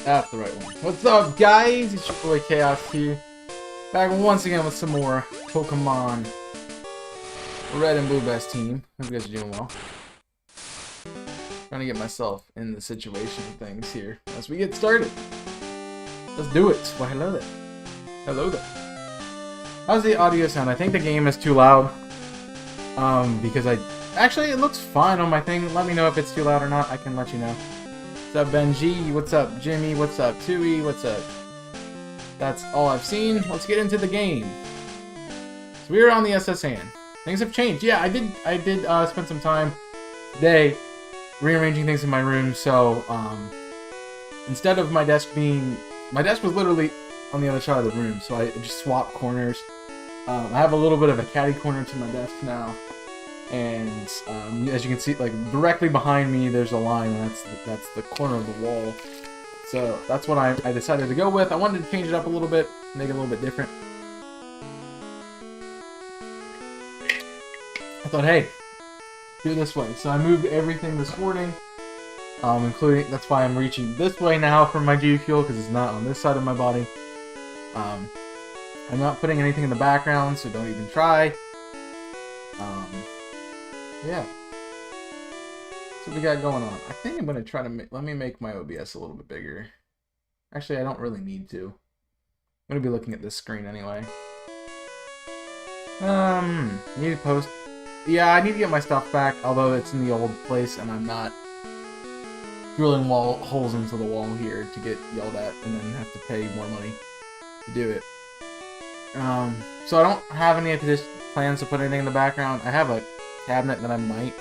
That's the right one. What's up, guys? It's your boy Chaos here. Back once again with some more Pokemon Red and Blue Best Team. Hope you guys are doing well. Trying to get myself in the situation of things here as we get started. Let's do it. Well, hello there. Hello there. How's the audio sound? I think the game is too loud. Because actually it looks fine on my thing. Let me know if it's too loud or not. I can let you know. What's up, Benji? What's up, Jimmy? What's up, Tui? What's up? That's all I've seen. Let's get into the game. So we are on the SS Hand. Things have changed. Yeah, I did spend some time today rearranging things in my room. So instead of my desk was literally on the other side of the room. So I just swapped corners. I have a little bit of a catty corner to my desk now. And as you can see, like directly behind me, there's a line, and that's the corner of the wall. So that's what I decided to go with. I wanted to change it up a little bit, make it a little bit different. I thought, hey, do it this way. So I moved everything this morning, including, that's why I'm reaching this way now for my G Fuel, because it's not on this side of my body. I'm not putting anything in the background, so don't even try. Yeah. So what we got going on. I think I'm going to try to let me make my OBS a little bit bigger. Actually, I don't really need to. I'm going to be looking at this screen anyway. Need to post. Yeah, I need to get my stuff back, although it's in the old place and I'm not drilling holes into the wall here to get yelled at and then have to pay more money to do it. So I don't have any plans to put anything in the background. I have a cabinet that I might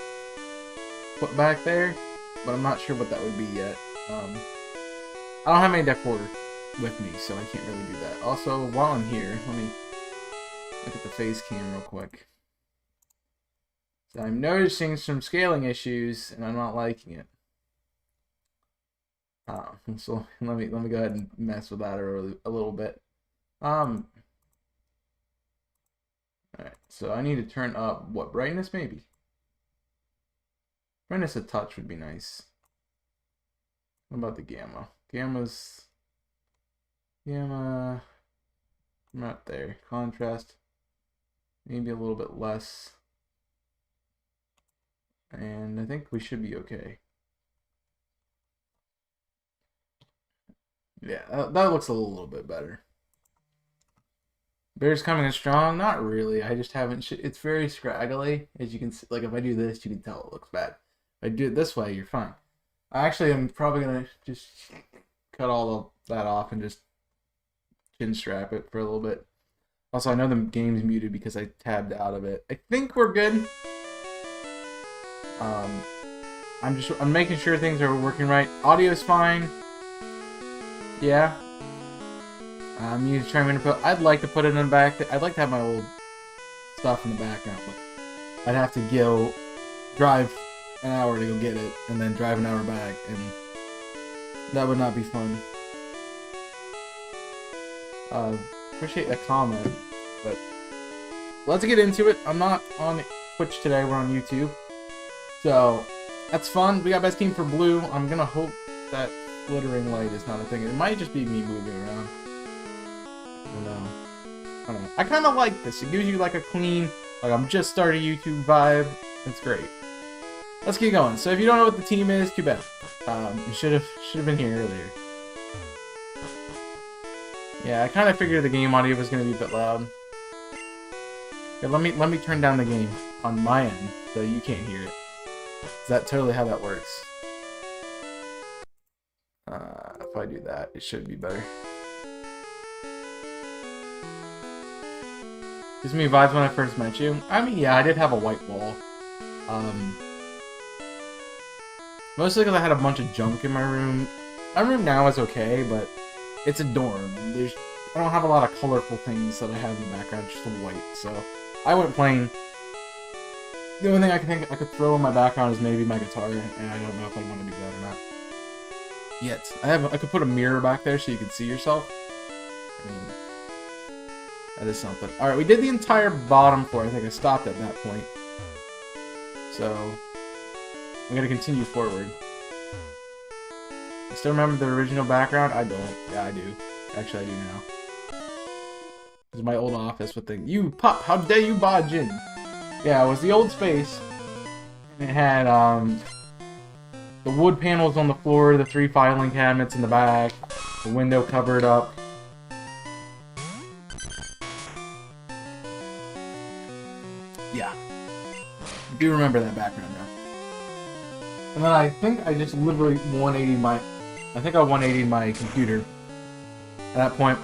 put back there, but I'm not sure what that would be yet. I don't have any deck order with me, so I can't really do that. Also, while I'm here, let me look at the face cam real quick. So I'm noticing some scaling issues, and I'm not liking it. So let me go ahead and mess with that a little bit. Alright, so I need to turn up, what, brightness maybe? Brightness a touch would be nice. What about the gamma? Gamma, not there. Contrast, maybe a little bit less. And I think we should be okay. Yeah, that looks a little bit better. Bear's coming in strong? Not really. I just haven't. It's very scraggly. As you can see, like if I do this, you can tell it looks bad. If I do it this way, you're fine. I'm probably gonna just cut all of that off and just chin strap it for a little bit. Also, I know the game's muted because I tabbed out of it. I think we're good. I'm making sure things are working right. Audio's fine. Yeah. You trying to put. I'd like to put it in the back. I'd like to have my old stuff in the background, but I'd have to drive an hour to go get it, and then drive an hour back, and that would not be fun. Appreciate that comment, but let's get into it. I'm not on Twitch today. We're on YouTube, so that's fun. We got best team for blue. I'm gonna hope that glittering light is not a thing. It might just be me moving around. I don't know. I kind of like this. It gives you like a clean, like I'm just starting YouTube vibe. It's great. Let's get going. So if you don't know what the team is, too bad. You should have been here earlier. Yeah, I kind of figured the game audio was gonna be a bit loud. Okay, let me turn down the game on my end so you can't hear it. Is that totally how that works? If I do that, it should be better. Gives me vibes when I first met you. I mean, yeah, I did have a white wall. Mostly because I had a bunch of junk in my room. My room now is okay, but it's a dorm. And I don't have a lot of colorful things that I have in the background, just white. So I went plain. The only thing I think I could throw in my background is maybe my guitar, and I don't know if I want to do that or not. Yet. I could put a mirror back there so you could see yourself. I mean, that is something. Alright, we did the entire bottom floor. I think I stopped at that point. So, I'm going to continue forward. Still remember the original background? I don't. Yeah, I do. Actually, I do now. This is my old office with the you pup. How dare you barge in? Yeah, it was the old space. And it had the wood panels on the floor, the 3 filing cabinets in the back, the window covered up. Yeah, I do remember that background now. And then I think I just literally 180 my. I think I 180 my computer at that point.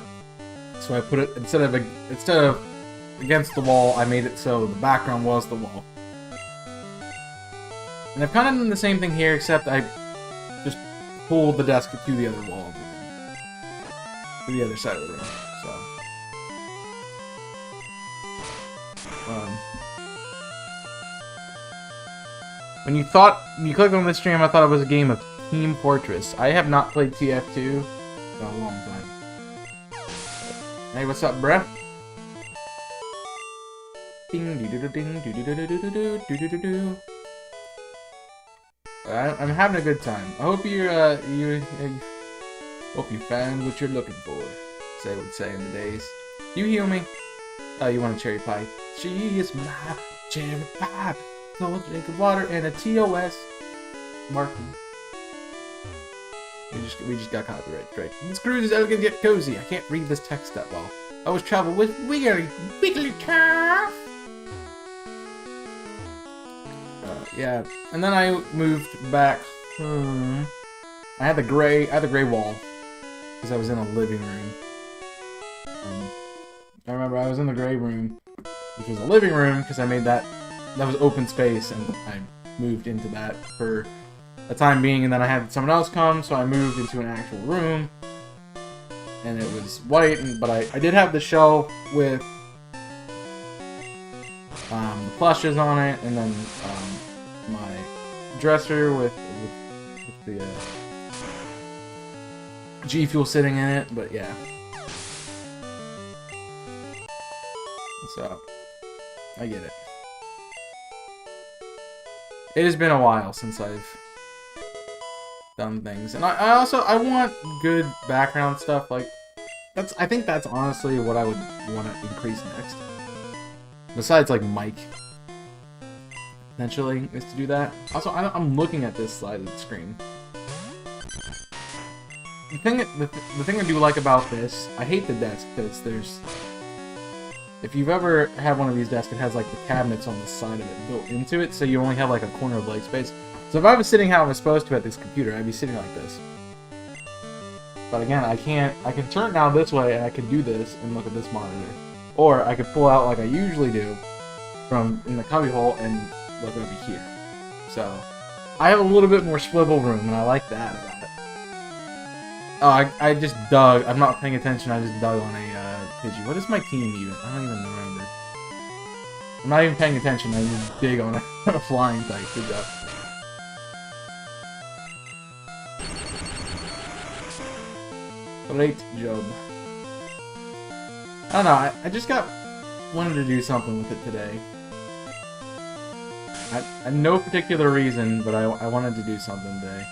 So I put it instead of against the wall, I made it so the background was the wall. And I've kind of done the same thing here, except I just pulled the desk to the other wall, to the other side of the room. So, when you clicked on this stream, I thought it was a game of Team Fortress. I have not played TF2 in a long time. Hey, what's up, bruh? Ding doo doo ding doo doo doo doo doo doo doo doo doo. I'm having a good time. I hope you hope you found what you're looking for. Say would say in the days. You heal me? Oh, you want a cherry pie? She is my cherry pie. No drink of water and a TOS marking. We just got copyright strike. This cruise is elegant yet cozy. I can't read this text that well. I always travel with Wigglytuff. Yeah, and then I moved back. I had the gray wall because I was in a living room. I remember I was in the gray room, which was a living room because I made that was open space, and I moved into that for a time being, and then I had someone else come, so I moved into an actual room, and it was white, but I did have the shelf with the plushes on it, and then my dresser with the G Fuel sitting in it, but yeah. So, I get it. It has been a while since I've done things, and I want good background stuff. Like I think that's honestly what I would want to increase next. Besides like mic, potentially is to do that. Also, I'm looking at this side of the screen. The thing I do like about this, I hate the desk because there's. If you've ever had one of these desks, it has like the cabinets on the side of it built into it, so you only have like a corner of leg space. So if I was sitting how I was supposed to at this computer, I'd be sitting like this. But again, I can turn it now this way, and I can do this and look at this monitor. Or I could pull out like I usually do from in the cubby hole and look over here. So I have a little bit more swivel room, and I like that about it. Oh, I just dug. I'm not paying attention. I just dug on a Pidgey. What is my team even? I don't even remember. I'm not even paying attention. I just dig on a flying type. Good job. Great job. I don't know. I just wanted to do something with it today. I had no particular reason, but I wanted to do something today.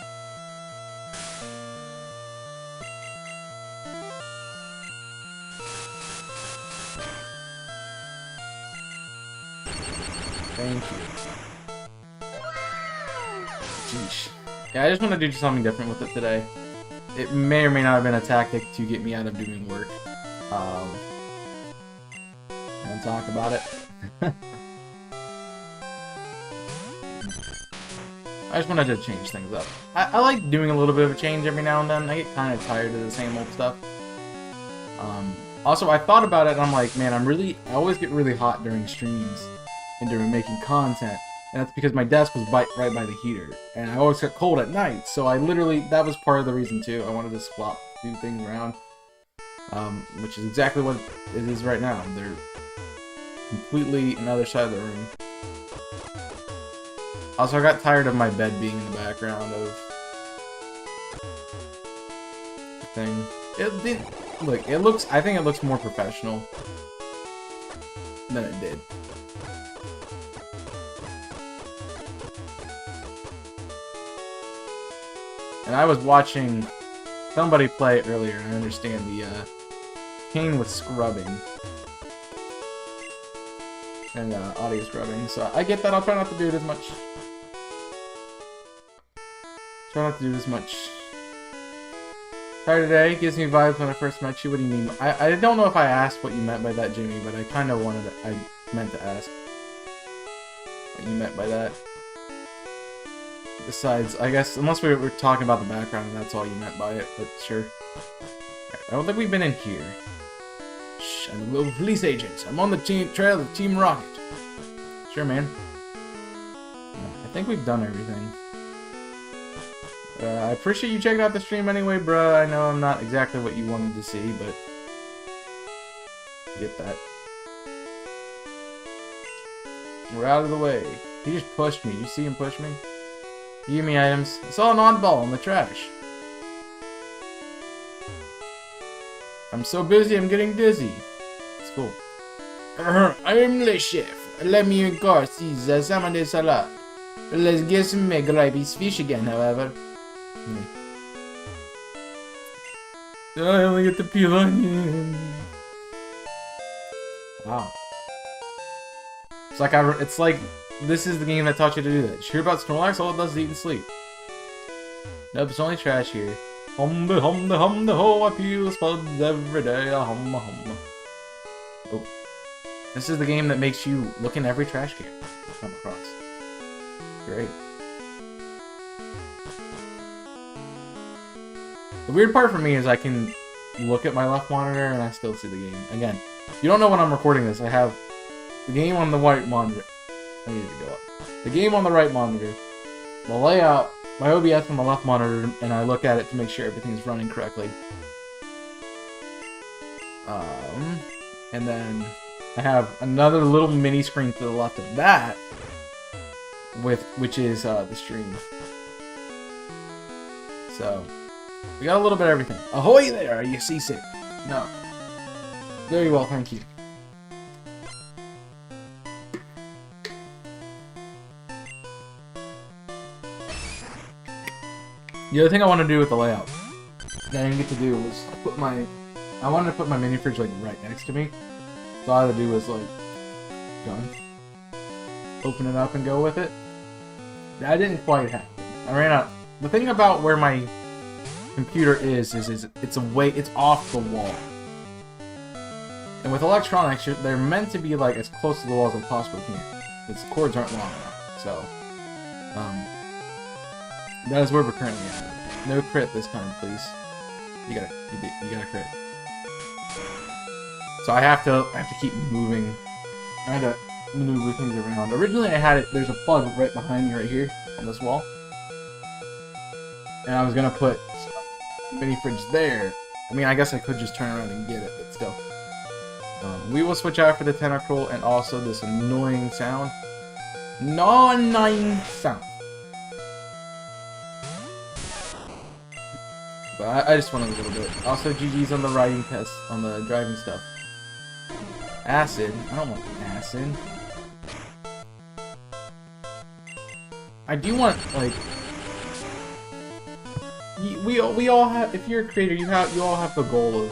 Thank you. Sheesh. Yeah, I just want to do something different with it today. It may or may not have been a tactic to get me out of doing work. And talk about it. I just wanted to change things up. I like doing a little bit of a change every now and then. I get kind of tired of the same old stuff. Also, I thought about it and I'm like, man, I always get really hot during streams and during making content. And that's because my desk was right by the heater. And I always get cold at night. So that was part of the reason too. I wanted to swap two things around. Which is exactly what it is right now. They're completely another side of the room. Also, I got tired of my bed being in the background of the thing. I think it looks more professional than it did. And I was watching somebody play it earlier, and I understand the pain with scrubbing. And audio scrubbing, so I get that. I'll try not to do it as much. Try not to do as much. Tired today gives me vibes when I first met you. What do you mean? I don't know if I asked what you meant by that, Jimmy, but I kind of wanted to, I meant to ask what you meant by that. Besides, I guess, unless we were talking about the background and that's all you meant by it, but sure. I don't think we've been in here. Shh, I'm a little police agent. I'm on the trail of Team Rocket. Sure, man. I think we've done everything. I appreciate you checking out the stream anyway, bruh. I know I'm not exactly what you wanted to see, but get that. We're out of the way. He just pushed me. You see him push me? Give me items. I saw an oddball in the trash. I'm so busy, I'm getting dizzy. It's cool. I'm the chef. Let me in car see the salmon de salad. Let's get some McGriby's fish again, however. I only get to peel onion. Wow. It's like this is the game that taught you to do that. Sure about Snorlax? All it does is eat and sleep. Nope, it's only trash here. Hum the ho, I peel spuds every day. Hum. Oh. This is the game that makes you look in every trash can you come across. Great. The weird part for me is I can look at my left monitor and I still see the game. Again, you don't know when I'm recording this. I have the game on the right monitor. I need to go up. The game on the right monitor. The layout, my OBS on the left monitor, and I look at it to make sure everything's running correctly. And then I have another little mini screen to the left of that, which is the stream. So we got a little bit of everything. Ahoy there! Are you seasick? No. Very well, thank you. The other thing I want to do with the layout that I didn't get to do was I wanted to put my mini fridge like right next to me. So all I had to do was like, done. Open it up and go with it. That didn't quite happen. I ran out. The thing about where my computer is it's off the wall. And with electronics, they're meant to be like as close to the wall as they possibly can. Its cords aren't long enough. So, that is where we're currently at. No crit this time, please. You gotta crit. So I have to keep moving. I had to maneuver things around. Originally, there's a plug right behind me right here on this wall, and I was gonna put mini fridge there. I mean, I guess I could just turn around and get it, but still. We will switch out for the tentacle and also this annoying sound. Non-nine sound. But I just went a little bit. Also, GG's on the writing test, on the driving stuff. Acid? I don't want acid. I do want, like... We all have... If you're a creator, you all have the goal of,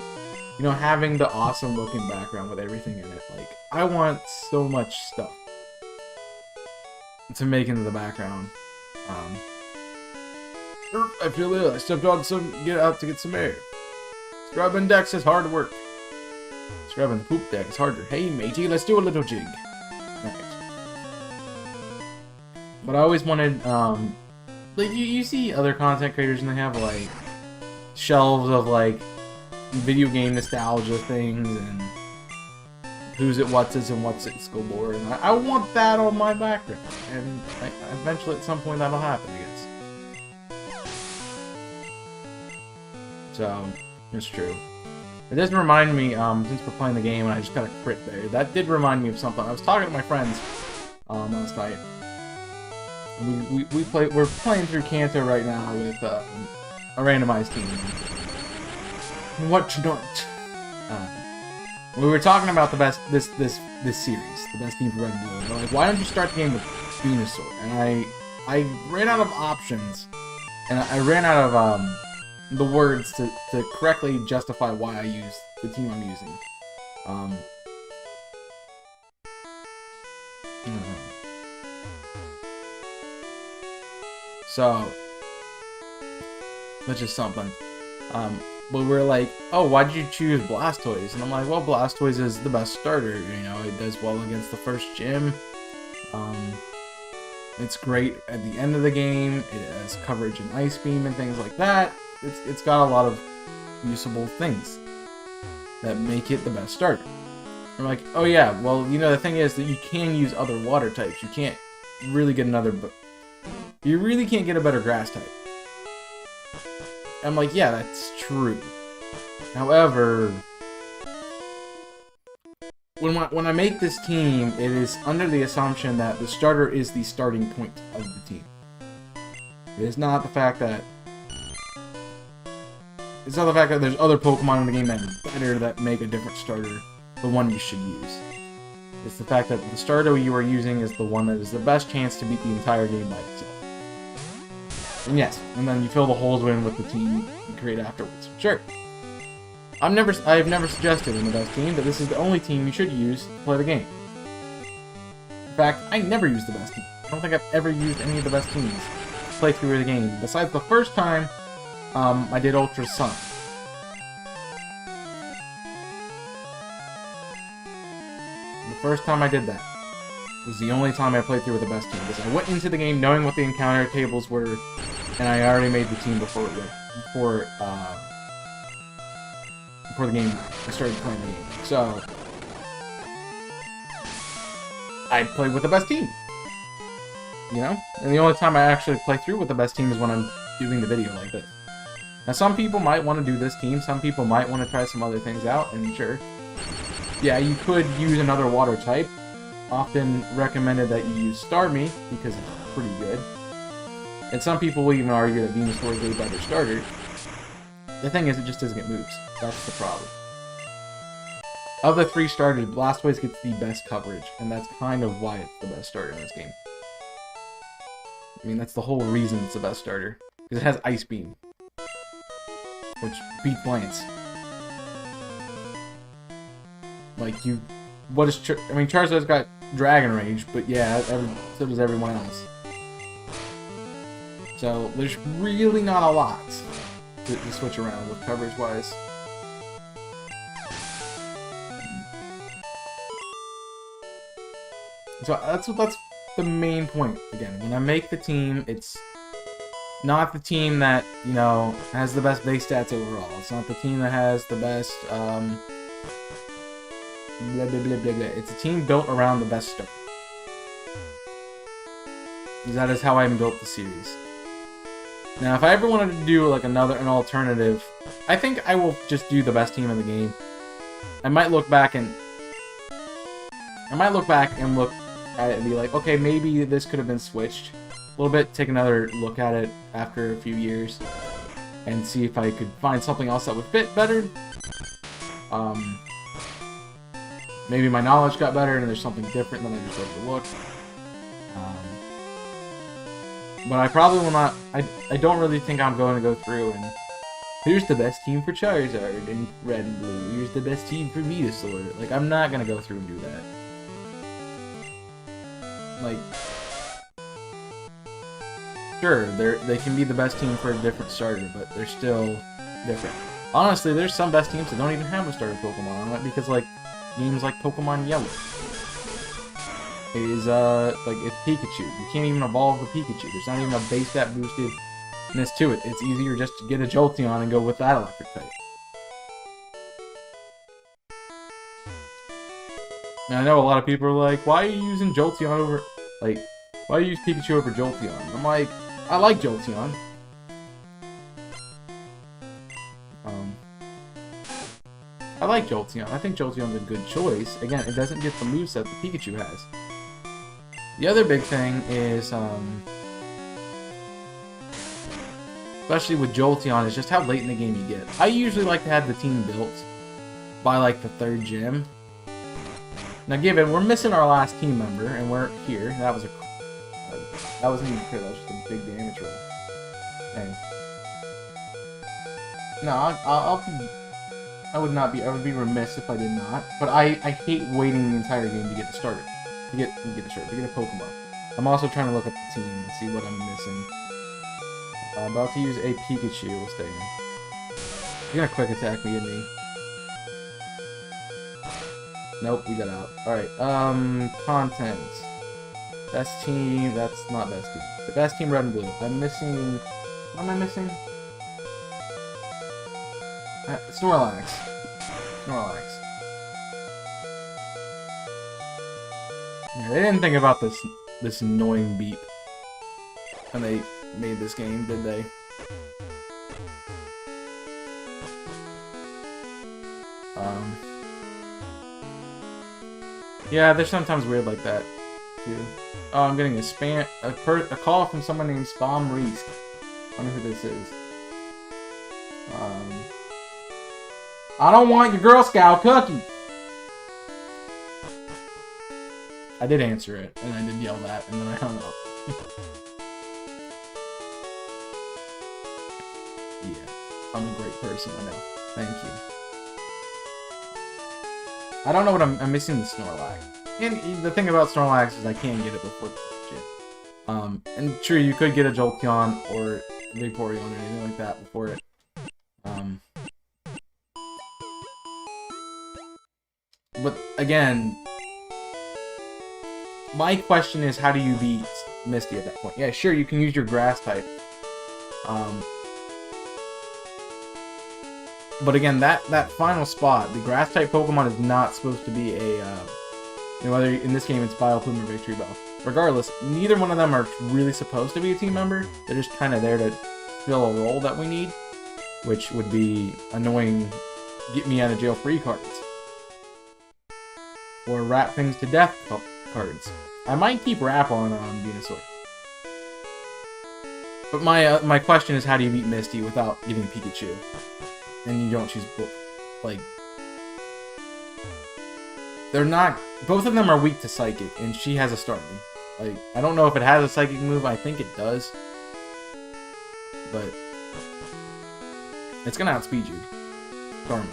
you know, having the awesome looking background with everything in it. Like, I want so much stuff to make into the background. I feel ill. I stepped out to get out to get some air. Scrubbing decks is hard work. Scrubbing the poop deck is harder. Hey, matey, let's do a little jig. Alright. But I always wanted, like, you see other content creators and they have, like, shelves of, like, video game nostalgia things and who's it, what's it, and what's it scoreboard. And I want that on my background. And eventually, at some point, that'll happen, I guess. So, it's true. It does remind me, since we're playing the game and I just got a crit there, that did remind me of something. I was talking to my friends last night. We're playing through Kanto right now with a randomized team. What you don't? We were talking about the best this series, the best team for Red and Blue. And like, why don't you start the game with Venusaur? And I ran out of options And I ran out of the words to correctly justify why I use the team I'm using. So, which is something. But we're like, oh, why did you choose Blastoise? And I'm like, well, Blastoise is the best starter. You know, it does well against the first gym. It's great at the end of the game. It has coverage in Ice Beam and things like that. It's got a lot of usable things that make it the best starter. I'm like, oh yeah, well, you know, the thing is that you can use other water types. You can't really get you really can't get a better grass type. I'm like, yeah, that's true. However, when I make this team, it is under the assumption that the starter is the starting point of the team. It is not the fact that there's other Pokemon in the game that are better that make a different starter the one you should use. It's the fact that the starter you are using is the one that is the best chance to beat the entire game by itself. And yes, and then you fill the holes in with the team you create afterwards. Sure. I have never suggested in the best team that this is the only team you should use to play the game. In fact, I never use the best team. I don't think I've ever used any of the best teams to play through the game, besides the first time I did Ultra Sun. The first time I did that was the only time I played through with the best team, because I went into the game knowing what the encounter tables were, and I already made the team before the game I started playing the game. So I played with the best team. You know? And the only time I actually play through with the best team is when I'm doing the video like this. Now some people might want to do this team, some people might want to try some other things out, and sure. Yeah, you could use another water type. Often recommended that you use Starmie, because it's pretty good. And some people will even argue that Venusaur is a better starter. The thing is, it just doesn't get moves. That's the problem. Of the three starters, Blastoise gets the best coverage, and that's kind of why it's the best starter in this game. I mean, that's the whole reason it's the best starter. Because it has Ice Beam, which beats Lance. Like, Charizard's got Dragon Rage, but yeah, so does everyone else. So, there's really not a lot to switch around with coverage-wise. So that's the main point. Again, when I make the team, it's not the team that, you know, has the best base stats overall. It's not the team that has the best, blah, blah, blah, blah, blah. It's a team built around the best starter. That is how I built the series. Now, if I ever wanted to do like an alternative, I think I will just do the best team in the game. I might look back and look at it and be like, okay, maybe this could have been switched a little bit. Take another look at it after a few years and see if I could find something else that would fit better. Maybe my knowledge got better and there's something different than I just overlooked. But I probably will not. I don't really think I'm going to go through and here's the best team for Charizard in Red and Blue. Here's the best team for Venusaur. Like, I'm not going to go through and do that. Like, sure, they can be the best team for a different starter, but they're still different. Honestly, there's some best teams that don't even have a starter Pokemon on it because, like, games like Pokemon Yellow is, like, it's Pikachu. You can't even evolve the Pikachu. There's not even a base stat boostedness to it. It's easier just to get a Jolteon and go with that electric type. And I know a lot of people are like, why are you using Jolteon over, like, why do you use Pikachu over Jolteon? I'm like, I like Jolteon. I like Jolteon. I think Jolteon's a good choice. Again, it doesn't get the moveset that Pikachu has. The other big thing is, especially with Jolteon, is just how late in the game you get. I usually like to have the team built by, like, the 3rd gym. Now, given we're missing our last team member, and we're here, that wasn't even clear, that was just a big damage roll. Hey. No, I'll be... I would not be... I would be remiss if I did not. But I hate waiting the entire game to get started. To get a Pokemon. I'm also trying to look at the team and see what I'm missing. I'm about to use a Pikachu. We'll stay in. He's gonna quick attack me, isn't he? Nope, we got out. Alright, contents. Best team, that's not best team. The best team, red and blue. I'm missing... What am I missing? Snorlax. Snorlax. Yeah, they didn't think about this annoying beep when they made this game, did they? Yeah, they're sometimes weird like that, too. Oh, I'm getting a call from someone named Spam Reese. I wonder who this is. I don't want your Girl Scout cookie! I did answer it, and I did yell that, and then I hung up. Yeah, I'm a great person, I know. Thank you. I don't know what I'm missing the Snorlax. And the thing about Snorlax is I can't get it before the shit. And true, you could get a Jolteon or Vaporeon or anything like that before it. But again, my question is, how do you beat Misty at that point? Yeah, sure, you can use your Grass type. But again, that final spot, the Grass type Pokemon is not supposed to be a, whether in this game it's Vileplume or Victreebel. Regardless, neither one of them are really supposed to be a team member. They're just kind of there to fill a role that we need, which would be annoying get me out of jail free cards. Or Wrap Things to Death cards. I might keep Wrap on Venusaur. But my question is, how do you beat Misty without getting Pikachu? And you don't choose, like... They're not... Both of them are weak to Psychic, and she has a Starmie. Like, I don't know if it has a Psychic move, I think it does. But... It's gonna outspeed you. Karma.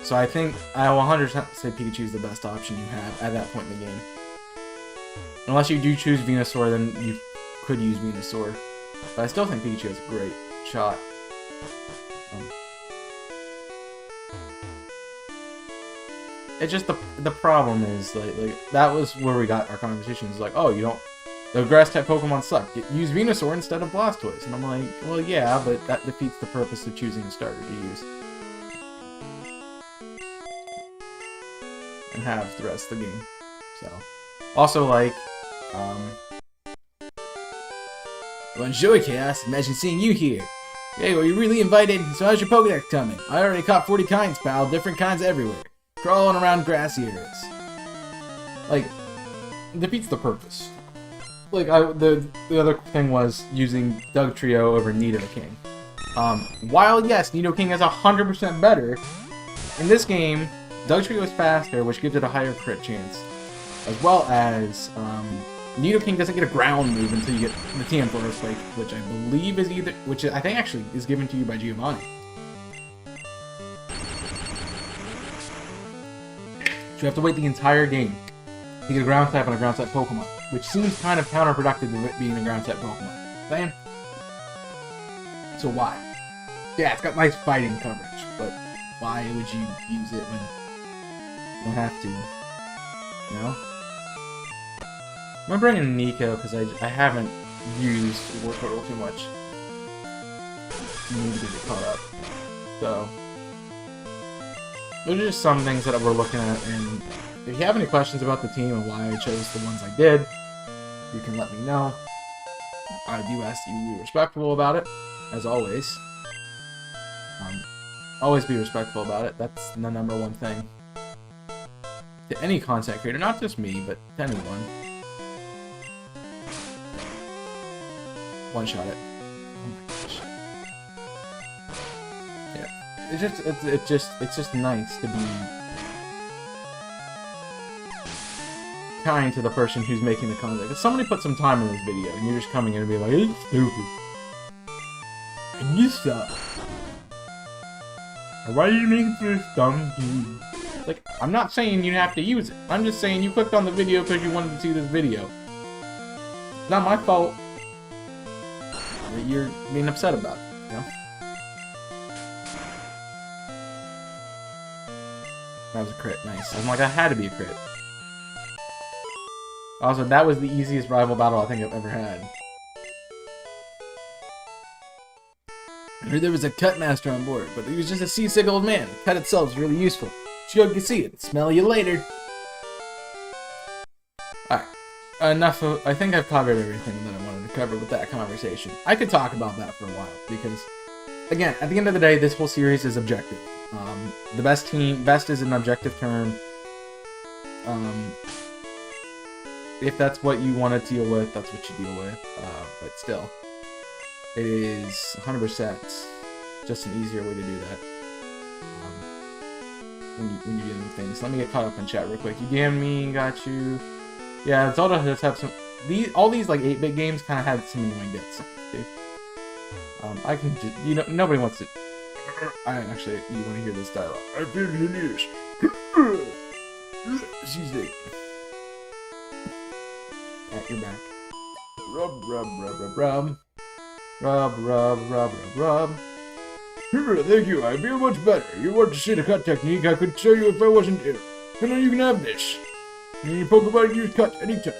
So I think I will 100% say Pikachu is the best option you have at that point in the game. Unless you do choose Venusaur, then you could use Venusaur. But I still think Pikachu has a great shot. It's just the problem is like that was where we got our conversations. Like, oh, you don't, the grass type Pokemon suck. Use Venusaur instead of Blastoise, and I'm like, well, yeah, but that defeats the purpose of choosing a starter to use. And have the rest of the game. So, also like, Bonjour, Chaos. Imagine seeing you here. Hey, well, you're really invited. So how's your Pokédex coming? I already caught 40 kinds, pal. Different kinds everywhere. Crawling around grassy areas. Like, defeats the purpose. Like, the other thing was using Dugtrio over Nidoking. While, yes, Nidoking is 100% better, in this game, Dugtrio is faster, which gives it a higher crit chance. As well as, Nidoking doesn't get a ground move until you get the TM for Earthquake, which I believe is either, which I think actually is given to you by Giovanni. So you have to wait the entire game to get a ground type on a ground type Pokemon, which seems kind of counterproductive to it being a ground type Pokemon. Saying? So why? Yeah, it's got nice fighting coverage, but why would you use it when you don't have to? You know? I'm bringing Nico because I haven't used War Turtle too much. You need to get it caught up. So, those are just some things that we're looking at, and if you have any questions about the team and why I chose the ones I did, you can let me know. I do ask you to be respectful about it, as always. Always be respectful about it. That's the #1 thing. To any content creator, not just me, but to anyone. One shot it. Oh my gosh. Yeah. It's just nice to be kind to the person who's making the content. If somebody put some time in this video, and you're just coming in and being like, it's stupid. And you suck. Why are you making this dumb game? Like, I'm not saying you have to use it. I'm just saying you clicked on the video because you wanted to see this video. It's not my fault that you're being upset about it, you know? That was a crit, nice. I'm like, that had to be a crit. Also, that was the easiest rival battle I think I've ever had. I heard there was a cut master on board, but he was just a seasick old man. The cut itself is really useful. Sure, you can see it. Smell you later. Alright. Enough of... I think I've covered everything that I wanted to cover with that conversation. I could talk about that for a while, because... Again, at the end of the day, this whole series is objective. The best is an objective term. If that's what you want to deal with, that's what you deal with. But still, it is 100% just an easier way to do that. When you get into things. Let me get caught up in chat real quick. You damn me, got you. Yeah, Zelda does have some... all these like 8-bit games kind of had some annoying deaths, dude. I can just... You know, nobody wants to... Actually, you want to hear this dialogue. I feel the news. Excuse me. Yeah, you're back. Rub, rub, rub, rub, rub. Rub, rub, rub, rub, rub. Thank you, I feel much better. You want to see the cut technique, I could show you if I wasn't here. And then you can have this. And your Pokemon use cut anytime.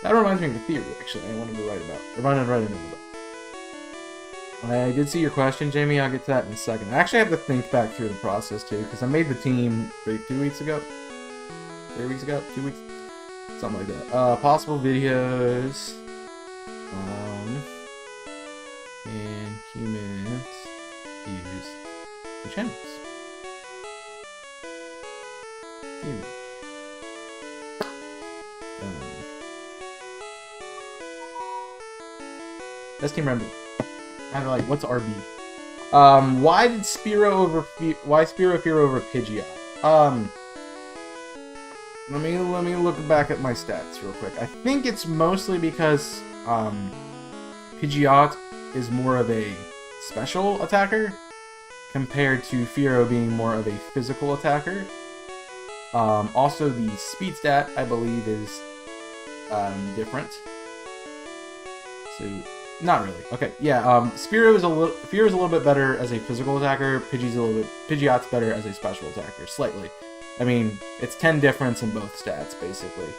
That reminds me of a theory, actually, I wanted to write about. I wanted to write into that. I did see your question, Jamie. I'll get to that in a second. I actually have to think back through the process, too, because I made the team, 2 weeks ago? 3 weeks ago? 2 weeks? Something like that. Possible videos. And humans use the channels. Humans. Best team render. Kind of like, what's RB? Why did Spearow over Fearow over Pidgeot? Let me look back at my stats real quick. I think it's mostly because Pidgeot is more of a special attacker compared to Fearow being more of a physical attacker. Also, the speed stat I believe is different. So. Not really. Okay, yeah. Fearow is a little bit better as a physical attacker. Pidgeot's better as a special attacker, slightly. I mean, it's 10 difference in both stats, basically.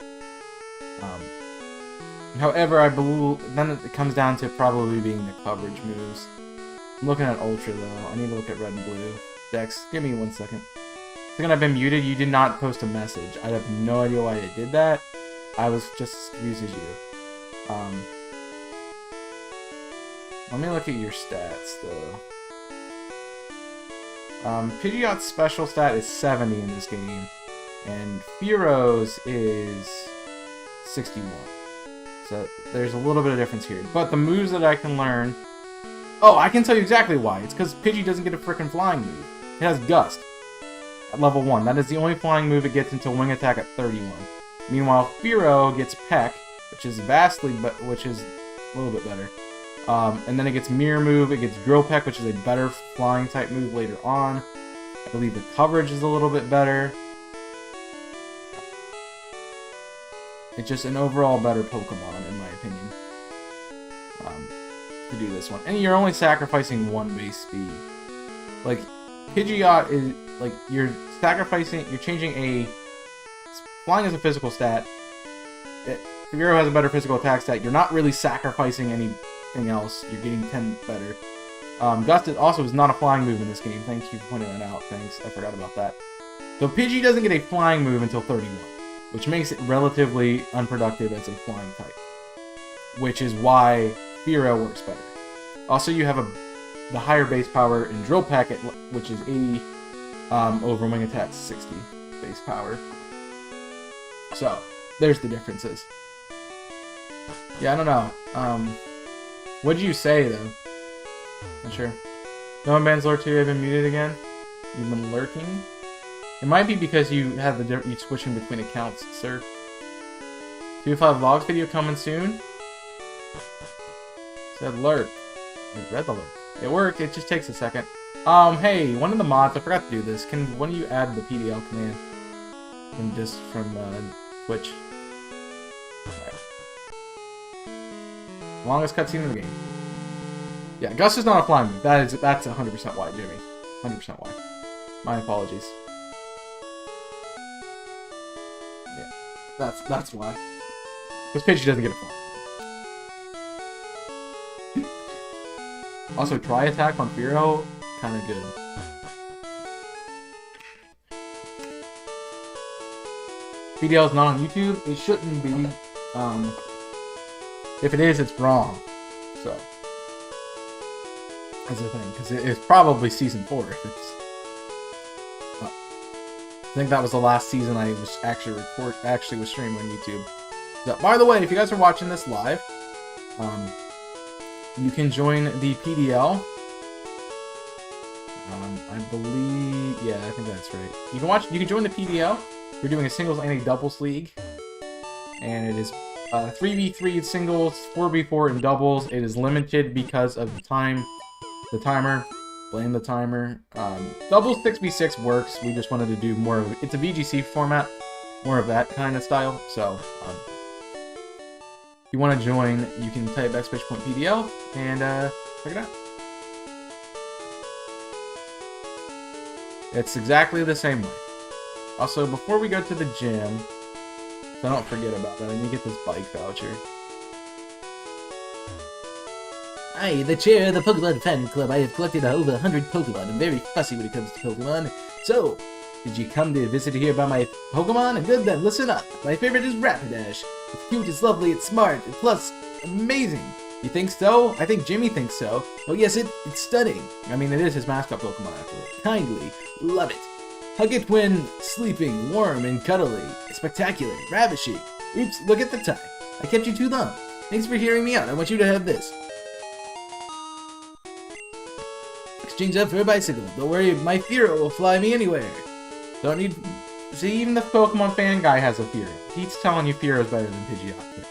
However, I believe then it comes down to probably being the coverage moves. I'm looking at Ultra though. I need to look at Red and Blue. Dex, give me 1 second. Second, I've been muted. You did not post a message. I have no idea why it did that. I was just as confused as you. Let me look at your stats, though. Pidgeot's special stat is 70 in this game, and Fearow's is 61. So there's a little bit of difference here. But the moves that I can learn... Oh, I can tell you exactly why. It's because Pidgey doesn't get a frickin' flying move. It has Gust at level 1. That is the only flying move it gets until Wing Attack at 31. Meanwhile, Fearow gets Peck, which is a little bit better. And then it gets Mirror Move, it gets Drill Peck, which is a better flying type move later on. I believe the coverage is a little bit better. It's just an overall better Pokemon, in my opinion, to do this one. And you're only sacrificing 1 base speed. Like, Pidgeot is, like, you're changing a... Flying is a physical stat. Fearow has a better physical attack stat. You're not really sacrificing anything else. You're getting 10 better. Gust also is not a flying move in this game. Thank you for pointing that out. Thanks. I forgot about that. So Pidgey doesn't get a flying move until 31, which makes it relatively unproductive as a flying type. Which is why Fearow works better. Also, you have the higher base power in Drill Peck, which is 80 over Wing Attack's 60 base power. So, there's the differences. Yeah, I don't know. What did you say, though? Not sure. No one bans Lord 2, I've been muted again. You've been lurking? It might be because you have you switching between accounts, sir. 2-5 Vlogs video coming soon. Said lurk. I read the lurk. It worked, it just takes a second. Hey, one of the mods, I forgot to do this. Can one of you add the PDL command? From Twitch. Right. Longest cutscene in the game. Yeah, Gus is not a flying move. That's 100% why, Jimmy. 100% why. My apologies. Yeah, that's why. Because Pidgey doesn't get a fly. Also, try attack on Fearow, kind of good. PDL is not on YouTube. It shouldn't be. If it is, it's wrong. So that's the thing, because it's probably season 4. I think that was the last season I was actually was streaming on YouTube. So, by the way, if you guys are watching this live, you can join the PDL. I believe, yeah, I think that's right. You can join the PDL. We're doing a singles and a doubles league, and it is 3v3 singles, 4v4 in doubles. It is limited because of the timer. Blame the timer. Doubles 6v6 works. We just wanted to do more of it's a VGC format, more of that kind of style. So if you want to join, you can type !PDL and check it out. It's exactly the same way. Also, before we go to the gym, so I don't forget about that, I need to get this bike voucher. I, the chair of the Pokemon Fan Club, I have collected over 100 Pokemon. I'm very fussy when it comes to Pokemon. So, did you come to visit here by my Pokemon? Good then, listen up. My favorite is Rapidash. It's cute, it's lovely, it's smart, and plus, amazing. You think so? I think Jimmy thinks so. Oh yes, it's stunning. I mean, it is his mascot Pokemon after all. Kindly, love it. Hug it when sleeping, warm and cuddly. Spectacular, ravishing. Oops, look at the time. I kept you too long. Thanks for hearing me out. I want you to have this. Exchange that for a bicycle. Don't worry, my Fearow will fly me anywhere. Don't need... See, even the Pokemon fan guy has a Fearow. He's telling you Fearow's better than Pidgeotto.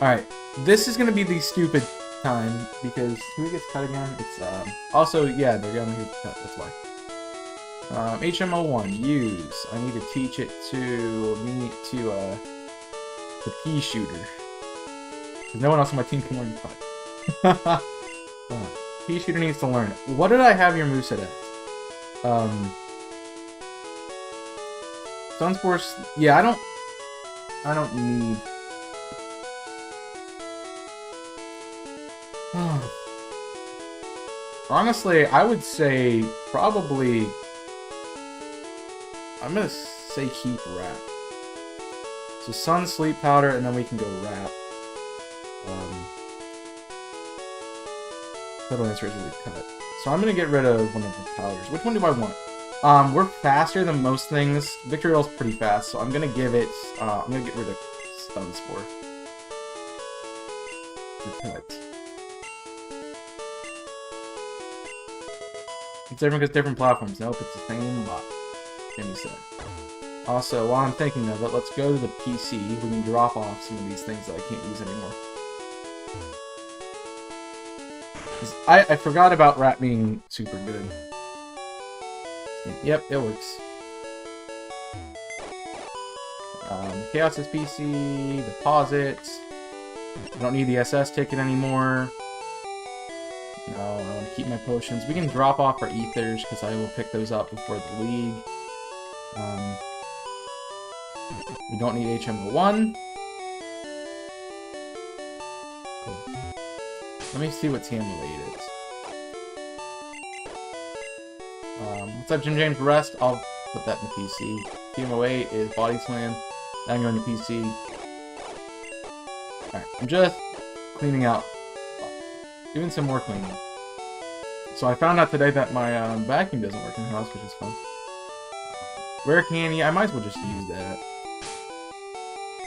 Alright, this is gonna be the stupid time, because who gets cut again? It's, also, yeah, they're gonna get cut, that's why. HMO1, use. I need to teach it to the pea shooter. Because no one else on my team can learn cut. Pea shooter needs to learn it. What did I have your moveset at? Sunspore, yeah, I don't need... Honestly, I would say probably... I'm gonna say keep Wrap. So Sun, Sleep Powder, and then we can go Wrap. Total answer is really cut. So I'm gonna get rid of one of the powders. Which one do I want? We're faster than most things. Victreel's pretty fast, so I'm gonna give it... I'm gonna get rid of Sunspore. Cut. It's different because different platforms. Nope, it's the same bot. Jimmy said. Also, while I'm thinking of it, let's go to the PC. We can drop off some of these things that I can't use anymore. I forgot about Rat being super good. Yep, it works. Chaos is PC, deposits. I don't need the SS ticket anymore. No, I want to keep my potions. We can drop off our ethers, because I will pick those up before the league. We don't need HMO1. Cool. Let me see what TM8 is. What's up, Jim James? Rest, I'll put that in the PC. TM08 is Body Slam. Then going to PC. Alright, I'm just cleaning out. Doing some more cleaning. So I found out today that my vacuum doesn't work in the house, which is fun. Rare candy, I might as well just use that.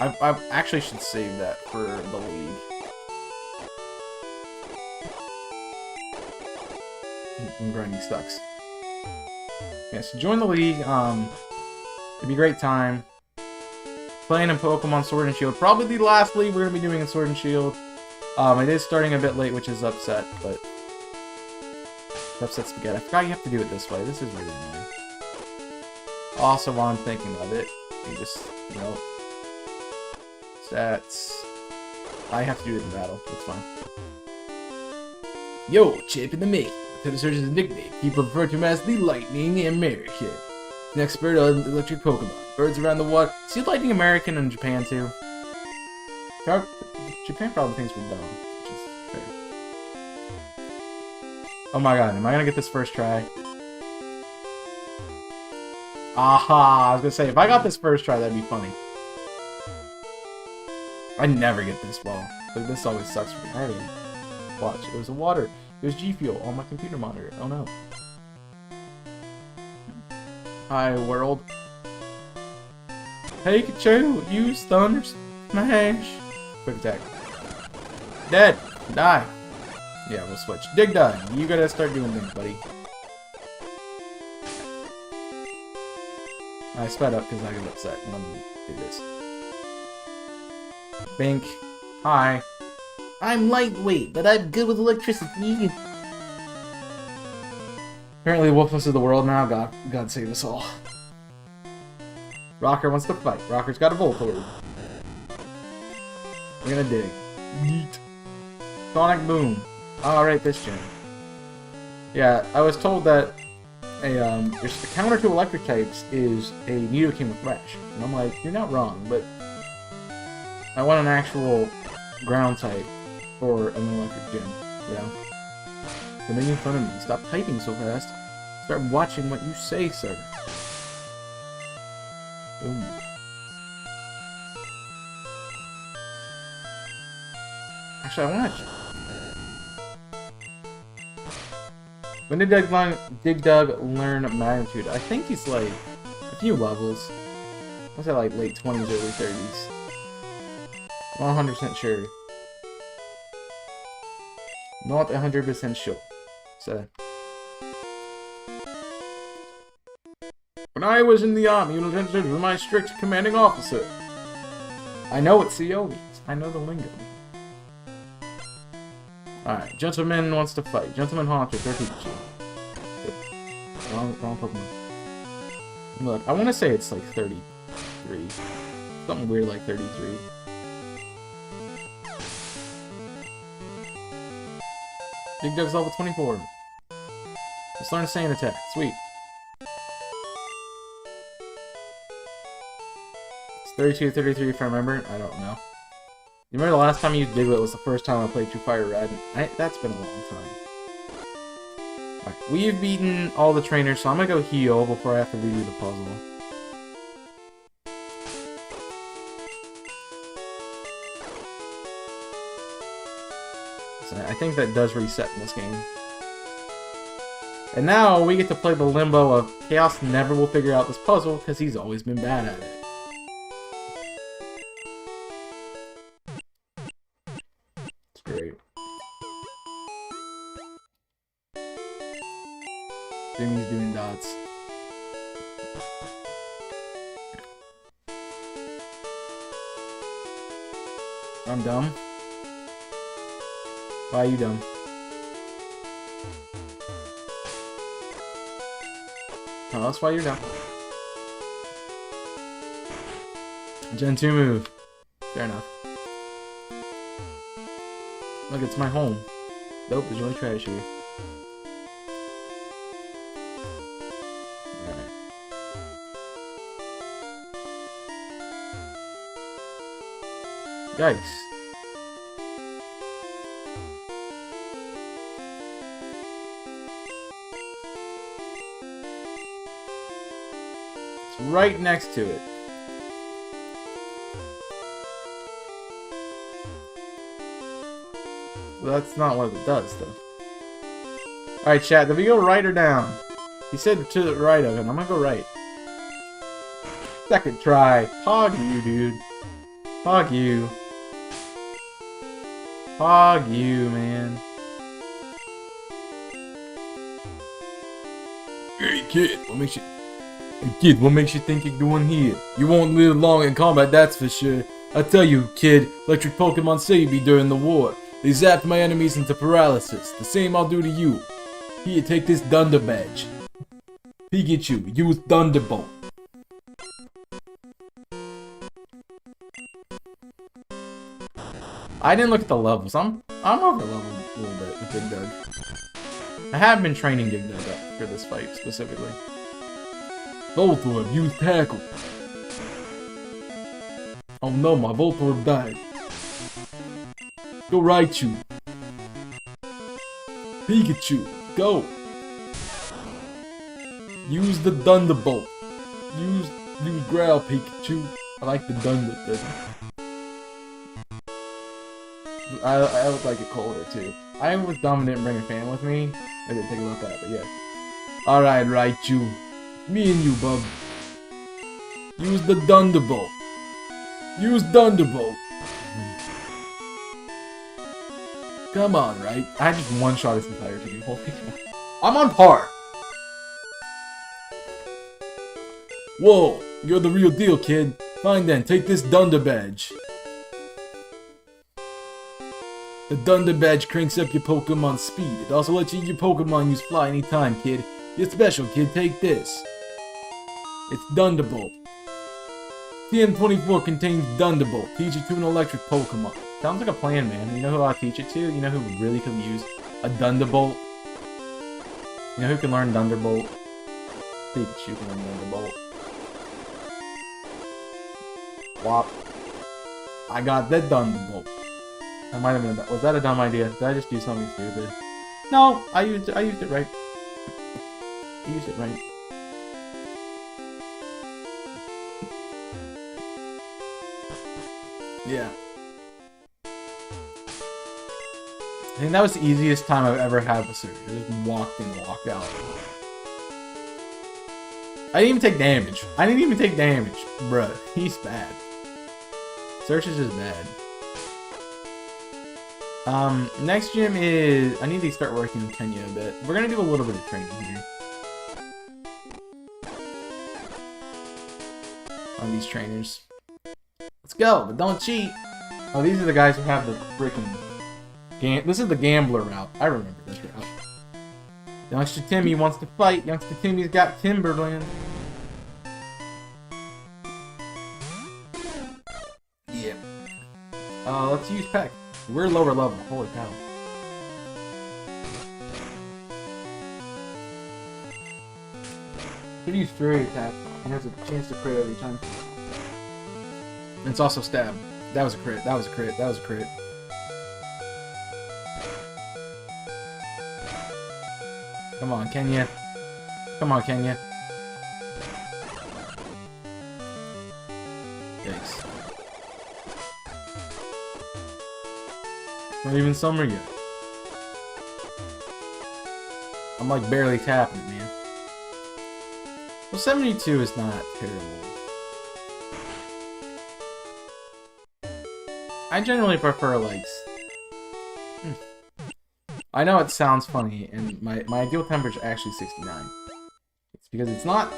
I actually should save that for the league. Grinding sucks. Yeah, so join the league. It'd be a great time. Playing in Pokemon Sword and Shield. Probably the last league we're going to be doing in Sword and Shield. It is starting a bit late, which is upset, but... Upset spaghetti. I forgot you have to do it this way. This is really annoying. Also, while I'm thinking of it, you just, you know... Stats... I have to do it in battle. That's fine. Yo, Chip in the Mickey. Predecessor is a nickname. People refer to him as the Lightning American. An expert on electric Pokemon. Birds around the water. Is he Lightning American in Japan too? Japan probably thinks we're dumb, which is fair. Oh my god, am I gonna get this first try? Aha! I was gonna say, if I got this first try, that'd be funny. I never get this ball. Like, this always sucks for me. I already... Watch, it was a water. It was G Fuel on my computer monitor. Oh no. Hi, world. Hey, Pikachu, use Thunder Smash. Quick attack. Dead. Die. Yeah, we'll switch. Digdug, you gotta start doing things, buddy. I sped up because I got upset when I did this. Bink. Hi. I'm lightweight, but I'm good with electricity. Apparently Wolfus of the world now. God save us all. Rocker wants to fight. Rocker's got a Voltorb. We're gonna dig. Yeet. Sonic Boom. Alright, this gen. Yeah, I was told that the counter to electric types is a Nidoking with Thrash. And I'm like, you're not wrong, but I want an actual ground type for an electric gym. Yeah. They're making fun of me. Stop typing so fast. Start watching what you say, sir. Boom. Actually, I want to... When did Digdug learn Magnitude? I think he's like a few levels. I'll say like late 20s, early 30s. I'm not 100% sure. Not 100% sure. So... When I was in the army, lieutenant was my strict commanding officer. I know what CO means. I know the lingo. Alright, Gentleman wants to fight. Gentleman Haunter, 13. Wrong Pokemon. Look, I want to say it's like 33. Something weird like 33. Digdug's level 24. Let's learn Sand Attack. Sweet. It's 32, 33 if I remember. I don't know. You remember the last time you used Diglett was the first time I played through Fire Red? That's been a long time. Alright, we've beaten all the trainers, so I'm gonna go heal before I have to redo the puzzle. So I think that does reset in this game. And now we get to play the limbo of Chaos never will figure out this puzzle because he's always been bad at it. Great. Jimmy's doing dots. I'm dumb. Why are you dumb? Oh, that's why you're dumb. Gen 2 move. Fair enough. Look, it's my home. Nope, there's really trash here. Alright. Yikes. It's right next to it. Well, that's not what it does, though. Alright, chat, did we go right or down? He said to the right of it. I'm gonna go right. Second try. Hog you, dude. Hog you. Hog you, man. Hey kid, what makes you think you're doing here? You won't live long in combat, that's for sure. I tell you, kid, electric Pokemon saved me during the war. They zapped my enemies into paralysis. The same I'll do to you. Here, take this Thunder Badge. Pikachu, use Thunderbolt. I didn't look at the levels. I'm over leveled a little bit with Dig Dug. I have been training Dig Dug up for this fight specifically. Voltorb, use Tackle. Oh no, my Voltorb died. Go Raichu. Pikachu, go. Use the Thunderbolt. Use Growl, Pikachu. I like the Thunder thing. I would like it colder too. I was dumb and didn't bring a fan with me. I didn't think about that, but yeah. Alright, Raichu. Me and you, bub. Use the Thunderbolt. Use Thunderbolt. Come on, right? I just one-shot this entire team. Holy cow. I'm on par. Whoa, you're the real deal, kid. Fine then, take this Thunder Badge. The Thunder Badge cranks up your Pokemon's speed. It also lets your Pokemon use Fly anytime, kid. You're special, kid. Take this. It's Thunderbolt. TM24 contains Thunderbolt. Teach it to an electric Pokemon. Sounds like a plan, man. You know who I'll teach it to? You know who really could use a Thunderbolt? You know who can learn Thunderbolt? Pikachu can learn Thunderbolt. Whop. I got that Thunderbolt. That might have been was that a dumb idea? Did I just do something stupid? No, I used it right. I used it right. Yeah. I think that was the easiest time I've ever had with Surge. I just walked in and walked out. I didn't even take damage. Bruh, he's bad. Surge is just bad. Next gym is... I need to start working with Kenya a bit. We're gonna do a little bit of training here. On these trainers. Let's go, but don't cheat! Oh, these are the guys who have the freaking... This is the gambler route. I remember this route. Youngster Timmy wants to fight. Youngster Timmy's got Timberland. Yeah. Let's use Peck. We're lower level. Holy cow. Could use Fury Attack. He has a chance to crit every time. And it's also Stab. That was a crit. That was a crit. That was a crit. Come on, Kenya. Come on, Kenya. Yikes. Not even summer yet. I'm like barely tapping it, man. Well, 72 is not terrible. I generally prefer like... I know it sounds funny, and my ideal temperature is actually 69. It's because it's not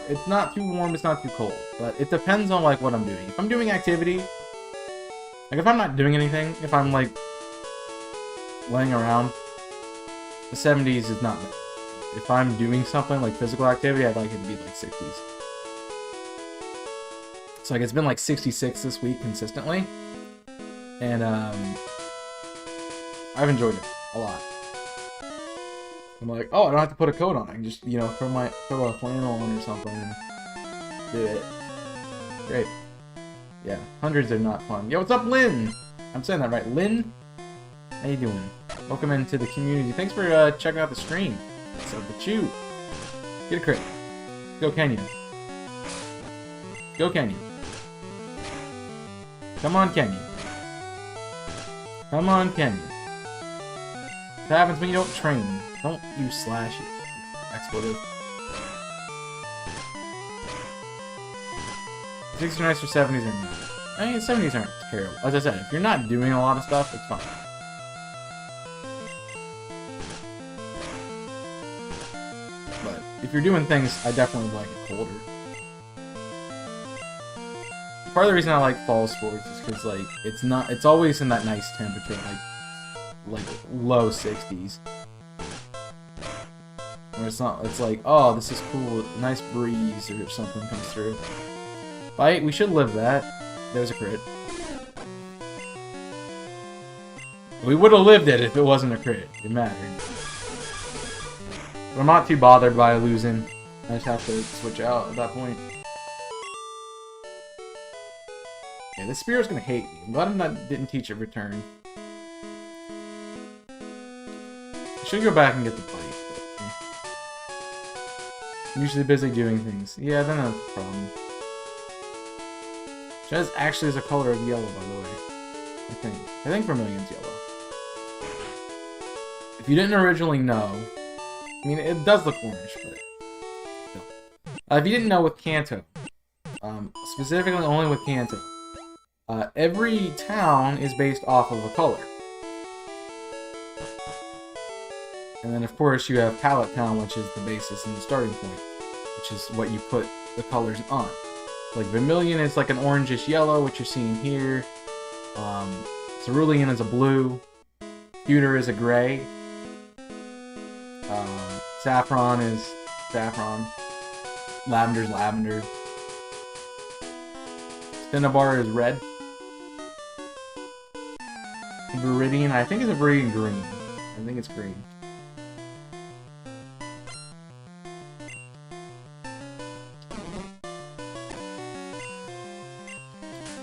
too warm, it's not too cold. But it depends on like what I'm doing. If I'm doing activity, like if I'm not doing anything, if I'm like laying around, the 70s is not bad. If I'm doing something like physical activity, I'd like it to be like 60s. So like it's been like 66 this week consistently, and I've enjoyed it a lot. I'm like, oh, I don't have to put a coat on. I can just, you know, throw a flannel on or something and do it. Great. Yeah, hundreds are not fun. Yo, what's up, Lynn? I'm saying that right. Lynn? How you doing? Welcome into the community. Thanks for checking out the stream. What's up with you? Get a crit. Go Kenya. Go Kenya. Come on, Kenya. Come on, Kenya. What happens when you don't train? Don't use slash it. Expletive. 69s for 70s are not. I mean, 70s aren't terrible. As I said, if you're not doing a lot of stuff, it's fine. But if you're doing things, I definitely like it colder. Part of the reason I like fall sports is because like it's always in that nice temperature, like low 60s. Or it's like, oh, this is cool, a nice breeze or something comes through. Right, we should live that. There's a crit. We would have lived it if it wasn't a crit. It mattered. But I'm not too bothered by losing. I just have to switch out at that point. Yeah, this Spearow's gonna hate me. I'm glad I didn't teach it return. I should go back and get the bite. I'm usually busy doing things. Yeah, then that's the problem. Jazz actually is a color of yellow, by the way. I think Vermilion's yellow. If you didn't originally know, I mean, it does look orange, but still. If you didn't know with Kanto, specifically only with Kanto, every town is based off of a color. And then, of course, you have Palette Town, which is the basis and the starting point, which is what you put the colors on. Like, Vermilion is like an orangish yellow, which you're seeing here. Cerulean is a blue. Pewter is a gray. Saffron is saffron. Lavender's lavender. Cinnabar is red. Viridian, I think it's a Viridian green. I think it's green.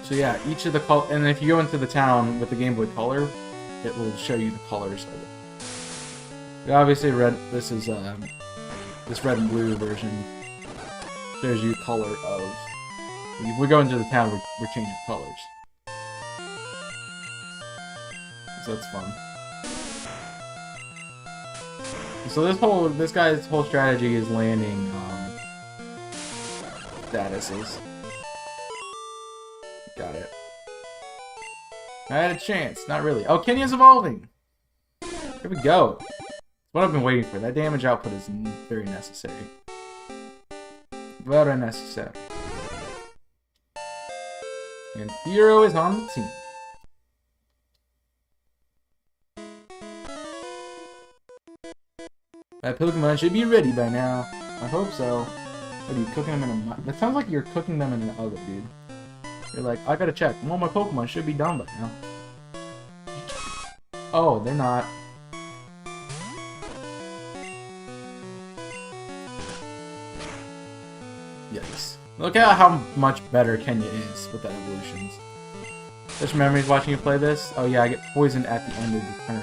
So yeah, each of the color, and if you go into the town with the Game Boy Color, it will show you the colors of it. But obviously, red. This is this red and blue version shows you color of. If we go into the town, we're changing colors. So that's fun. So this guy's whole strategy is landing statuses. Got it. I had a chance. Not really. Oh, Kenya's evolving! Here we go. What I've been waiting for. That damage output is very necessary. Very necessary. And Firo is on the team. That Pokemon should be ready by now. I hope so. What are you cooking them in a... That sounds like you're cooking them in an oven, dude. You're like, I gotta check. Well, my Pokemon should be done by now. Oh, they're not. Yikes. Look at how much better Kenya is with the evolutions. Just memories watching you play this. Oh yeah, I get poisoned at the end of the turn.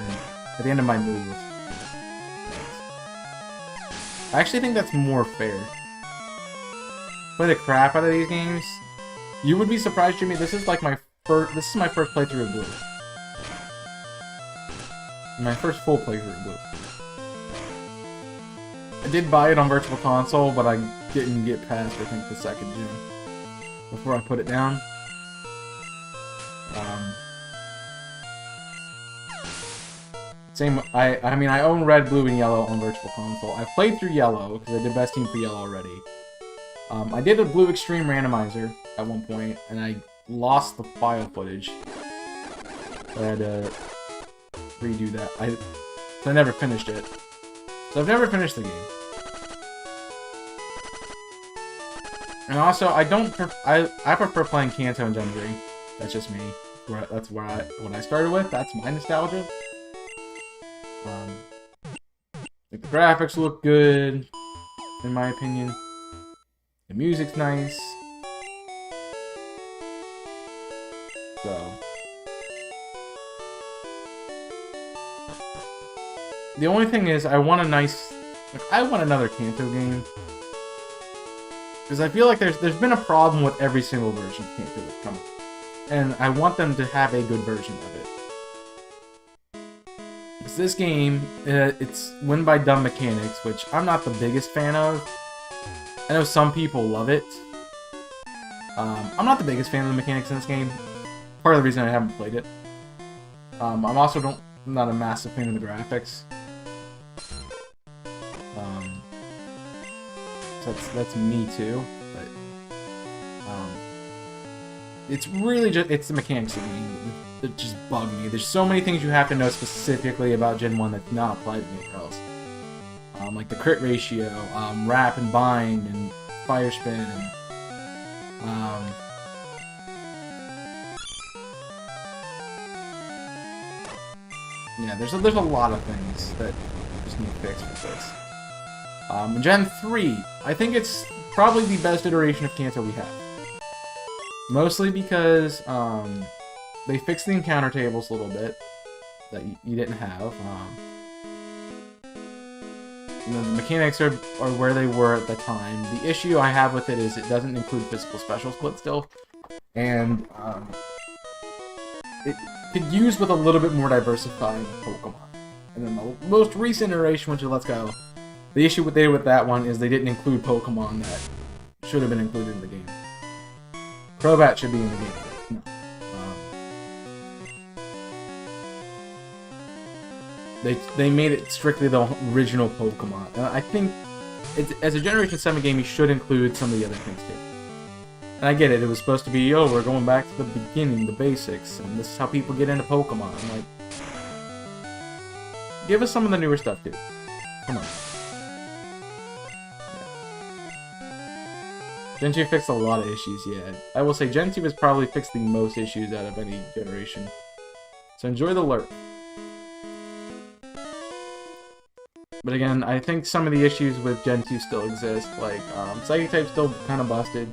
At the end of my move. I actually think that's more fair. Play the crap out of these games. You would be surprised, Jimmy. This is like my first playthrough of Blue. My first full playthrough of Blue. I did buy it on Virtual Console, but I didn't get past, I think, the second gen before I put it down. I mean, I own Red, Blue, and Yellow on Virtual Console. I played through Yellow, because I did Best Team for Yellow already. I did a Blue Extreme Randomizer at one point, and I lost the file footage. So I had to redo that. So I never finished it. So I've never finished the game. And also, I prefer playing Kanto and Gen 3. That's just me. That's what I started with. That's my nostalgia. Like the graphics look good, in my opinion. The music's nice. So the only thing is, I want another Kanto game. Because I feel like there's been a problem with every single version of Kanto that's come out. And I want them to have a good version of it. Because this game, it's win by dumb mechanics, which I'm not the biggest fan of. I know some people love it. I'm not the biggest fan of the mechanics in this game. Part of the reason I haven't played it. I'm also not a massive fan of the graphics. that's me too. But it's really just it's the mechanics of the game that just bug me. There's so many things you have to know specifically about Gen 1 that's not applied anywhere else. Like the crit ratio, wrap and bind, and fire spin, and yeah, there's a lot of things that just need fixed with this. Gen 3, I think it's probably the best iteration of Kanto we have. Mostly because they fixed the encounter tables a little bit that you didn't have. You know, the mechanics are where they were at the time. The issue I have with it is it doesn't include physical special split still, and it could use with a little bit more diversified Pokemon. And then the most recent iteration, which is Let's Go, the issue they did with that one is they didn't include Pokemon that should have been included in the game. Crobat should be in the game. No. They made it strictly the original Pokemon. And I think, as a Generation 7 game, you should include some of the other things too. And I get it, it was supposed to be, oh, we're going back to the beginning, the basics, and this is how people get into Pokemon. I'm like, give us some of the newer stuff too. Come on. Gen 2 fixed a lot of issues, yeah. I will say Gen 2 has probably fixed the most issues out of any generation. So enjoy the lurk. But again, I think some of the issues with Gen 2 still exist, like, Psychic type's still kind of busted.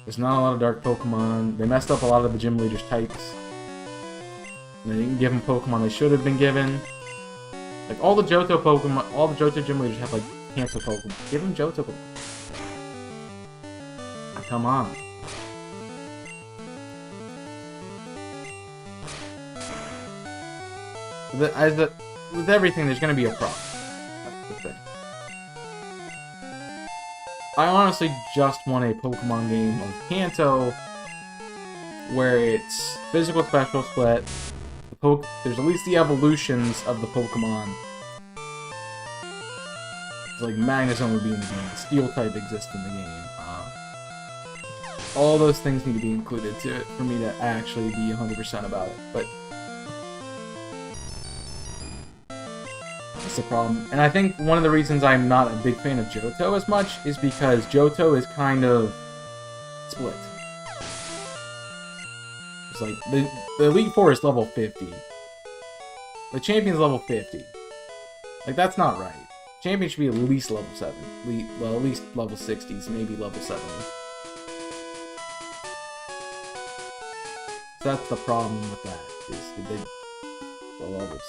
There's not a lot of Dark Pokemon. They messed up a lot of the Gym Leader's types. They didn't give them Pokemon they should have been given. Like, all the Johto Pokemon, all the Johto Gym Leaders have, like, Kanto Pokemon. Give them Johto Pokemon. Come on. With everything, there's going to be a problem. That's the thing. I honestly just want a Pokemon game of Kanto where it's physical special split. There's at least the evolutions of the Pokemon. Like Magnezone would be in the game. The Steel type exists in the game. All those things need to be included for me to actually be 100% about it. But that's the problem. And I think one of the reasons I'm not a big fan of Johto as much is because Johto is kind of split. It's like, the Elite Four is level 50. The Champion's level 50. Like, that's not right. Champion should be at least level 7. Well, at least level 60s, maybe level 70. So that's the problem with that, is the levels.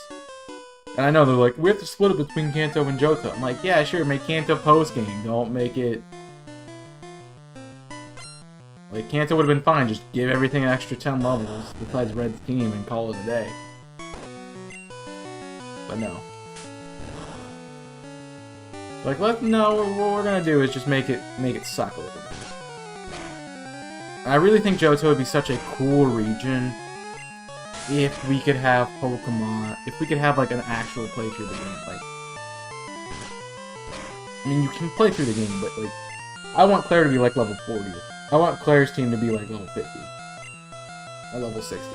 And I know they're like, we have to split it between Kanto and Johto. I'm like, yeah, sure, make Kanto post-game. Don't make it... Like, Kanto would have been fine. Just give everything an extra 10 levels, besides Red's team, and call it a day. But no. Like, what we're gonna do is just make it suck a little bit. I really think Johto would be such a cool region if we could have Pokemon, if we could have, like, an actual playthrough of the game. Like, I mean, you can play through the game, but, like, I want Claire to be, like, level 40. I want Claire's team to be, like, level 50. Or level 60.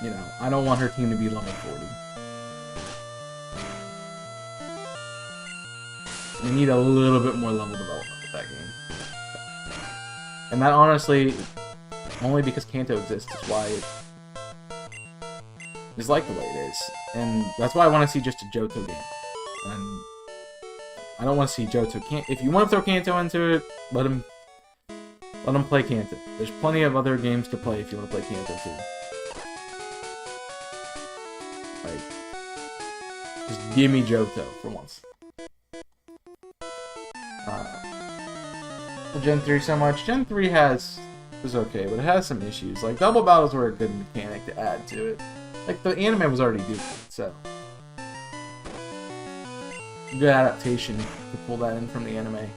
You know, I don't want her team to be level 40. We need a little bit more level development with that game. And that honestly, only because Kanto exists is why it is like the way it is. And that's why I want to see just a Johto game. And I don't want to see Johto. If you want to throw Kanto into it, let him play Kanto. There's plenty of other games to play if you want to play Kanto too. Like, just give me Johto for once. Gen 3 so much. Gen 3 is okay, but it has some issues. Like, double battles were a good mechanic to add to it. Like, the anime was already doing it, so good adaptation to pull that in from the anime.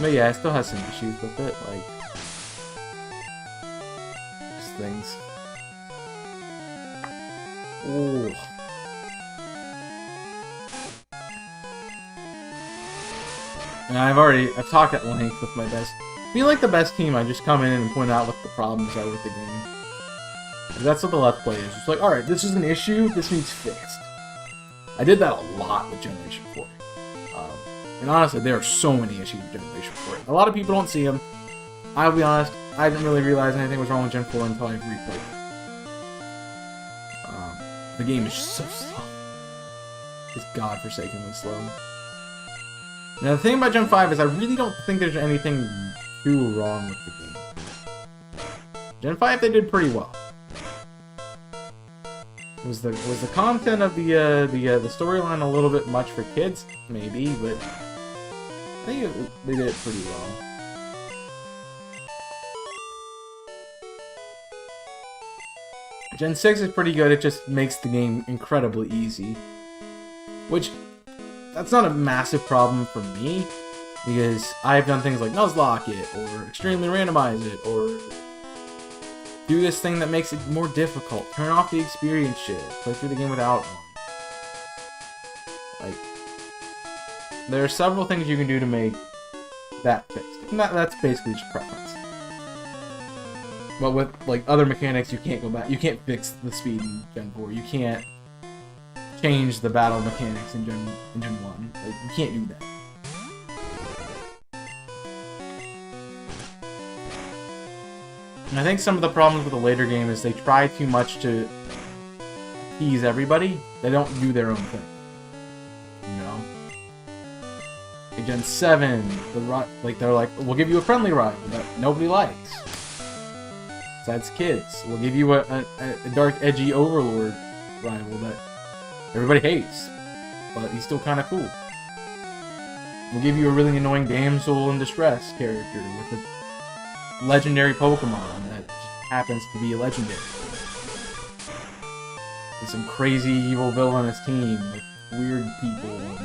But yeah, it still has some issues with it, like just things. Ooh. And I've talked at length with my best. I feel like the best team, I just come in and point out what the problems are with the game. That's what the Let's Play is. It's like, alright, this is an issue, this needs fixed. I did that a lot with Generation 4. And honestly, there are so many issues with Generation 4. A lot of people don't see them. I'll be honest, I didn't really realize anything was wrong with Gen 4 until I replayed it. The game is just so slow. It's godforsakenly slow. Now, the thing about Gen 5 is I really don't think there's anything too wrong with the game. Gen 5, they did pretty well. Was the content of the storyline a little bit much for kids? Maybe, but I think they did it pretty well. Gen 6 is pretty good, it just makes the game incredibly easy. Which, that's not a massive problem for me, because I've done things like Nuzlocke it, or extremely randomize it, or do this thing that makes it more difficult. Turn off the experience shit. Play through the game without one. Like, there are several things you can do to make that fixed. And that's basically just preference. But with, like, other mechanics, you can't go back. You can't fix the speed in Gen 4. You can't change the battle mechanics in Gen 1. Like, you can't do that. And I think some of the problems with the later game is they try too much to appease everybody. They don't do their own thing. You know? In Gen 7, they're like, we'll give you a friendly rival that nobody likes. Besides kids. We'll give you a dark, edgy overlord rival that everybody hates. But he's still kind of cool. We'll give you a really annoying damsel in distress character with a legendary Pokemon that just happens to be legendary. And some crazy evil villainous team with weird people and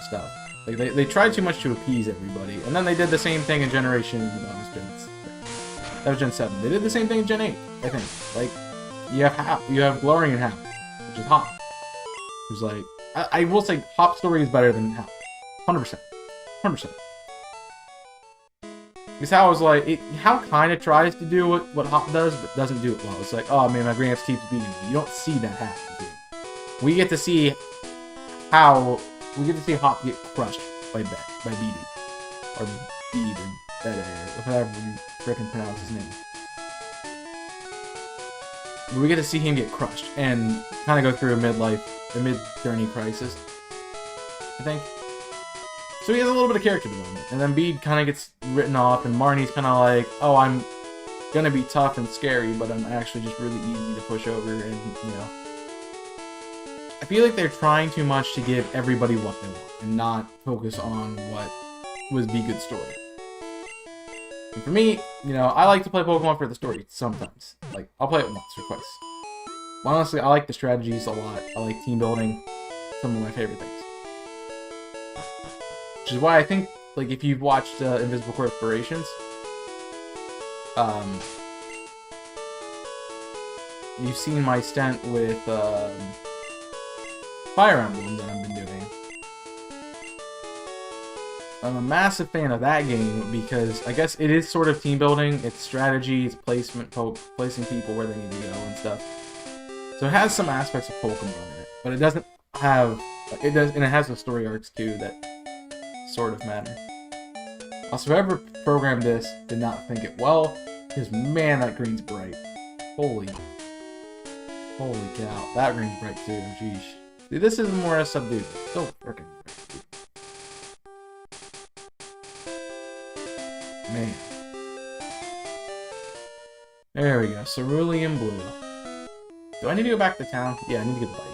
stuff. Like they tried too much to appease everybody, and then they did the same thing in Generation. That was Gen 7. They did the same thing in Gen 8, I think. Like you have Glorian Hap, which is Hop. Who's like, I will say Hop's story is better than Hap, 100%, 100%. Because Hal was like, Hal kind of tries to do what Hop does, but doesn't do it well. It's like, oh man, my Gramps keeps beating me. You don't see that happen. We get to see Hop get crushed by Beedee. Or Bede, or Bede, or however you frickin' pronounce his name. We get to see him get crushed, and kind of go through a mid-journey crisis, I think. So he has a little bit of character development, and then Bede kind of gets written off, and Marnie's kind of like, oh, I'm gonna be tough and scary, but I'm actually just really easy to push over, and, you know. I feel like they're trying too much to give everybody what they want, and not focus on what would be good story. And for me, you know, I like to play Pokemon for the story, sometimes. Like, I'll play it once or twice. Honestly, I like the strategies a lot. I like team building, some of my favorite things. Which is why I think, like, if you've watched Invisible Corporations, you've seen my stint with Fire Emblem that I've been doing. I'm a massive fan of that game because I guess it is sort of team building. It's strategy, it's placing people where they need to go and stuff. So it has some aspects of Pokemon in it, but it doesn't have and it has the story arcs too that sort of matter. Also, whoever programmed this did not think it well, because man, that green's bright. Holy cow, that green's bright too. Jeez, dude, this is more subdued. So freaking bright, dude. Man. There we go. Cerulean Blue. Do I need to go back to town? Yeah, I need to get the bike.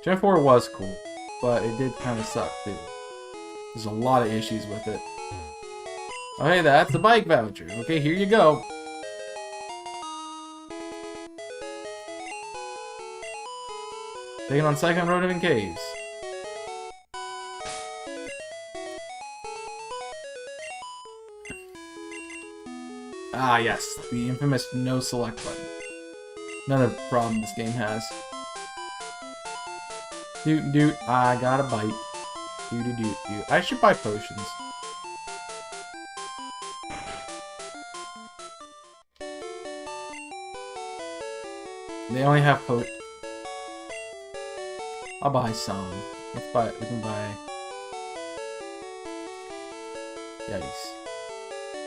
Gen 4 was cool, but it did kind of suck too. There's a lot of issues with it. Oh hey, that's the bike voucher. Okay, here you go. Taking on Second Road in Caves. Ah, yes, the infamous no select button. Another problem this game has. Doot, I got a bite. Doot. I should buy potions. They only have I'll buy some. Let's buy it. We can buy. Yikes.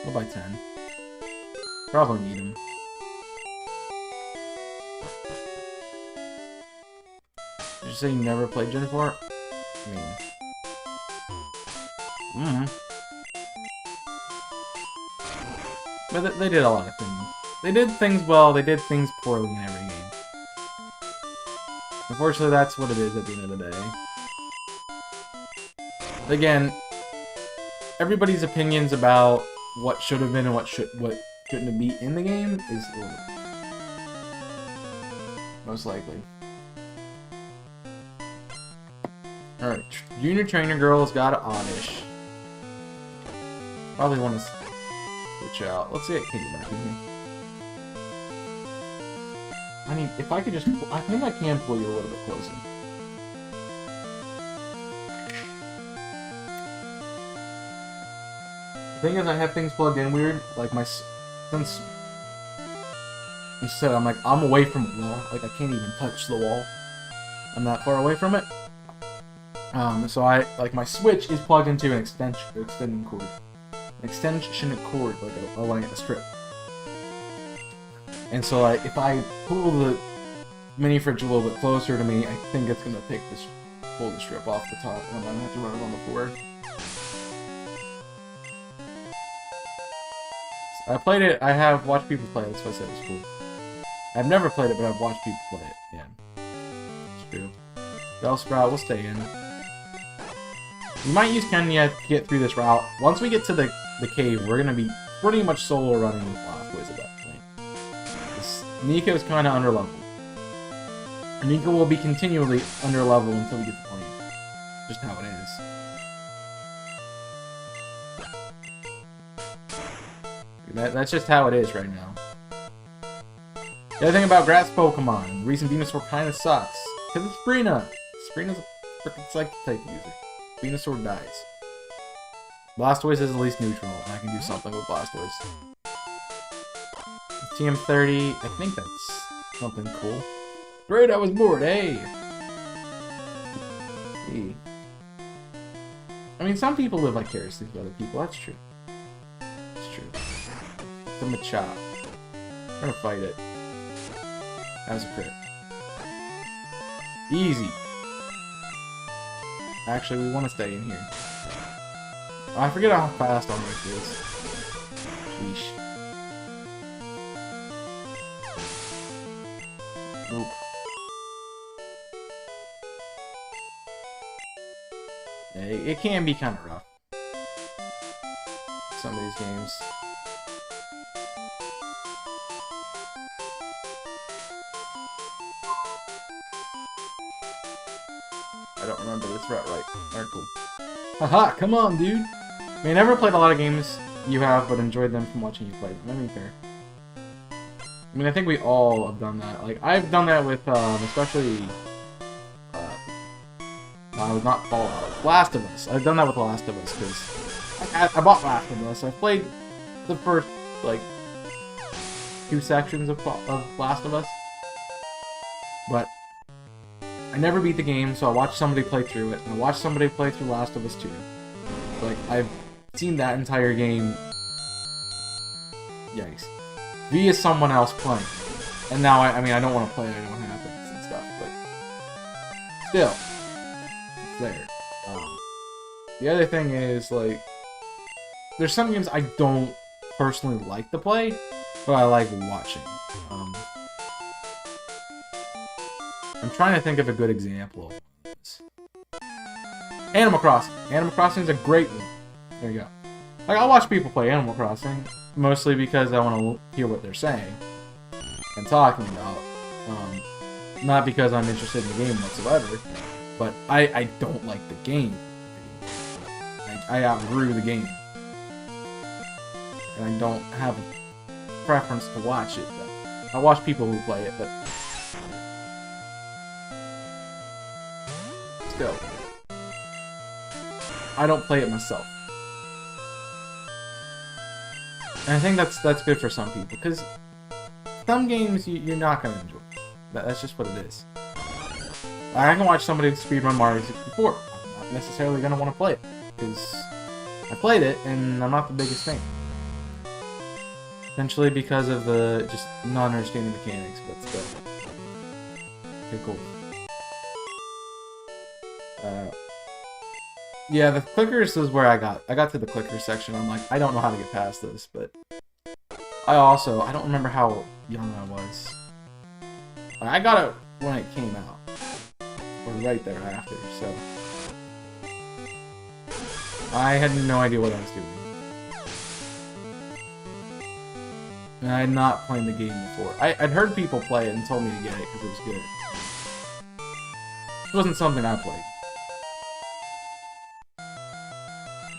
We'll buy 10. Probably need them. Did you say you never played Gen 4? I mean... But they did a lot of things. They did things well, they did things poorly in every game. Unfortunately, that's what it is at the end of the day. Again, everybody's opinions about what should have been and what shouldn't be in the game is a little most likely. Alright, Junior Trainer Girl's got an Oddish. Probably want to switch out. Let's see it can get back in here. I mean, if I could just... I think I can pull you a little bit closer. The thing is, I have things plugged in weird. Like, since... Instead, I'm like, I'm away from the wall. Like, I can't even touch the wall. I'm that far away from it. So my Switch is plugged into an extending cord. An extension cord, like a strip. And so, like, if I pull the mini fridge a little bit closer to me, I think it's gonna pull the strip off the top, and I'm gonna have to run it on the floor. I played it. I have watched people play it. That's why I said it's cool. I've never played it, but I've watched people play it. Yeah, it's true. Bellsprout will stay in. We might use Kenya to get through this route. Once we get to the cave, we're gonna be pretty much solo running with Blastoise at that point. Nico's kind of underleveled. Nico will be continually underleveled until we get to 20. Just how it is. That's just how it is right now. The other thing about grass Pokemon, the reason Venusaur kind of sucks, because it's Sabrina. Sabrina's a freaking Psychic type user. Venusaur dies. Blastoise is at least neutral, and I can do something with Blastoise. TM30, I think that's something cool. Great, I was bored, hey! I mean, some people live vicariously with other people, that's true. It's true. It's a Machop. I'm gonna fight it. That was a crit. Easy. Actually, we want to stay in here. Oh, I forget how fast Armor is. Sheesh. Oop. Yeah, it can be kind of rough. Some of these games. I don't remember this route right. Alright, cool. Haha, come on, dude! I mean, I never played a lot of games you have, but enjoyed them from watching you play them. I mean, fair. I mean, I think we all have done that. Like, I've done that with, especially... no, it was not Fallout. Last of Us. I've done that with The Last of Us, because... I bought Last of Us. I played the first, like, 2 sections of Last of Us. But... I never beat the game, so I watched somebody play through it, and I watched somebody play through Last of Us 2. Like, I've seen that entire game... Yikes. Via someone else playing. And now, I mean, I don't want to play it, I know what happens and stuff, but... Still. It's there. The other thing is, like... There's some games I don't personally like to play, but I like watching. I'm trying to think of a good example of this. Animal Crossing. Animal Crossing is a great one. There you go. Like, I'll watch people play Animal Crossing, mostly because I want to hear what they're saying and talking about. Not because I'm interested in the game whatsoever, but I don't like the game. I outgrew the game. And I don't have preference to watch it. But I watch people who play it, but let's go. I don't play it myself. And I think that's good for some people, because some games you're not going to enjoy. That's just what it is. I can watch somebody speedrun Mario 64. I'm not necessarily going to want to play it, because I played it, and I'm not the biggest fan. Essentially because of the just non-understanding mechanics, but still. Okay, cool. Yeah, the clickers is where I got to the clicker section. I'm like, I don't know how to get past this, but I don't remember how young I was. I got it when it came out, or right there after, so I had no idea what I was doing. And I had not played the game before. I'd heard people play it and told me to get it because it was good. It wasn't something I played.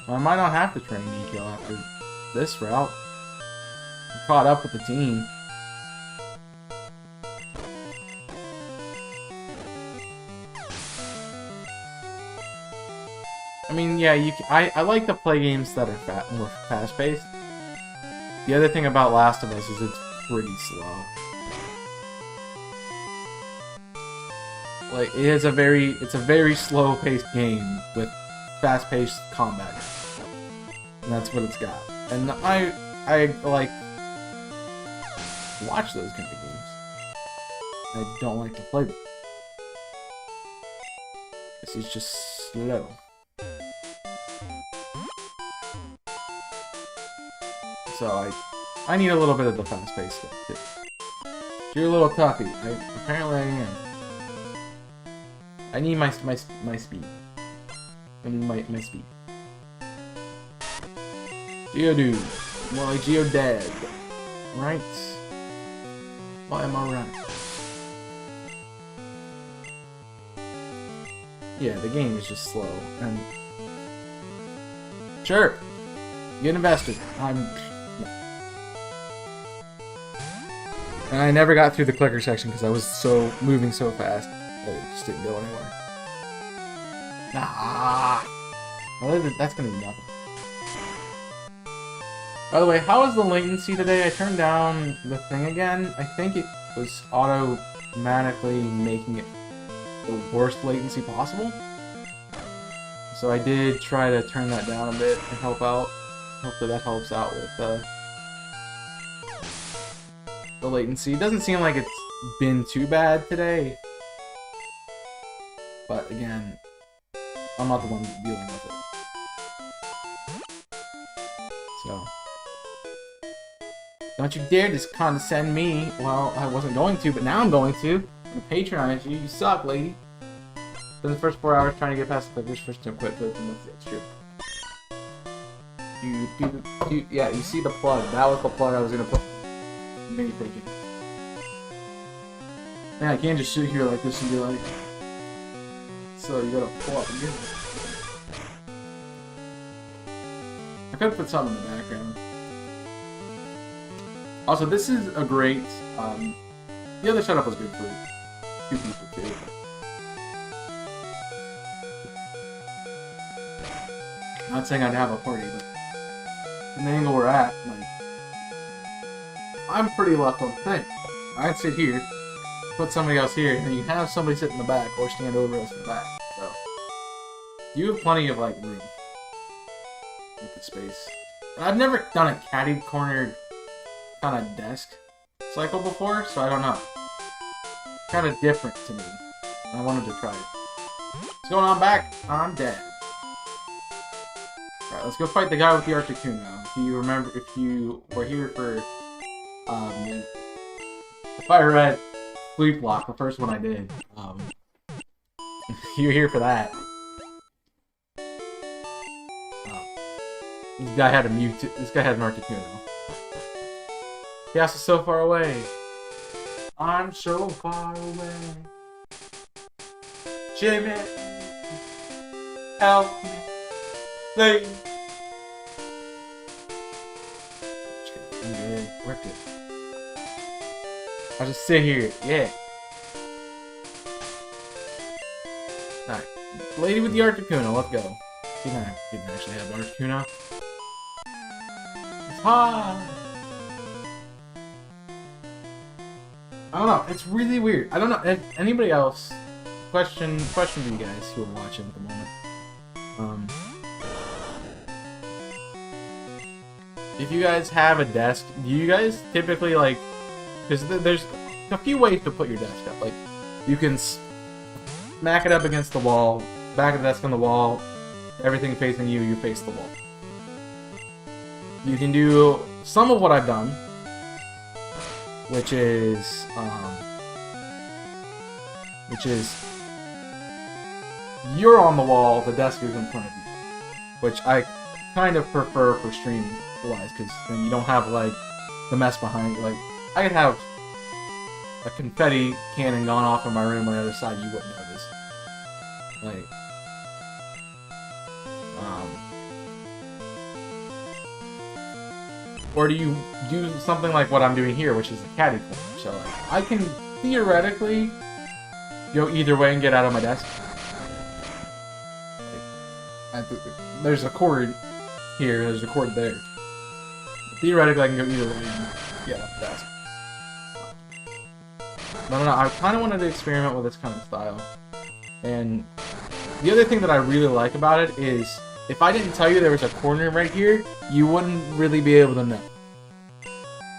I might not have to train Nico after this route. I'm caught up with the team. I mean, yeah, I like to play games that are more fast-paced. The other thing about Last of Us is it's pretty slow. Like, it's a very slow-paced game with fast-paced combat. And that's what it's got. And I like watch those kind of games. I don't like to play them. This is just slow. So I need a little bit of the fast-paced stuff too. You're a little toughy. Apparently I am. I need my speed. I need my speed. Geodude. More like Geodad. Right? Why am I right? Yeah, the game is just slow. And sure. Get invested. And I never got through the clicker section because I was moving so fast that it just didn't go anywhere. Well, that's gonna be nothing. By the way, how is the latency today? I turned down the thing again. I think it was automatically making it the worst latency possible. So I did try to turn that down a bit and help out. Hopefully that helps out with the latency. It doesn't seem like it's been too bad today. But again, I'm not the one dealing with it. So, don't you dare just condescend me. Well, I wasn't going to, but now I'm going to. I'm patronize you. You suck, lady. For the first 4 hours trying to get past the clickers, first don't quit clicking. That's true. Yeah, you see the plug. That was the plug I was gonna put. Mini thinking. Man, I can't just sit here like this and be like. So you gotta pull up again. I could put something in the background. Also, this is a great. The other setup was good for 2 people too. Not saying I'd have a party, but in the angle we're at, like, I'm pretty left on the thing. I'd sit here, put somebody else here, and then you have somebody sit in the back or stand over us in the back. So you have plenty of like room with the space. And I've never done a caddy corner kind of desk cycle before, so I don't know. Kind of different to me. I wanted to try it. What's going on back? I'm dead. Alright, let's go fight the guy with the Articuno. If you remember, if you were here for the Fire Red Sleep Block, the first one I did, you're here for that. This guy had a this guy had an Articuno. Chaos is so far away. I'm so far away. Jimmy, help me, please. I'm good. We're good. I'll just sit here. Yeah. Alright. Lady with the Articuno, let's go. Didn't actually have Articuno. It's hot! I don't know, it's really weird. I don't know, if anybody else, question for you guys who are watching at the moment. If you guys have a desk, do you guys typically like, because there's a few ways to put your desk up. Like, you can smack it up against the wall, back of the desk on the wall, everything facing you, you face the wall. You can do some of what I've done, which is you're on the wall, the desk is in front of you, which I kind of prefer for streaming wise, because then you don't have like the mess behind. Like, I could have a confetti cannon gone off in my room on the other side, you wouldn't notice. Like, or do you do something like what I'm doing here, which is a caddy corner? So like, I can theoretically go either way and get out of my desk. There's a cord here, there's a cord there. Theoretically, I can go either way and get out the desk. But I don't know, I kind of wanted to experiment with this kind of style. And the other thing that I really like about it is, if I didn't tell you there was a corner right here, you wouldn't really be able to know.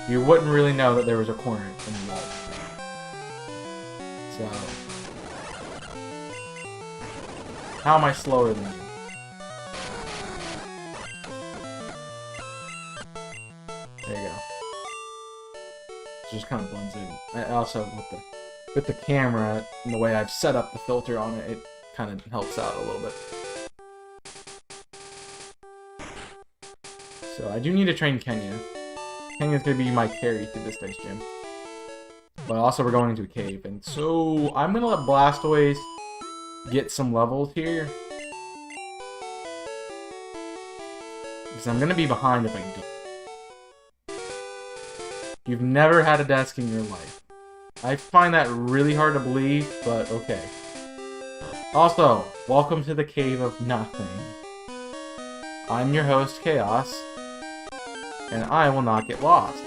You wouldn't really know that there was a corner in the wall. So, how am I slower than you? There you go. It just kind of blends in. And also, with the camera and the way I've set up the filter on it, it kind of helps out a little bit. So I do need to train Kenya. Kenya's gonna be my carry through this next gym. But also we're going into a cave, and so I'm gonna let Blastoise get some levels here. Because I'm gonna be behind if I don't. You've never had a desk in your life. I find that really hard to believe, but okay. Also, welcome to the Cave of Nothing. I'm your host, Chaos, and I will not get lost.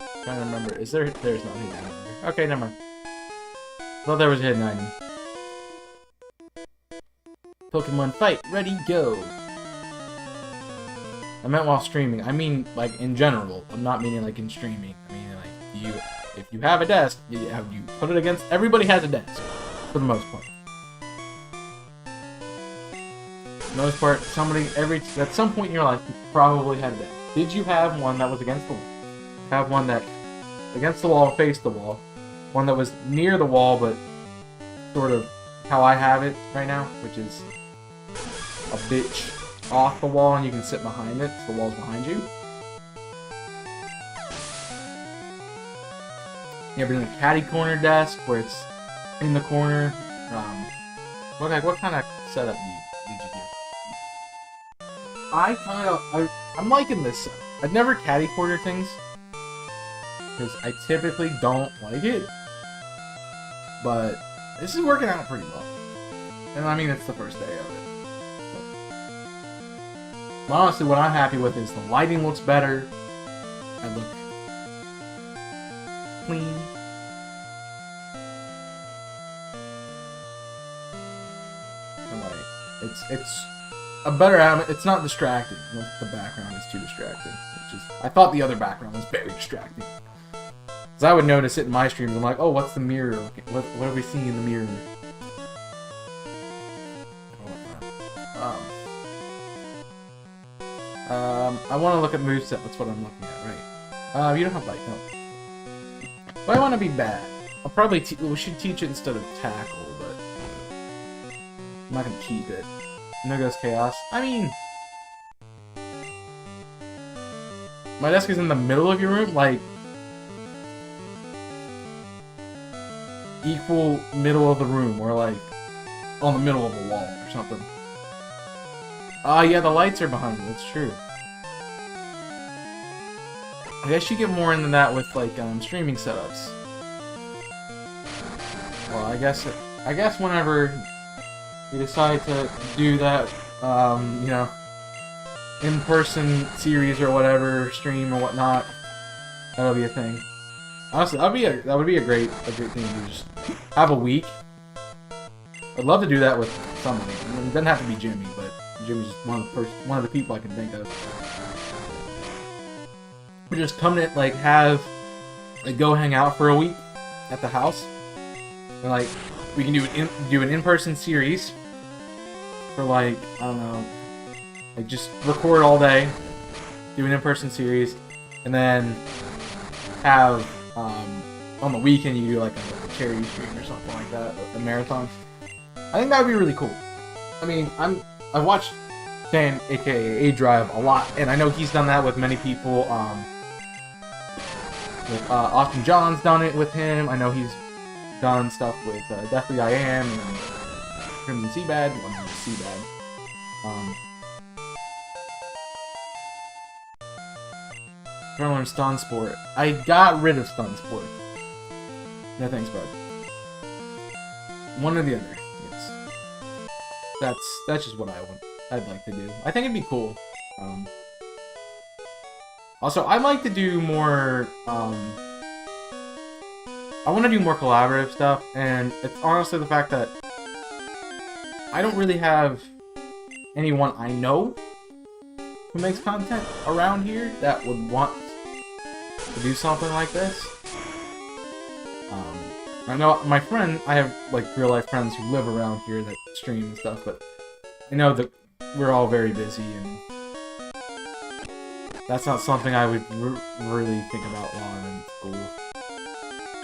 I'm trying to remember, there's not a hidden item here. Okay, never mind. Thought there was a hidden item. Pokemon fight, ready, go! I meant while streaming. I mean, like, in general. I'm not meaning, like, in streaming. I mean, like, if you have a desk, you put it against... Everybody has a desk, for the most part. For the most part, at some point in your life, you probably had a desk. Did you have one that was against the wall? Have one that, against the wall, faced the wall? One that was near the wall, but sort of how I have it right now, which is a bitch off the wall and you can sit behind it, so the wall's behind you. You ever done a caddy corner desk where it's in the corner? What kind of setup did you do? I'm liking this. I've never caddy corner things because I typically don't like it, but this is working out pretty well. And I mean, it's the first day of it. But honestly, what I'm happy with is the lighting looks better. I look clean. And like, it's a better element. It's not distracting. The background is too distracting. I thought the other background was very distracting. Because I would notice it in my streams. I'm like, oh, what's the mirror? What are we seeing in the mirror? I want to look at moveset. That's what I'm looking at, right? You don't have bite, no. But I want to be bad. I'll probably we should teach it instead of tackle, but I'm not gonna keep it. And there goes Chaos. I mean, my desk is in the middle of your room, like equal middle of the room, or like on the middle of the wall or something. Oh, yeah, the lights are behind you. That's true. I guess you get more into that with, like, streaming setups. Well, I guess whenever you decide to do that, you know, in-person series or whatever, stream or whatnot, that'll be a thing. Honestly, that would be a great thing to just have a week. I'd love to do that with somebody. I mean, it doesn't have to be Jimmy, but Jimmy's just one of the people I can think of. We just come to like go hang out for a week at the house, and like we can do an in-person series for like I don't know, like just record all day, do an in-person series, and then have on the weekend you do like a charity stream or something like that, a marathon. I think that would be really cool. I mean, I've watched Dan, aka A-Drive, a lot, and I know he's done that with many people. Austin John's done it with him. I know he's done stuff with Deathly I Am and Crimson Seabad. Seabad. Trying to learn Stun Sport. I got rid of Stun Sport. No thanks, bud. One or the other. Yes. That's just what I'd like to do. I think it'd be cool. Also, I'd like to do more. I want to do more collaborative stuff, and it's honestly the fact that I don't really have anyone I know who makes content around here that would want to do something like this. I know my friend, I have like real life friends who live around here that stream and stuff, but I know that we're all very busy, and that's not something I would really think about while I'm in school.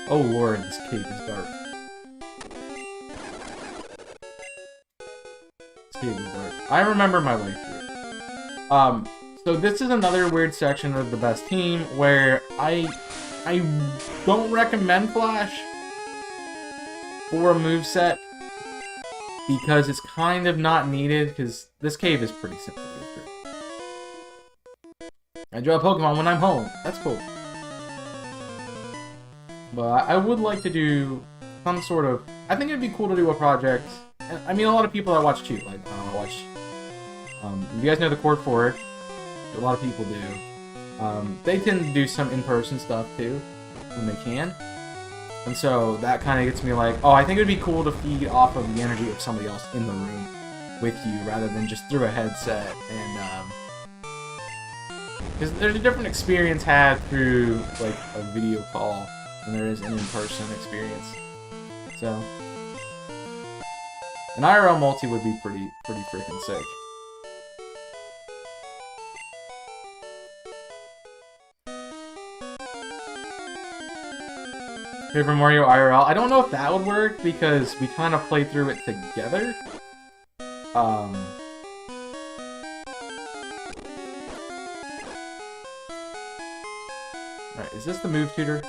Oh lord, this cave is dark. This cave is dark. I remember my life here. So this is another weird section of the best team where I don't recommend Flash for a moveset because it's kind of not needed, because this cave is pretty simple. I draw a Pokemon when I'm home. That's cool. But I would like to do some sort of... I think it'd be cool to do a project. And, I mean, a lot of people I watch too. Like, I watch... you guys know the Core Forward. A lot of people do. They tend to do some in-person stuff too, when they can. And so that kind of gets me like, oh, I think it'd be cool to feed off of the energy of somebody else in the room with you, rather than just through a headset. And, because there's a different experience had through, like, a video call than there is an in-person experience. So, an IRL multi would be pretty freaking sick. Paper Mario IRL. I don't know if that would work because we kind of played through it together. Alright, is this the move tutor?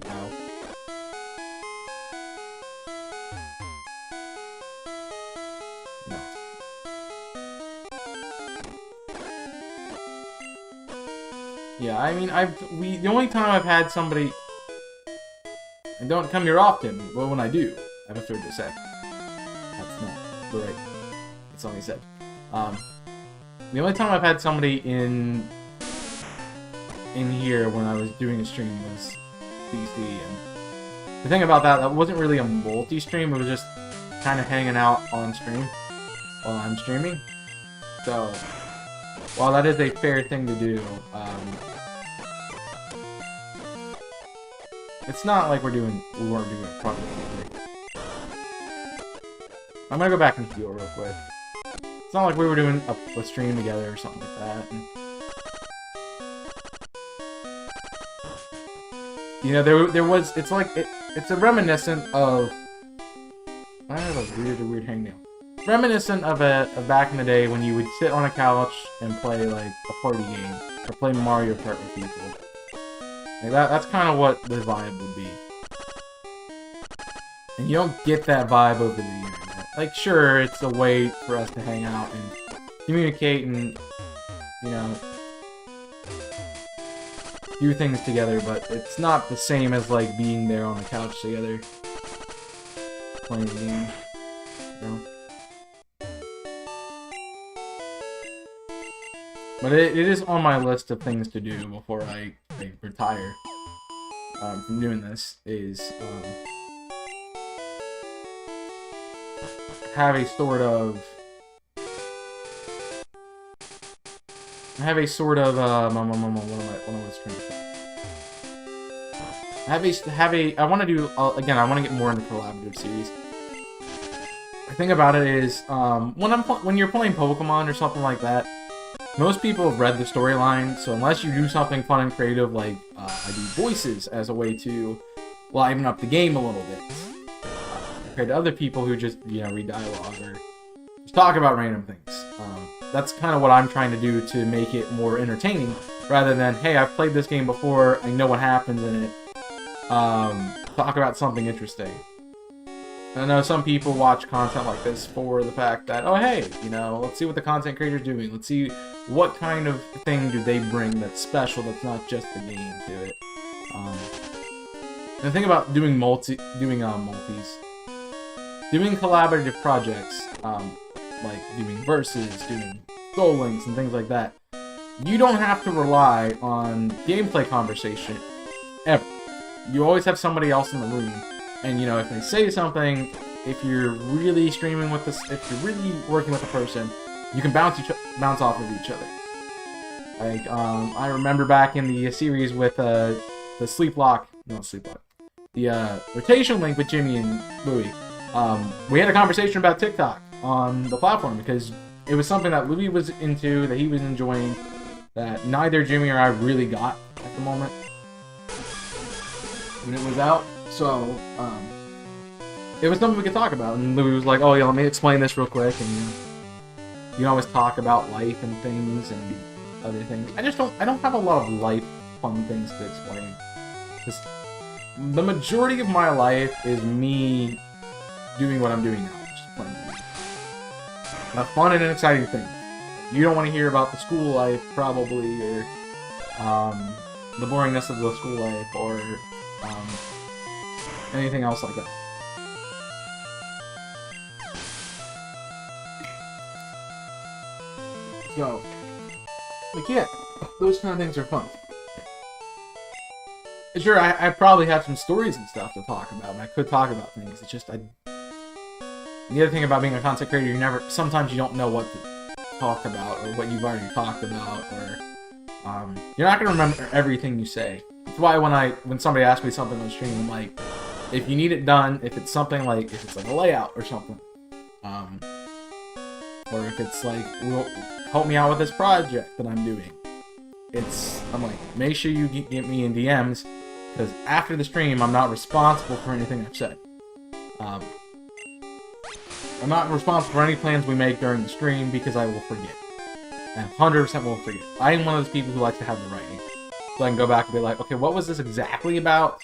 No. No. Yeah, I mean, the only time I've had somebody... I don't come here often, but when I do, I have a third to say. That's not right. That's all he said. The only time I've had somebody in here when I was doing a stream was DC, and the thing about that wasn't really a multi-stream, it was just kind of hanging out on stream while I'm streaming. So, while that is a fair thing to do, it's not like we weren't doing a project together. I'm gonna go back and heal real quick. It's not like we were doing a stream together or something like that. And, you know, there was, it's like, it's a reminiscent of, I have a weird hangnail. Reminiscent of back in the day when you would sit on a couch and play, like, a party game, or play Mario Kart with people. Like that's kind of what the vibe would be. And you don't get that vibe over the internet. Like, sure, it's a way for us to hang out and communicate and, you know, do things together, but it's not the same as, like, being there on the couch together, playing the game, you know? But it is on my list of things to do before I retire from doing this, is have a sort of what am I trying to say? I want to do, again, I want to get more into collaborative series. The thing about it is, when you're playing Pokemon or something like that, most people have read the storyline, so unless you do something fun and creative, like, I do voices as a way to liven up the game a little bit, compared to other people who just, you know, read dialogue or just talk about random things. That's kind of what I'm trying to do to make it more entertaining, rather than, hey, I've played this game before, I know what happens in it, talk about something interesting. I know some people watch content like this for the fact that, oh, hey, you know, let's see what the content creator's doing. Let's see what kind of thing do they bring that's special, that's not just the game to it. And the thing about doing multis, doing collaborative projects, like doing verses, doing Soul Links, and things like that, you don't have to rely on gameplay conversation ever. You always have somebody else in the room. And, you know, if they say something, if you're really streaming with this, if you're really working with a person, you can bounce off of each other. Like, I remember back in the series with the rotation link with Jimmy and Louie. We had a conversation about TikTok on the platform because it was something that Louie was into, that he was enjoying, that neither Jimmy or I really got at the moment when it was out. So, it was something we could talk about, and Louis was like, oh yeah, let me explain this real quick, and you can always talk about life and things and other things. I don't have a lot of life fun things to explain. Just, the majority of my life is me doing what I'm doing now, which is playing games. A fun and an exciting thing. You don't want to hear about the school life, probably, or, the boringness of the school life, or, anything else like that. So, like, yeah, those kind of things are fun. Sure, I probably have some stories and stuff to talk about, and I could talk about things. It's just, the other thing about being a content creator, sometimes you don't know what to talk about, or what you've already talked about, or, you're not gonna remember everything you say. That's why when somebody asks me something on stream, I'm like, if you need it done, if it's something like, if it's like a layout or something, or if it's like, help me out with this project that I'm doing, I'm like, make sure you get me in DMs, because after the stream, I'm not responsible for anything I've said. I'm not responsible for any plans we make during the stream, because I will forget. And 100% will forget. I am one of those people who likes to have the writing. So I can go back and be like, okay, what was this exactly about?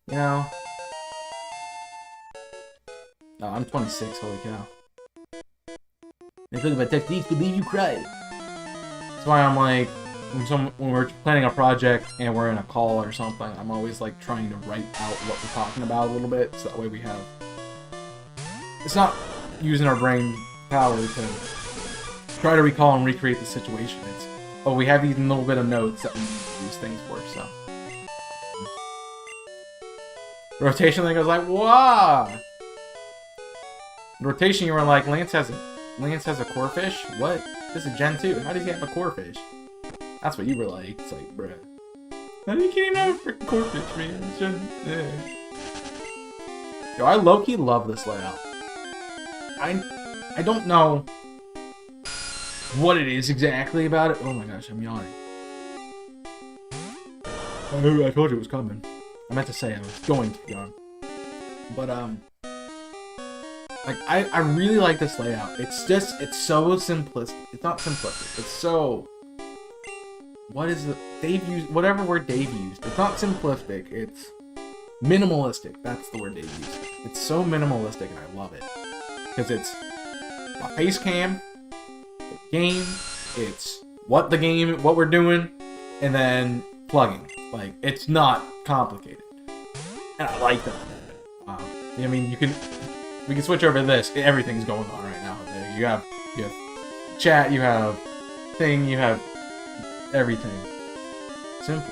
You know? Oh, I'm 26, holy cow. They're talking about techniques to leave you cry. That's why I'm like, when we're planning a project and we're in a call or something, I'm always like trying to write out what we're talking about a little bit, so that way we have... It's not using our brain power to try to recall and recreate the situation. It's, oh, we have these little bit of notes that we use things for, so... Rotation thing, I was like, wow! Rotation, you were like, Lance has a core fish? What? This is Gen 2. How does he have a core fish? That's what you were like. It's like, bruh. How do you can't even have a freaking core fish, man? Yo, I low-key love this layout. I don't know what it is exactly about it. Oh my gosh, I'm yawning. I told you it was coming. I meant to say I was going to yawn. But, like, I really like this layout. It's so simplistic. It's not simplistic. It's so... What is the... Dave used... Whatever word Dave used. It's not simplistic. It's minimalistic. That's the word Dave used. It's so minimalistic and I love it. Because it's a face cam. game, it's what we're doing, and then plugging. Like, it's not complicated. And I like that. I mean, we can switch over to this. Everything's going on right now. You have chat, you have thing, you have everything. Simple.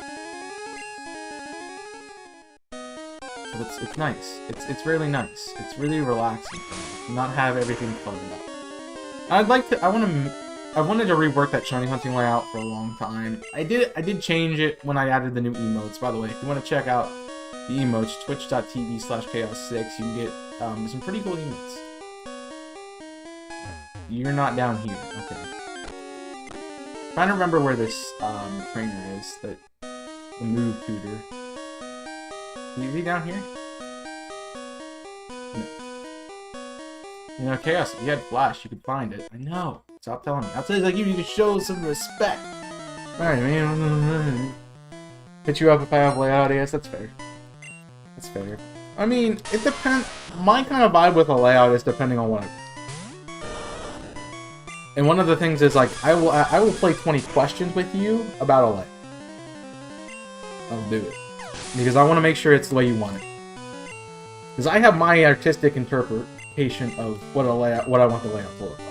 So it's nice. It's really nice. It's really relaxing. Not have everything cluttered up. I wanted to rework that shiny hunting layout for a long time. I did change it when I added the new emotes. By the way, if you want to check out the emotes, twitch.tv/chaos6, you can get some pretty cool emotes. You're not down here. Okay. Trying to remember where this trainer is, the move tutor. Is he down here? No. You know, Chaos, if you had Flash, you could find it. I know. Stop telling me. I'll tell you, like, you need to show some respect. Alright, man. Hit you up if I have layout, yes, that's fair. That's fair. I mean, it depends. My kind of vibe with a layout is depending on what I... And one of the things is, like, I will play 20 questions with you about a layout. I'll do it. Because I want to make sure it's the way you want it. Because I have my artistic interpretation of what I want the layout to look like.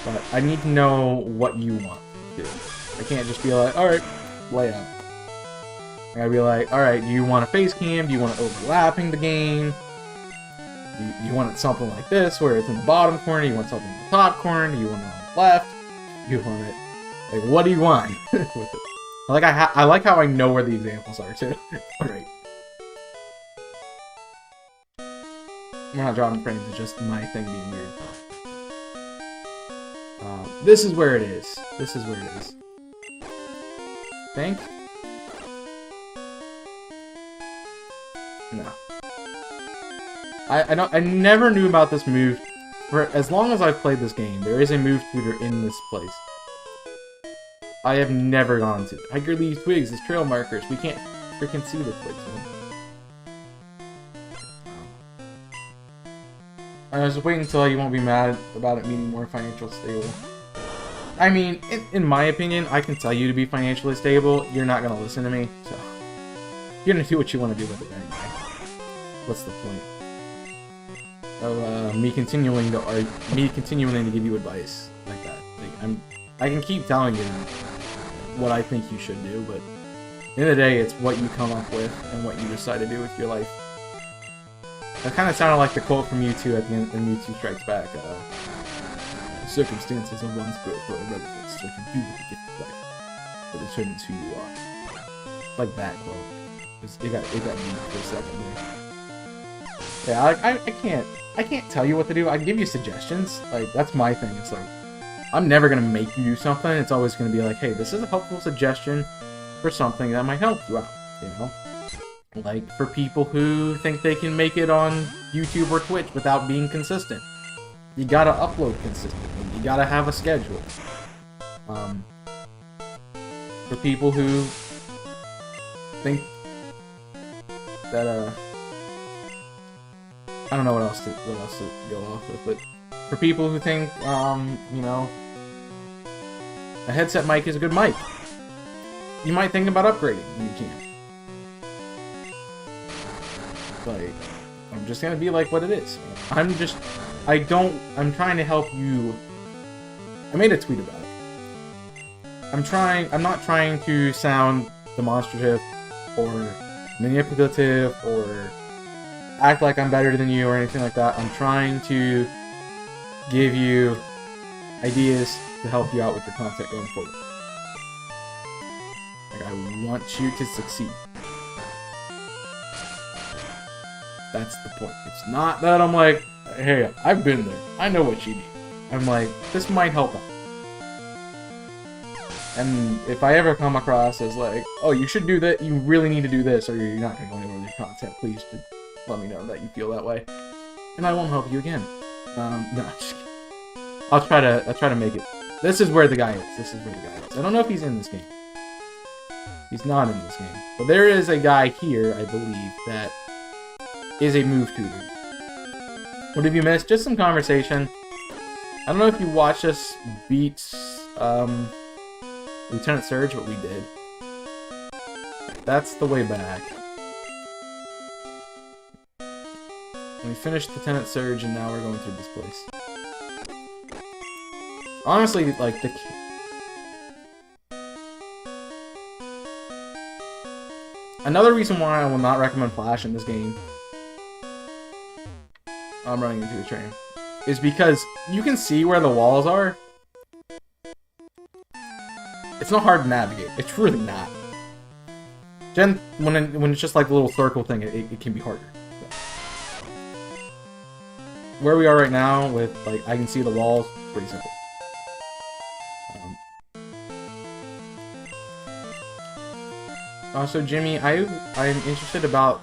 But I need to know what you want to do. I can't just be like, alright, layout. I gotta be like, alright, do you want a face cam? Do you want it overlapping the game? Do you want it something like this, where it's in the bottom corner? Do you want something in the top corner? Do you want it on the left? Do you want it... Like, what do you want with it? I like how I know where the examples are, too. Great. We're not dropping frames, it's just my thing being weird. This is where it is. This is where it is. Think? No. I never knew about this move. For as long as I've played this game, there is a move tutor in this place. I have never gone to. Hiker leaves twigs as trail markers. We can't freaking see the twigs. I was waiting until you won't be mad about it meaning more financial stable. I mean, in my opinion, I can tell you to be financially stable. You're not gonna listen to me, so you're gonna do what you want to do with it anyway. What's the point of me continuing to give you advice like that? Like, I can keep telling you what I think you should do, but at the end of the day, it's what you come up with and what you decide to do with your life. That kind of sounded like the quote from Mewtwo at the end when Mewtwo Strikes Back. Circumstances of one's growth are irrelevant, so you can do with the gift of life that determines who you are. Like that quote. It got me for a second there. Yeah, I can't tell you what to do. I can give you suggestions. Like, that's my thing. It's like, I'm never gonna make you do something. It's always gonna be like, hey, this is a helpful suggestion for something that might help you out, you know? Like, for people who think they can make it on YouTube or Twitch without being consistent. You gotta upload consistently. You gotta have a schedule. For people who think that, I don't know what else to go off with, but for people who think, you know, a headset mic is a good mic, you might think about upgrading when you can. Like, I'm just gonna be like what it is. I'm trying to help you. I made a tweet about it. I'm not trying to sound demonstrative or manipulative or act like I'm better than you or anything like that. I'm trying to give you ideas to help you out with your content going forward. Like, I want you to succeed. That's the point. It's not that I'm like, hey, I've been there. I know what you need. I'm like, this might help out. And if I ever come across as like, oh, you should do that, you really need to do this, or you're not going to go anywhere with your content, please just let me know that you feel that way. And I won't help you again. No, just kidding. I'll try to make it. This is where the guy is. This is where the guy is. I don't know if he's in this game. He's not in this game. But there is a guy here, I believe, that is a move tutor. What have you missed? Just some conversation. I don't know if you watched us beat Lieutenant Surge, but we did. That's the way back. We finished Lieutenant Surge, and now we're going through this place. Honestly, like, another reason why I will not recommend Flash in this game, I'm running into a train, is because you can see where the walls are. It's not hard to navigate. It's really not. When it's just like a little circle thing, it can be harder. Where we are right now, with like I can see the walls, pretty simple. Also, Jimmy, I'm interested about.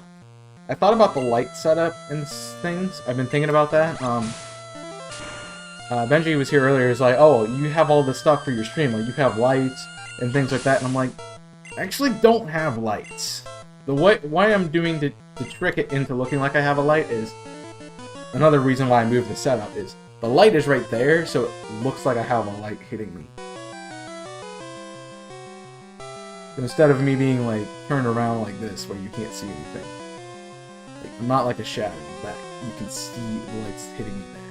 I thought about the light setup and things. I've been thinking about that. Benji was here earlier. He's like, "Oh, you have all this stuff for your stream. Like, you have lights and things like that." And I'm like, I actually don't have lights. The why I'm doing to trick it into looking like I have a light is another reason why I moved the setup is the light is right there, so it looks like I have a light hitting me. Instead of me being like turned around like this where you can't see anything. Like, I'm not like a shadow that you can see the lights hitting me there.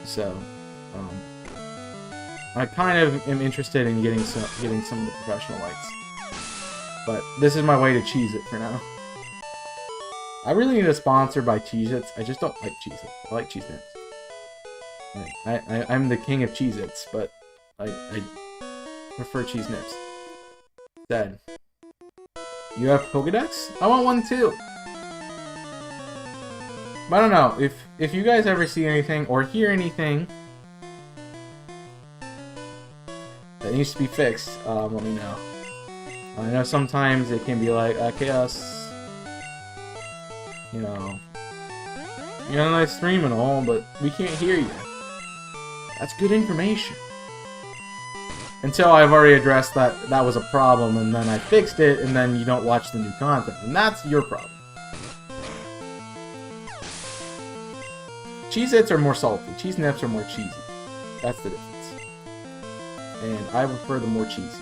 So, I kind of am interested in getting some of the professional lights. But this is my way to cheese it for now. I really need a sponsor by Cheez-Its. I just don't like Cheez-Its. I like Cheez Nips. I'm the king of Cheez-Its, but I prefer Cheese Nips. Sad. You have Pokedex? I want one too. But I don't know, if you guys ever see anything or hear anything that needs to be fixed, let me know. I know sometimes it can be like, Chaos, you know, you got a nice stream and all, but we can't hear you. That's good information. Until I've already addressed that was a problem, and then I fixed it, and then you don't watch the new content, and that's your problem. Cheez-Its are more salty. Cheese Nips are more cheesy. That's the difference. And I prefer the more cheesy.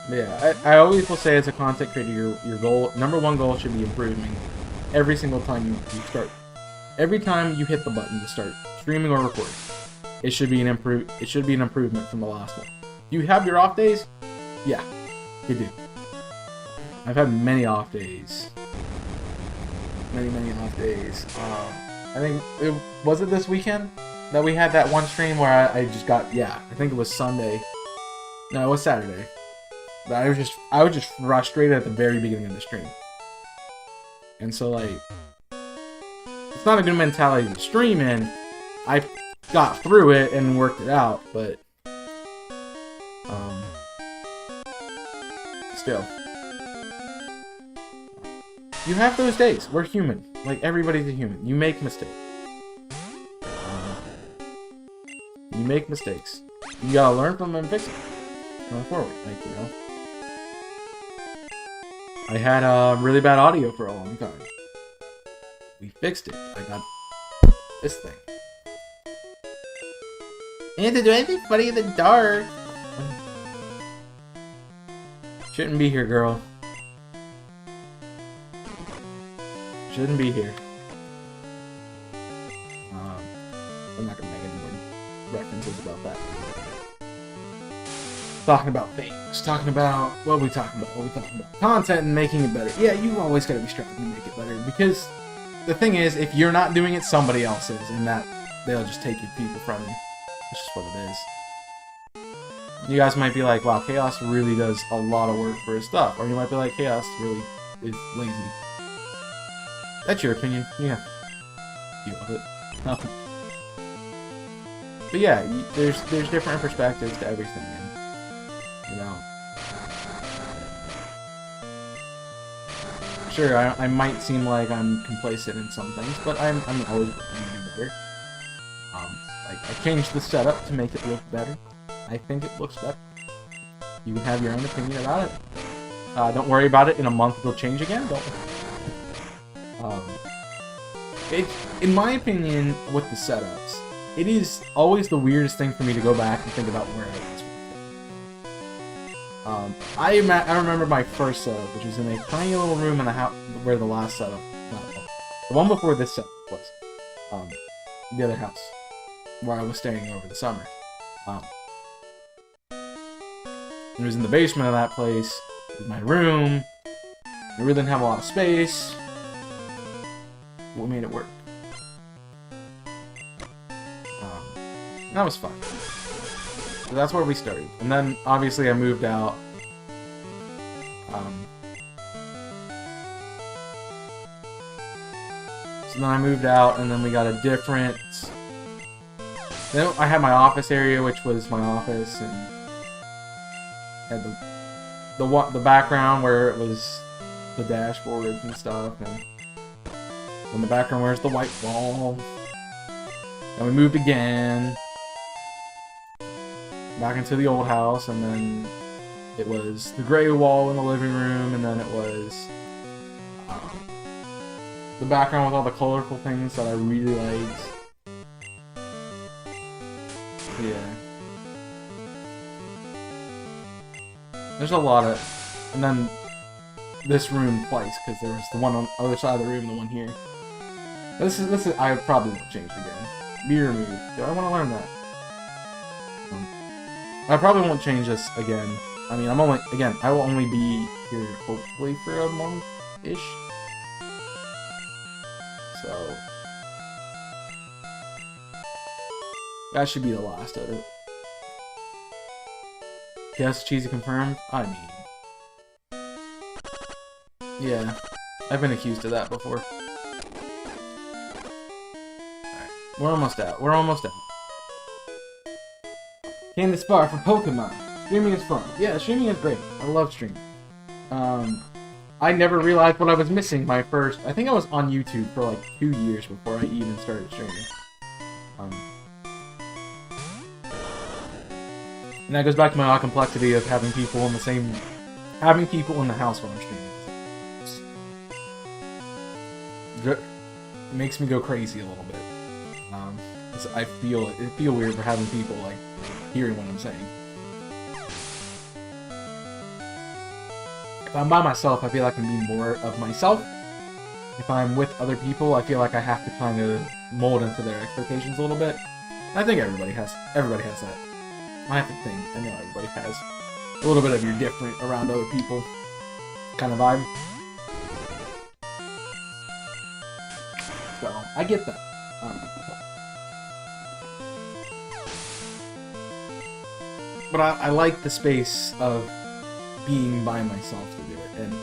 But yeah, I always will say as a content creator, your goal, number one goal should be improving every single time you start. Every time you hit the button to start streaming or recording, it should be an improvement from the last one. You have your off days? Yeah, you do. I've had many off days. Many off days. I think was it this weekend that we had that one stream where I just got, yeah, I think it was Sunday. No, it was Saturday. But I was just frustrated at the very beginning of the stream. And so like, it's not a good mentality to stream in. I got through it and worked it out, but still. You have those days. We're human. Like, everybody's a human. You make mistakes. You make mistakes. You gotta learn from them and fix it. Going forward, like, you know. I had really bad audio for a long time. We fixed it. I got this thing. You have to do anything funny in the dark. Shouldn't be here, girl. Shouldn't be here. I'm not gonna make any more references about that. Talking about things. Talking about what are we talking about? What are we talking about? Content and making it better. Yeah, you always gotta be striving to make it better, because the thing is, if you're not doing it, somebody else is, and that they'll just take your people from you. That's just what it is. You guys might be like, wow, Chaos really does a lot of work for his stuff. Or you might be like, Chaos really is lazy. That's your opinion. Yeah. Deal with it. But yeah, there's different perspectives to everything, and, you know. Sure, I might seem like I'm complacent in some things, but I'm always working to do better. Like, I changed the setup to make it look better. I think it looks better. You can have your own opinion about it. Don't worry about it. In a month, it'll change again. Don't. In my opinion, with the setups, it is always the weirdest thing for me to go back and think about where I was. I remember my first setup, which was in a tiny little room in the house where the last setup, the one before this setup was, the other house where I was staying over the summer. It was in the basement of that place. It was my room. I really didn't have a lot of space. What made it work? That was fun. So that's where we started. And then, obviously, I moved out. So then I moved out, and then we got a different... Then I had my office area, which was my office, and had the background where it was the dashboards and stuff, and in the background where's the white wall. And we moved again back into the old house, and then it was the gray wall in the living room, and then it was the background with all the colorful things that I really liked. Yeah. There's a lot of... And then this room twice, because there was the one on the other side of the room and the one here. This is I probably won't change again. Be removed. Do I want to learn that? I probably won't change this again. I mean, I will only be here hopefully for a month-ish. So... that should be the last of it. Yes, cheesy confirmed? I mean... yeah. I've been accused of that before. Alright. We're almost out. We're almost out. Candace Bar for Pokemon. Streaming is fun. Yeah, streaming is great. I love streaming. I never realized what I was missing my first... I think I was on YouTube for like 2 years before I even started streaming. And that goes back to my odd complexity of having people in the same... having people in the house while I'm streaming. It makes me go crazy a little bit. I feel weird for having people, like, hearing what I'm saying. If I'm by myself, I feel like I can be more of myself. If I'm with other people, I feel like I have to kind of mold into their expectations a little bit. And I think everybody has that. I have to think. I know everybody has a little bit of you're different around other people kind of vibe. So, I get that. But I like the space of being by myself to do it. And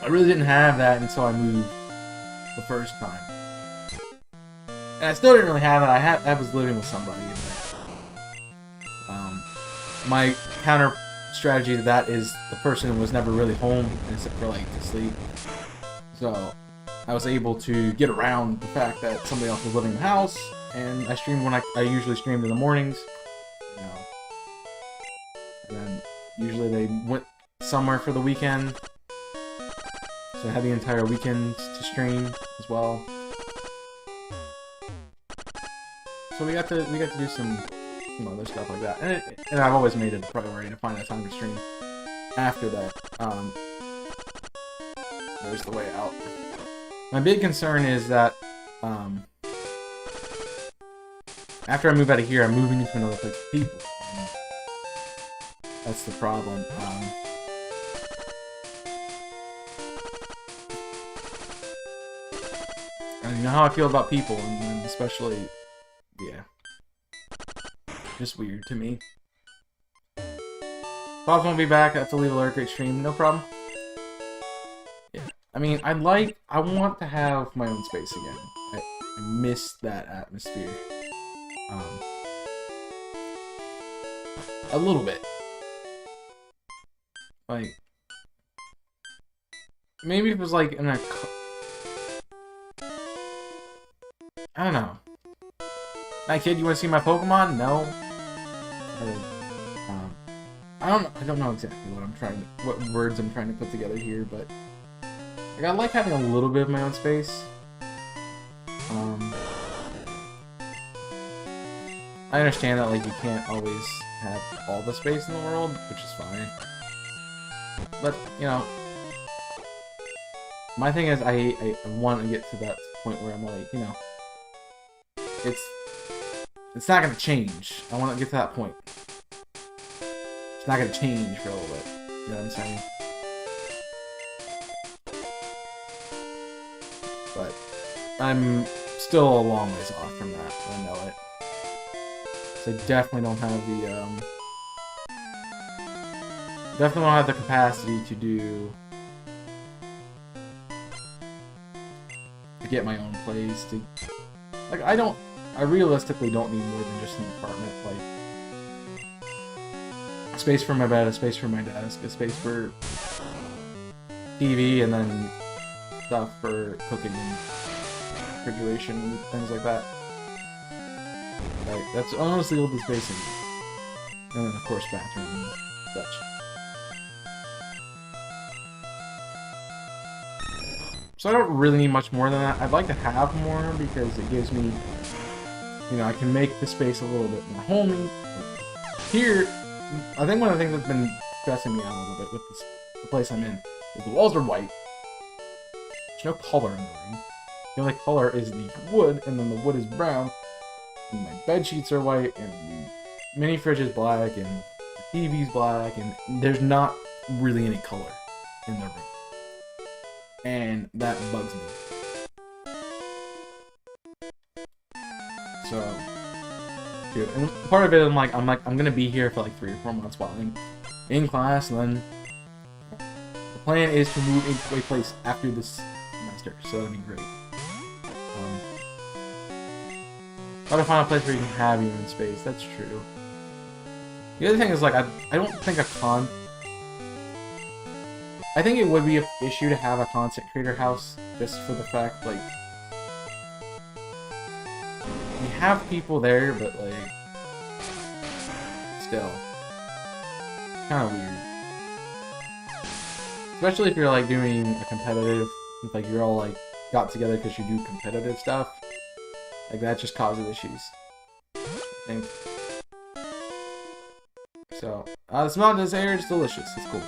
I really didn't have that until I moved the first time. And I still didn't really have it. I was living with somebody. My counter strategy to that is the person was never really home except for like to sleep. So I was able to get around the fact that somebody else was living in the house, and I streamed when I usually streamed in the mornings. You know. And then usually they went somewhere for the weekend. So I had the entire weekend to stream as well. So we got to do some other stuff like that, and I've always made it a priority to find that time to stream. After that, there's the way out. My big concern is that after I move out of here, I'm moving into another place of people. That's the problem. And you know how I feel about people, and especially, yeah. Just weird to me. Thoughts won't be back. I have to leave a lurk rate stream. No problem. Yeah. I mean, I want to have my own space again. I miss that atmosphere. A little bit. Like, maybe it was like in a... I don't know. Hi kid, you want to see my Pokemon? No. I don't know exactly what words I'm trying to put together here, but like, I like having a little bit of my own space. I understand that like you can't always have all the space in the world, which is fine. But you know, my thing is I want to get to that point where I'm like, you know, it's not gonna change. I want to get to that point. It's not gonna change for a little bit. You know what I'm saying? But I'm still a long ways off from that. I know it. So I definitely don't have the capacity to get my own place. Like I realistically don't need more than just an apartment. Like a space for my bed, a space for my desk, a space for TV, and then stuff for cooking and refrigeration and things like that. Like, that's honestly all the space I need. And then of course bathroom and such. So I don't really need much more than that. I'd like to have more because it gives me, you know, I can make the space a little bit more homey. Here, I think one of the things that's been stressing me out a little bit with the place I'm in is the walls are white. There's no color in the room. The only color is the wood, and then the wood is brown. And my bed sheets are white, and the mini fridge is black, and the TV's black, and there's not really any color in the room. And that bugs me. So, dude, and part of it, I'm gonna be here for like 3 or 4 months while I'm in class, and then the plan is to move into a place after this semester, so that'd be great. Try to find a place where you can have your own space. That's true. The other thing is, like, I don't think I think it would be an issue to have a content creator house, just for the fact, like, you have people there, but, like, still, kind of weird. Especially if you're, like, doing a competitive, like, you're all, like, got together because you do competitive stuff. Like, that just causes issues, I think. So, the smell of this air is delicious. It's cool.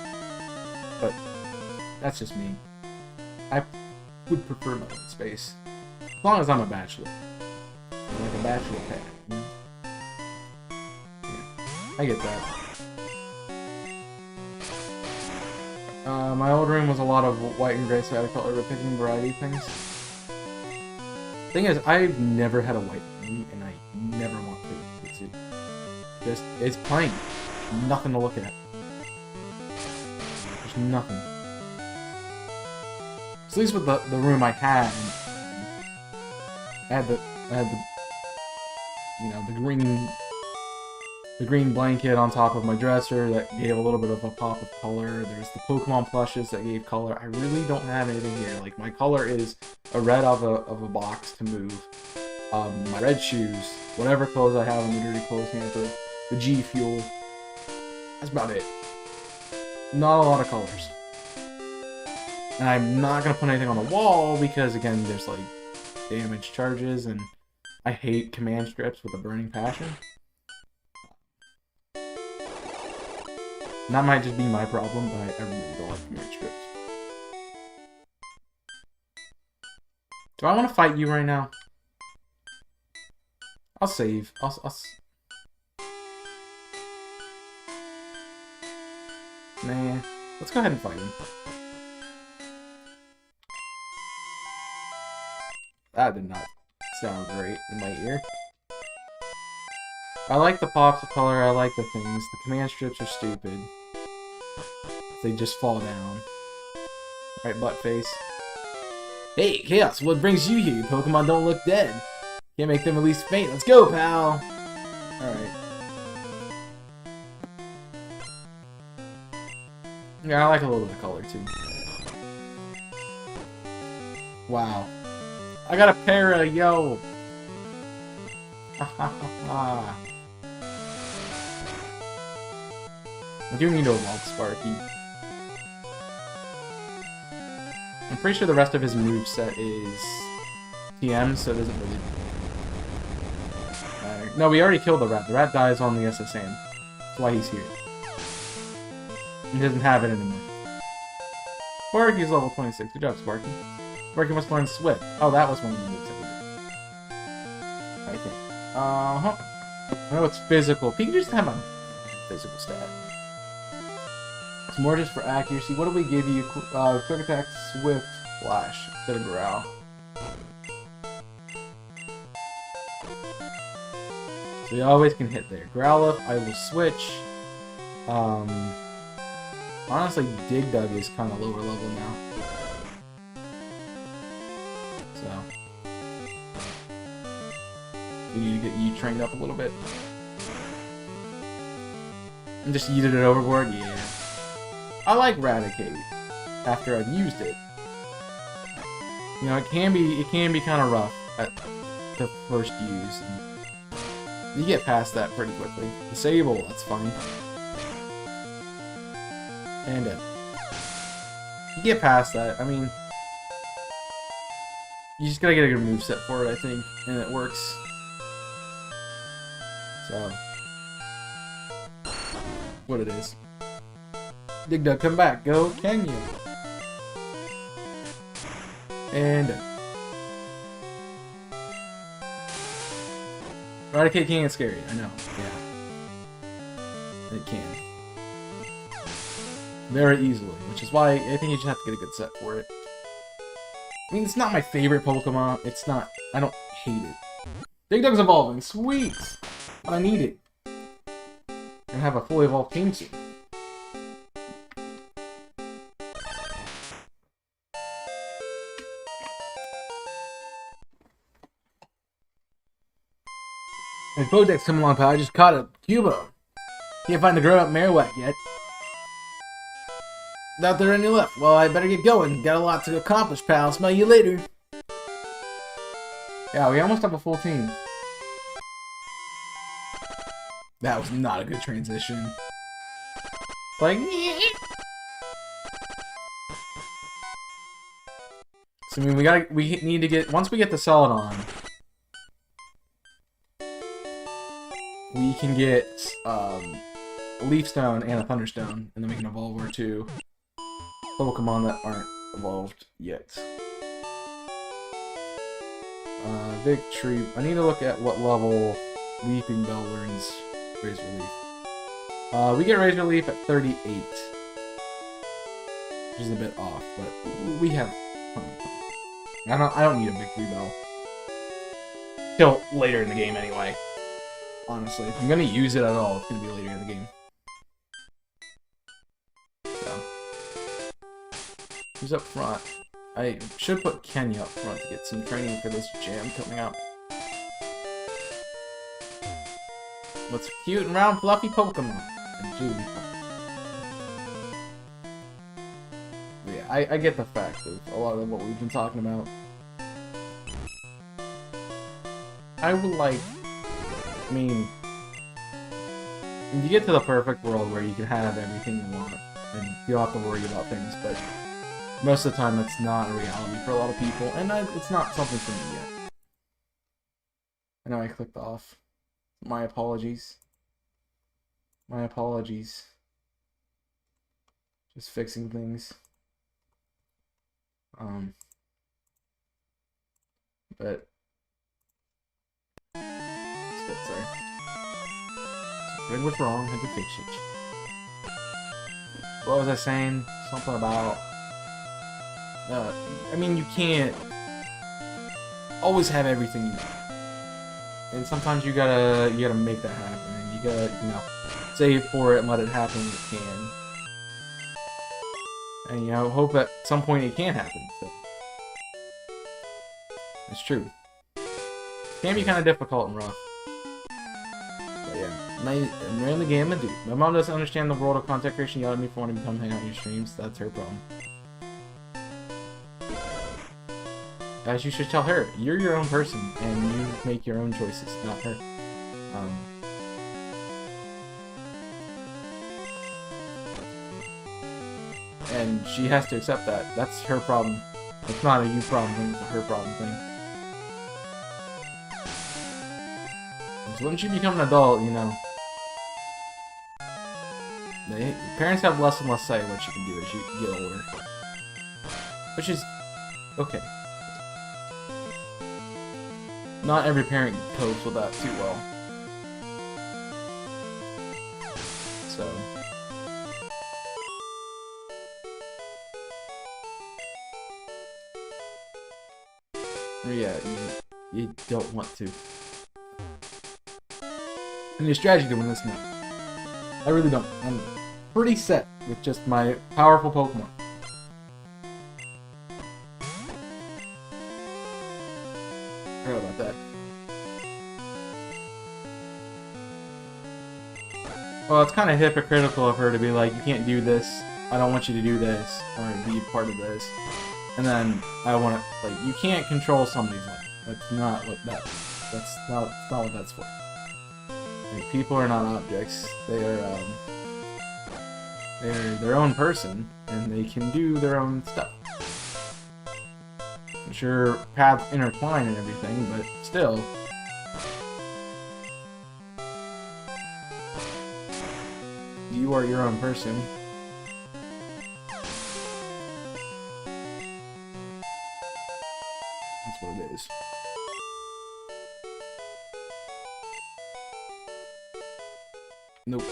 But, that's just me. I would prefer my own space. As long as I'm a bachelor. I'm like a bachelor pet. You know? Yeah, I get that. My old room was a lot of white and gray, so I had to color with picking a variety of things. Thing is, I've never had a white room, and I never want to. It's plain. There's nothing to look at. There's nothing. At least with the room I had, I had the you know, the green blanket on top of my dresser that gave a little bit of a pop of color. There's the Pokemon plushes that gave color. I really don't have anything here. Like, my color is a red of a box to move. My red shoes, whatever clothes I have in the dirty clothes hamper, the G Fuel. That's about it. Not a lot of colors. And I'm not gonna put anything on the wall because, again, there's like damage charges, and I hate command strips with a burning passion. And that might just be my problem, but I really don't like command strips. Do I want to fight you right now? I'll save. Nah. Let's go ahead and fight him. That did not sound great in my ear. I like the pops of color, I like the things. The command strips are stupid. They just fall down. Right, butt face. Hey, Chaos, what brings you here? Your Pokemon don't look dead. Can't make them at least faint. Let's go, pal! Alright. Yeah, I like a little bit of color, too. Wow. I got a para, yo! Ha ha ha ha. I do need to evolve Sparky. I'm pretty sure the rest of his moveset is TM, so it doesn't really matter. No, we already killed the rat. The rat dies on the SSN. That's why he's here. He doesn't have it anymore. Sparky's level 26. Good job, Sparky. Sparky must learn Swift. Oh, that was one of the moves that we did. I think. I know it's physical. Pikachu just have a physical stat. It's more just for accuracy. What do we give you? Quick attack, Swift, Flash, instead of Growl. So you always can hit there. Growlithe, I will switch. Honestly, Dig Dug is kind of lower level now. So we need to get you trained up a little bit. And just yeeted it overboard? Yeah. I like Raticate after I've used it. You know, it can be kind of rough at the first use. And you get past that pretty quickly. Disable, that's funny. And you get past that. I mean, you just gotta get a good moveset for it, I think, and it works. So, what it is. Dig Dug, come back. Go, Kenya. And Raticate can get scary, I know. Yeah. It can. Very easily, which is why I think you just have to get a good set for it. I mean, it's not my favorite Pokemon. It's not. I don't hate it. Dig Dug's evolving. Sweet! But I need it. And have a fully evolved team soon. And Podex come along, pal. I just caught a Cubo. Can't find the grown-up Marowak yet. Not there any left. Well, I better get going. Got a lot to accomplish, pal. Smell you later. Yeah, we almost have a full team. That was not a good transition. Like, so I mean, we need to get, once we get the Celadon, we can get a Leaf Stone and a Thunderstone, and then we can evolve our two Pokemon that aren't evolved yet. Victory. I need to look at what level Leaping Bell learns Razor Leaf. We get Razor Leaf at 38. Which is a bit off, but we have... I don't need a Victory Bell. Till later in the game anyway. Honestly, if I'm gonna use it at all, it's gonna be later in the game. So, who's up front? I should put Kenya up front to get some training for this jam coming up. What's cute and round, fluffy Pokemon? And Judy. Yeah, I get the fact of a lot of what we've been talking about. I would like. I mean, you get to the perfect world where you can have everything you want and you don't have to worry about things, but most of the time that's not a reality for a lot of people, and it's not something for me yet. I know I clicked off. My apologies. My apologies. Just fixing things. But sorry. Something was wrong, had to fix it. What was I saying? Something about... I mean, you can't always have everything you want. And sometimes you gotta make that happen. And you gotta, you know, save for it and let it happen when it can. And, you know, hope at some point it can happen. So. It's true. It can be kind of difficult and rough. I'm in the game, dude. My mom doesn't understand the world of content creation. Yelled at me for wanting to come hang out on your streams. That's her problem. As you should tell her, you're your own person, and you make your own choices, not her. And she has to accept that. That's her problem. It's not a you problem thing, it's a her problem thing. So once you become an adult, you know, parents have less and less say what you can do as you get older. Which is okay. Not every parent copes with that too well. So. Yeah, you don't want to. And your strategy to win this now. I really don't. I'm pretty set with just my powerful Pokemon. Forgot about that. Well, it's kind of hypocritical of her to be like, you can't do this, I don't want you to do this, or be part of this. And then I want to, like, you can't control somebody's life. That's not what that's not what that's for. Like, people are not objects. They're their own person, and they can do their own stuff. I'm sure paths intertwine and everything, but still. You are your own person. That's what it is. Nope.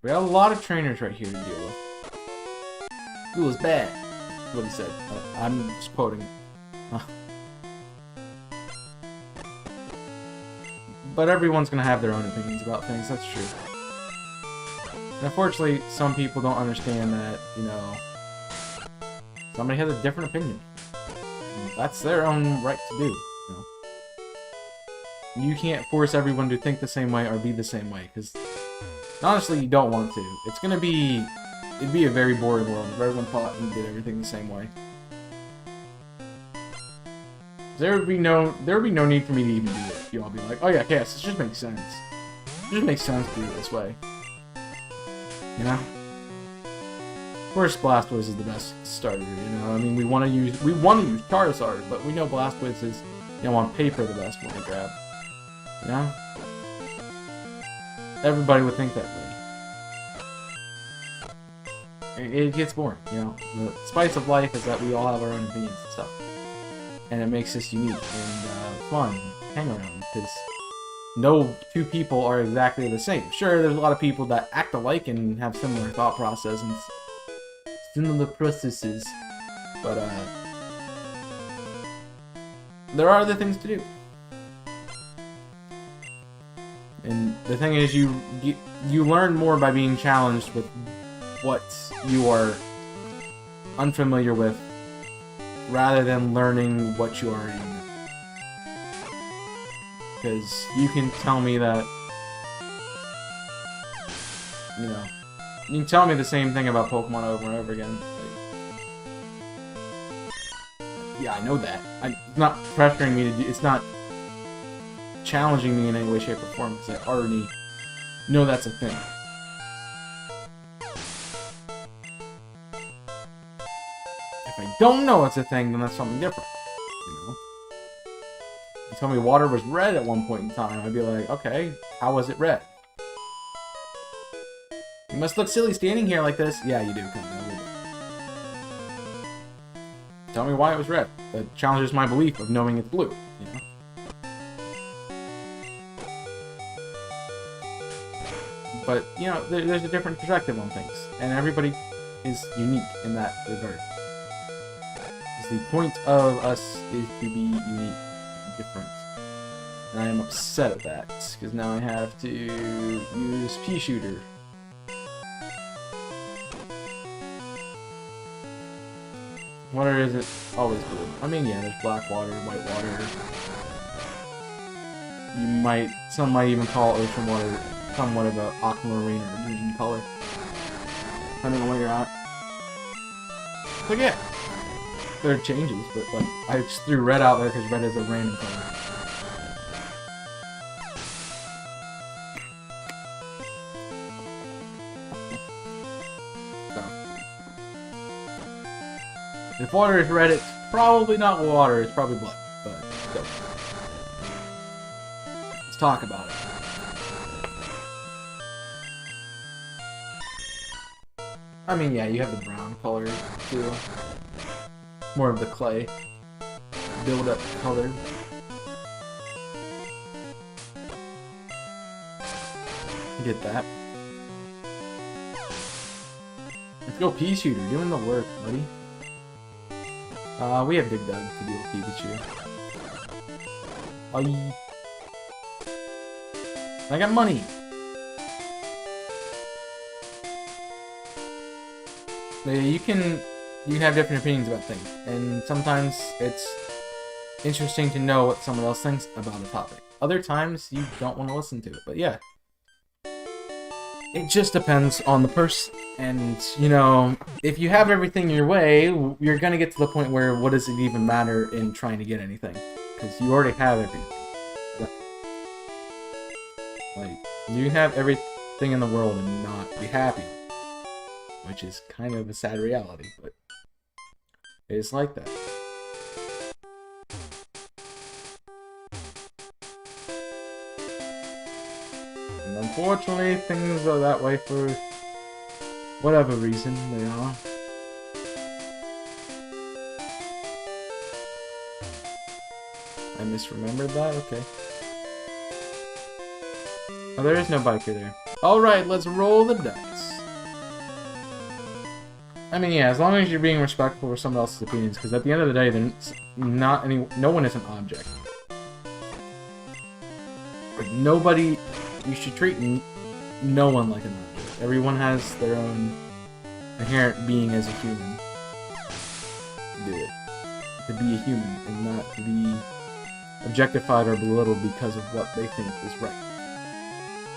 We have a lot of trainers right here to deal with. School is bad. That's what he said. I'm just quoting. But everyone's gonna have their own opinions about things, that's true. And unfortunately, some people don't understand that, you know, somebody has a different opinion. And that's their own right to do, you know. You can't force everyone to think the same way or be the same way, because honestly, you don't want to. It'd be a very boring world if everyone thought and did everything the same way. There would be no need for me to even do it. You all be like, oh yeah, Chaos, this just makes sense. It just makes sense to do it this way. You know? Of course, Blastoise is the best starter, you know? I mean, we want to use Charizard, but we know Blastoise is, you know, on paper the best one to grab. You know? Everybody would think that way. It gets boring, you know? The spice of life is that we all have our own opinions and stuff. And it makes us unique and fun to hang around, because no two people are exactly the same. Sure, there's a lot of people that act alike and have similar thought process and similar processes, but there are other things to do. And the thing is, you learn more by being challenged with what you are unfamiliar with, rather than learning what you already know. Because you can tell me that, you know, you can tell me the same thing about Pokemon over and over again. Like, yeah, I know that. It's not pressuring me to do, it's not challenging me in any way, shape, or form, because I already know that's a thing. If I don't know it's a thing, then that's something different, you know? You tell me water was red at one point in time, I'd be like, okay, how was it red? You must look silly standing here like this. Yeah, you do, because tell me why it was red. That challenges my belief of knowing it's blue, you know? But, you know, there's a different perspective on things, and everybody is unique in that regard. The point of us is to be unique and different. And I am upset at that, because now I have to use P-Shooter. Water isn't always blue. I mean, yeah, there's black water, white water. Some might even call ocean water somewhat of an aquamarine or green color, depending on where you're at. So yeah. There are changes, but like, I just threw red out there because red is a random color. So. If water is red, it's probably not water, it's probably blood, but still. talk about it. I mean, yeah, you have the brown color too. More of the clay build-up color. Get that. Let's go Pea Shooter, doing the work, buddy. We have Big Doug to deal with Pikachu. I got money. But yeah, you can have different opinions about things, and sometimes it's interesting to know what someone else thinks about a topic. Other times you don't want to listen to it, but yeah. It just depends on the person. And, you know, if you have everything your way, you're going to get to the point where what does it even matter in trying to get anything? Because you already have everything. Like, you can have everything in the world and not be happy. Which is kind of a sad reality, but it is like that. And unfortunately, things are that way for whatever reason they are. I misremembered that? Okay. Oh, there is no biker there. Alright, let's roll the dice. I mean, yeah, as long as you're being respectful of someone else's opinions, because at the end of the day, no one is an object. Like, nobody, you should treat no one like an object. Everyone has their own inherent being as a human. Do it. To be a human, and not to be objectified or belittled because of what they think is right.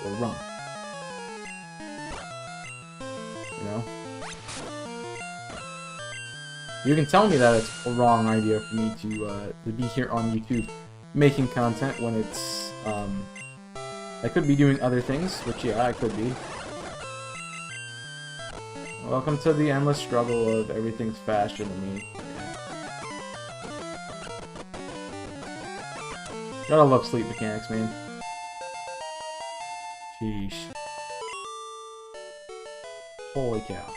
Or wrong. You know? You can tell me that it's a wrong idea for me to be here on YouTube making content when it's, I could be doing other things, which, yeah, I could be. Welcome to the endless struggle of everything's faster than me. Gotta love sleep mechanics, man. Sheesh. Holy cow.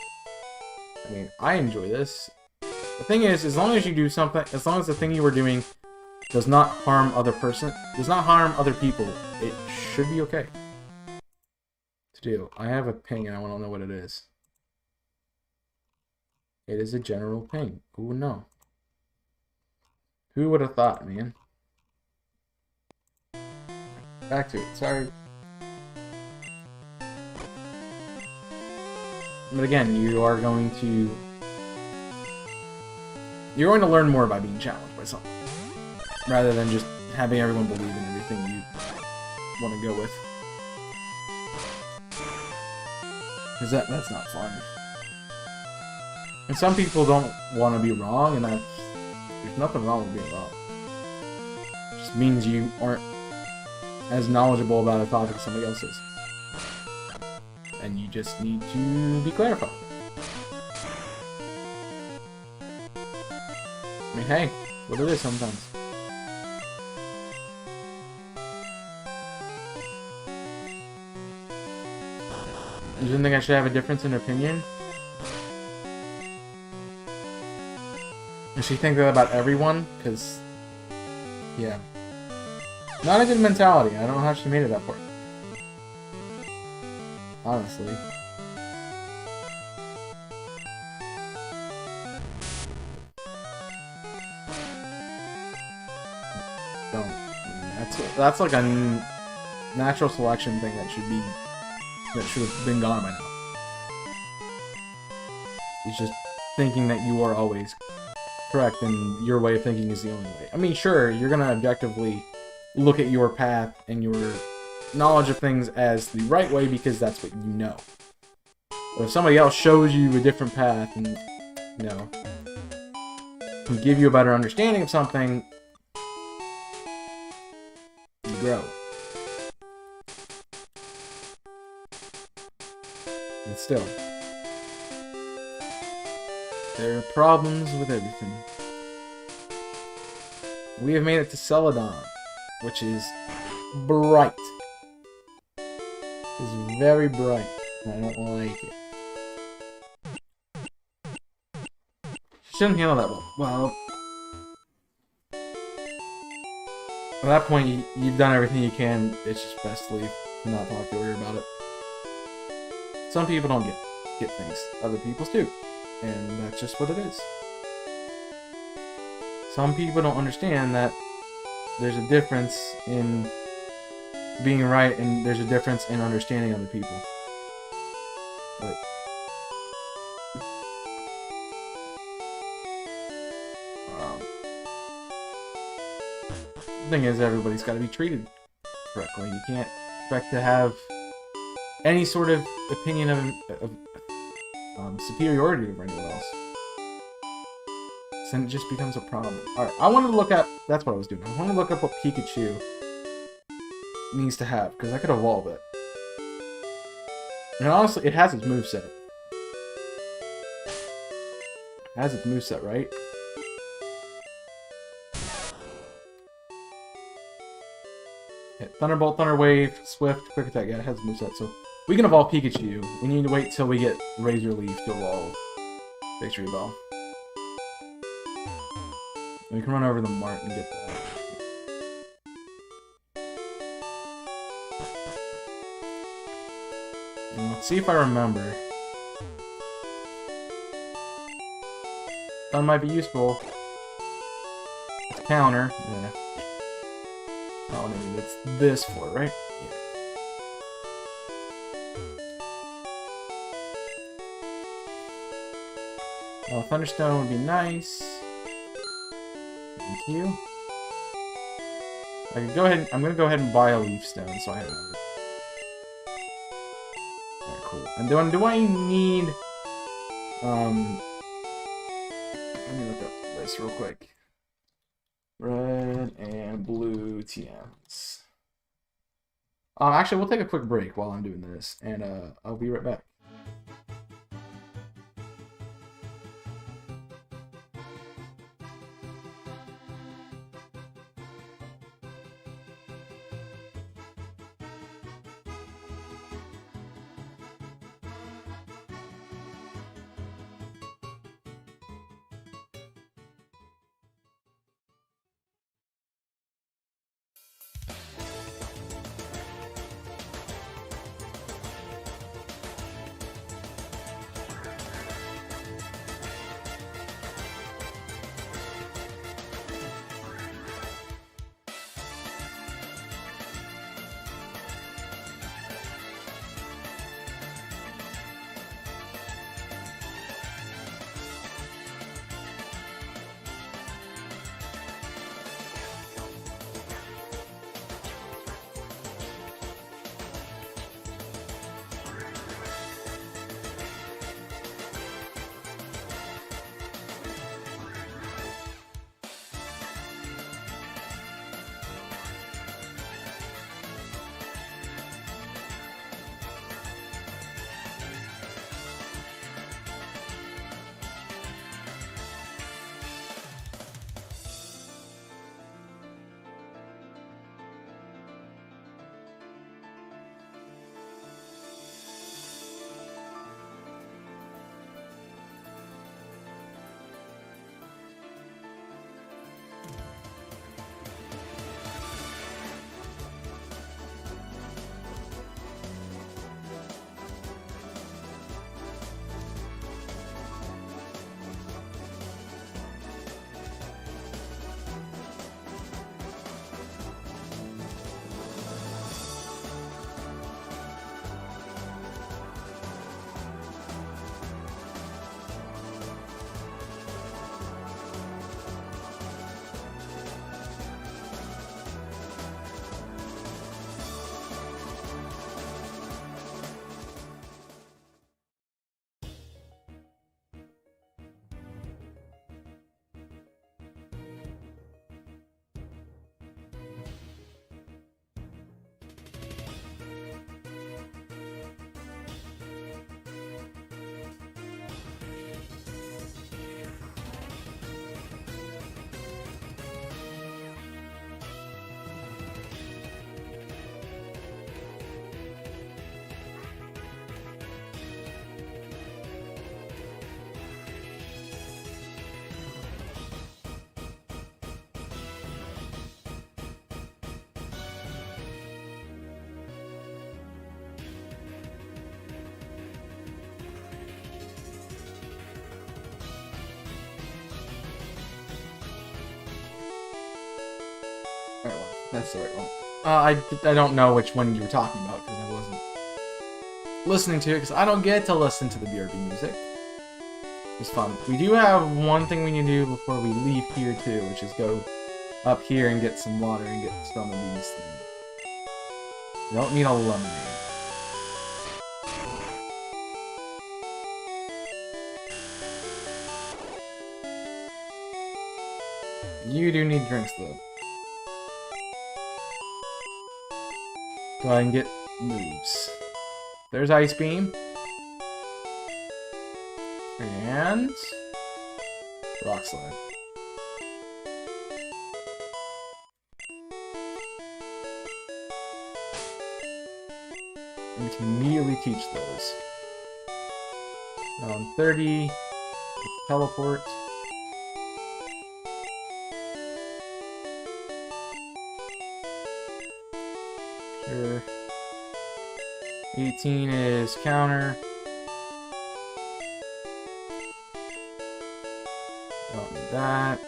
I mean, I enjoy this. The thing is, as long as you do something, as long as the thing you are doing does not harm does not harm other people, it should be okay to do. I have a ping and I want to know what it is. It is a general ping. Ooh, no. Who would have thought, man? Back to it. Sorry. But again, you're going to learn more by being challenged by something, rather than just having everyone believe in everything you want to go with. Because that's not fun. And some people don't want to be wrong, and there's nothing wrong with being wrong. It just means you aren't as knowledgeable about a topic as somebody else is. And you just need to be clarified. I mean, hey, what it is sometimes. You didn't think I should have a difference in opinion? Does she think that about everyone? Because, yeah. Not a good mentality. I don't know how she made it that far. Honestly. Don't. That's like a natural selection thing that should have been gone by now. It's just thinking that you are always correct and your way of thinking is the only way. I mean, sure, you're gonna objectively look at your path and your knowledge of things as the right way because that's what you know. But if somebody else shows you a different path and, you know, can give you a better understanding of something, you grow. And still, there are problems with everything. We have made it to Celadon, which is bright. It's very bright. I don't like it. Shouldn't handle that well. At that point, you've done everything you can. It's just best to leave and not talk to her about it. Some people don't get things. Other people do. And that's just what it is. Some people don't understand that there's a difference in being right and there's a difference in understanding other people. But the thing is, everybody's got to be treated correctly. You can't expect to have any sort of opinion of superiority over anyone else. Then it just becomes a problem. Alright, I wanted to look at... That's what I was doing. I wanted to look up what Pikachu needs to have, because I could evolve it. And honestly, it has its moveset. It has its moveset, right? Hit Thunderbolt, Thunder Wave, Swift, Quick Attack. Yeah, it has its moveset, so... We can evolve Pikachu. We need to wait till we get Razor Leaf to evolve Victory Bell. We can run over the mart and get that. And let's see if I remember. That might be useful. It's counter. Yeah. Oh, maybe that's this for, right? Yeah. Thunderstone would be nice. Thank you. I can go ahead. I'm gonna go ahead and buy a Leaf Stone, so I have it. Alright, cool. And do I need? Let me look up this real quick. Red and blue TMs. Actually, we'll take a quick break while I'm doing this, and I'll be right back. That's the right one. I don't know which one you were talking about because I wasn't listening to it because I don't get to listen to the BRB music. It's fun. We do have one thing we need to do before we leave here too, which is go up here and get some water and get some of these things. We don't need a lemonade. You do need drinks though. Go ahead and get moves. There's Ice Beam. And Rock Slide. And we can immediately teach those. Now on 30, teleport. Sure. 18 is counter. Don't need that.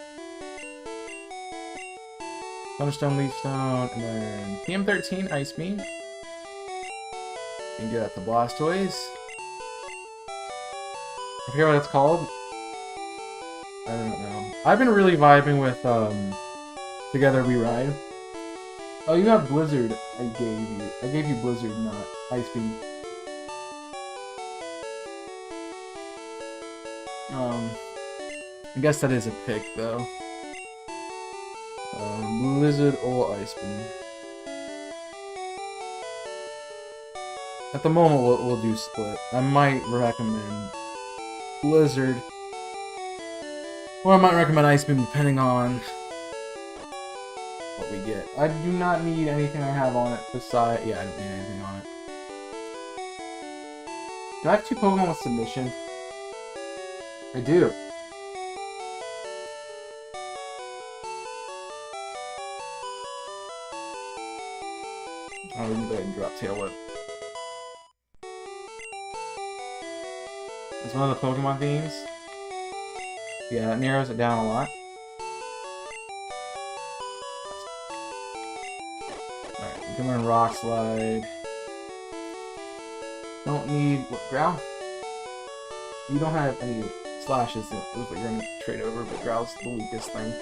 Thunderstone, Leaf Stone, and then TM13, Ice Beam. And get out the Blastoise. I forget what it's called. I don't know. I've been really vibing with Together We Ride. Oh, you have Blizzard. I gave you Blizzard, not Ice Beam. I guess that is a pick though. Blizzard or Ice Beam. At the moment, we'll do split. I might recommend Blizzard, or I might recommend Ice Beam depending on what we get. I do not need anything I have on it besides. Yeah, I don't need anything on it. Do I have 2 Pokemon with submission? I do. Oh, we can go ahead and drop Tail Whip. It's one of the Pokemon themes. Yeah, that narrows it down a lot. Alright, we can learn Rock Slide. Don't need what, Growl? You don't have any slashes that what you're gonna trade over, but Growl's the weakest thing.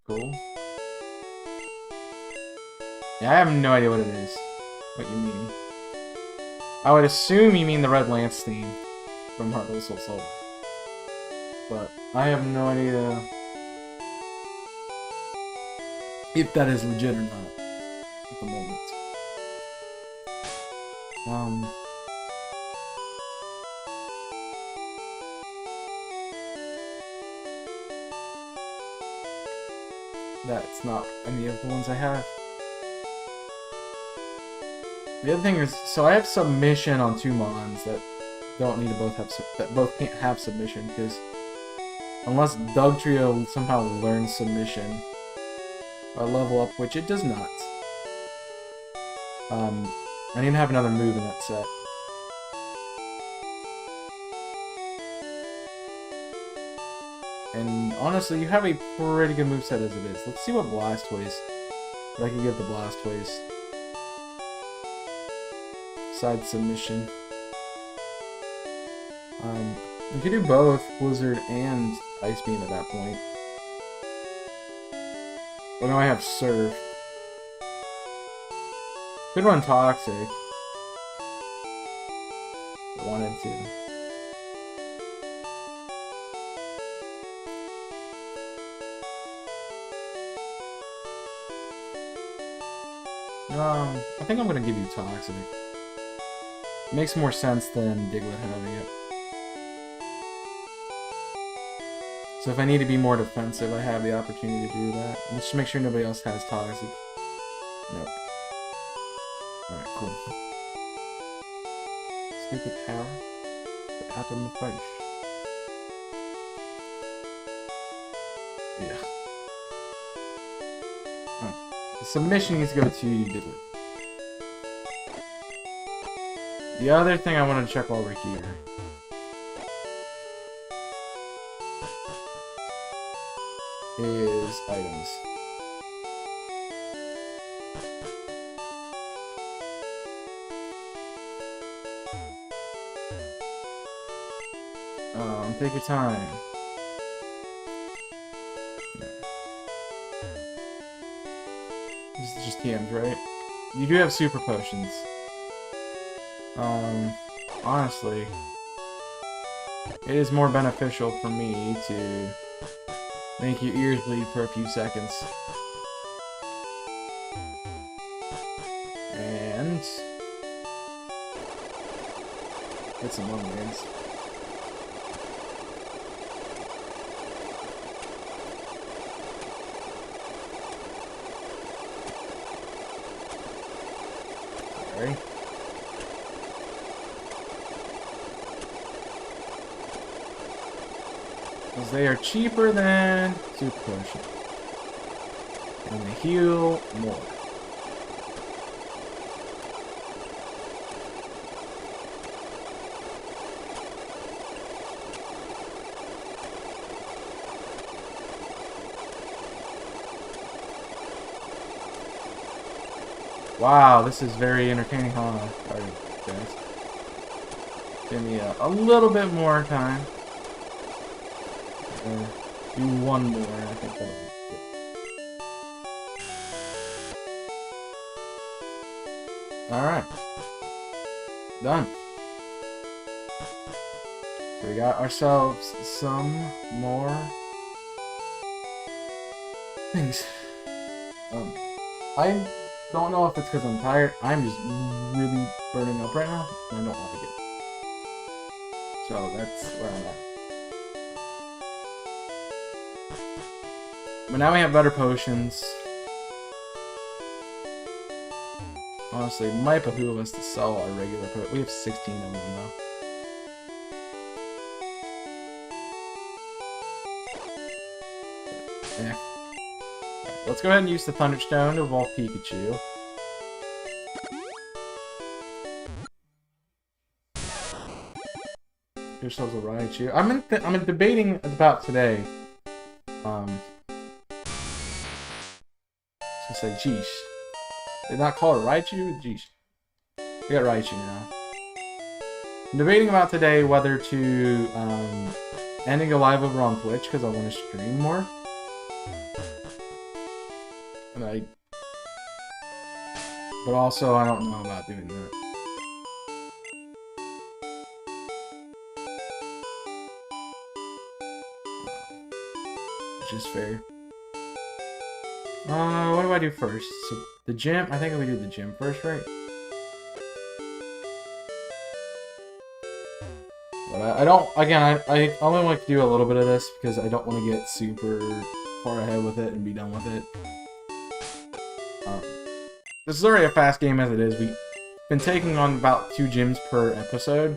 Cool. Yeah, I have no idea what it is. What you mean. I would assume you mean the Red Lance theme from Heart Gold Soul Silver. But I have no idea if that is legit or not at the moment. That's not any of the ones I have. The other thing is, so I have submission on 2 Mons that don't need to both have that both can't have submission because unless Dugtrio somehow learns submission or level up, which it does not. I need to have another move in that set. And honestly, you have a pretty good moveset as it is. Let's see what Blastoise. If I can give the Blastoise. Side submission. We could do both Blizzard and Ice Beam at that point. Oh no, I have Surf. Could run Toxic. If I wanted to. I think I'm gonna give you Toxic. Makes more sense than Diglett having it. So if I need to be more defensive, I have the opportunity to do that. Let's just make sure nobody else has Toxic. Nope. Alright, cool. Stupid power. The Atom of Fight. Yeah. Alright. The submission needs to go to Diglett. The other thing I want to check while we're here is items. Take your time. This is just TMs, right? You do have super potions. Honestly, it is more beneficial for me to make your ears bleed for a few seconds. And get some lemonades. Sorry. Because they are cheaper than super potion. And they heal more. Wow, this is very entertaining, huh? Sorry, guys. Give me a little bit more time. Do one more, I think that'll be good. Alright. Done. So we got ourselves some more things. I don't know if it's because I'm tired. I'm just really burning up right now, and I don't like it. So that's where I'm at. But now we have better potions. Honestly, it might behoove us to sell our regular potions. We have 16 of them though. Yeah. Let's go ahead and use the Thunderstone to evolve Pikachu. Give yourselves a Raichu. I'm debating about today. Just say Geesh. Did not call it Raichu? Geesh. We got Raichu now. I'm debating about today whether to ending a live over on Twitch because I want to stream more. But also I don't know about doing that. Which is fair. What do I do first? So the gym. I think we do the gym first, right? But I don't. Again, I only like to do a little bit of this because I don't want to get super far ahead with it and be done with it. This is already a fast game as it is. We've been taking on about 2 gyms per episode,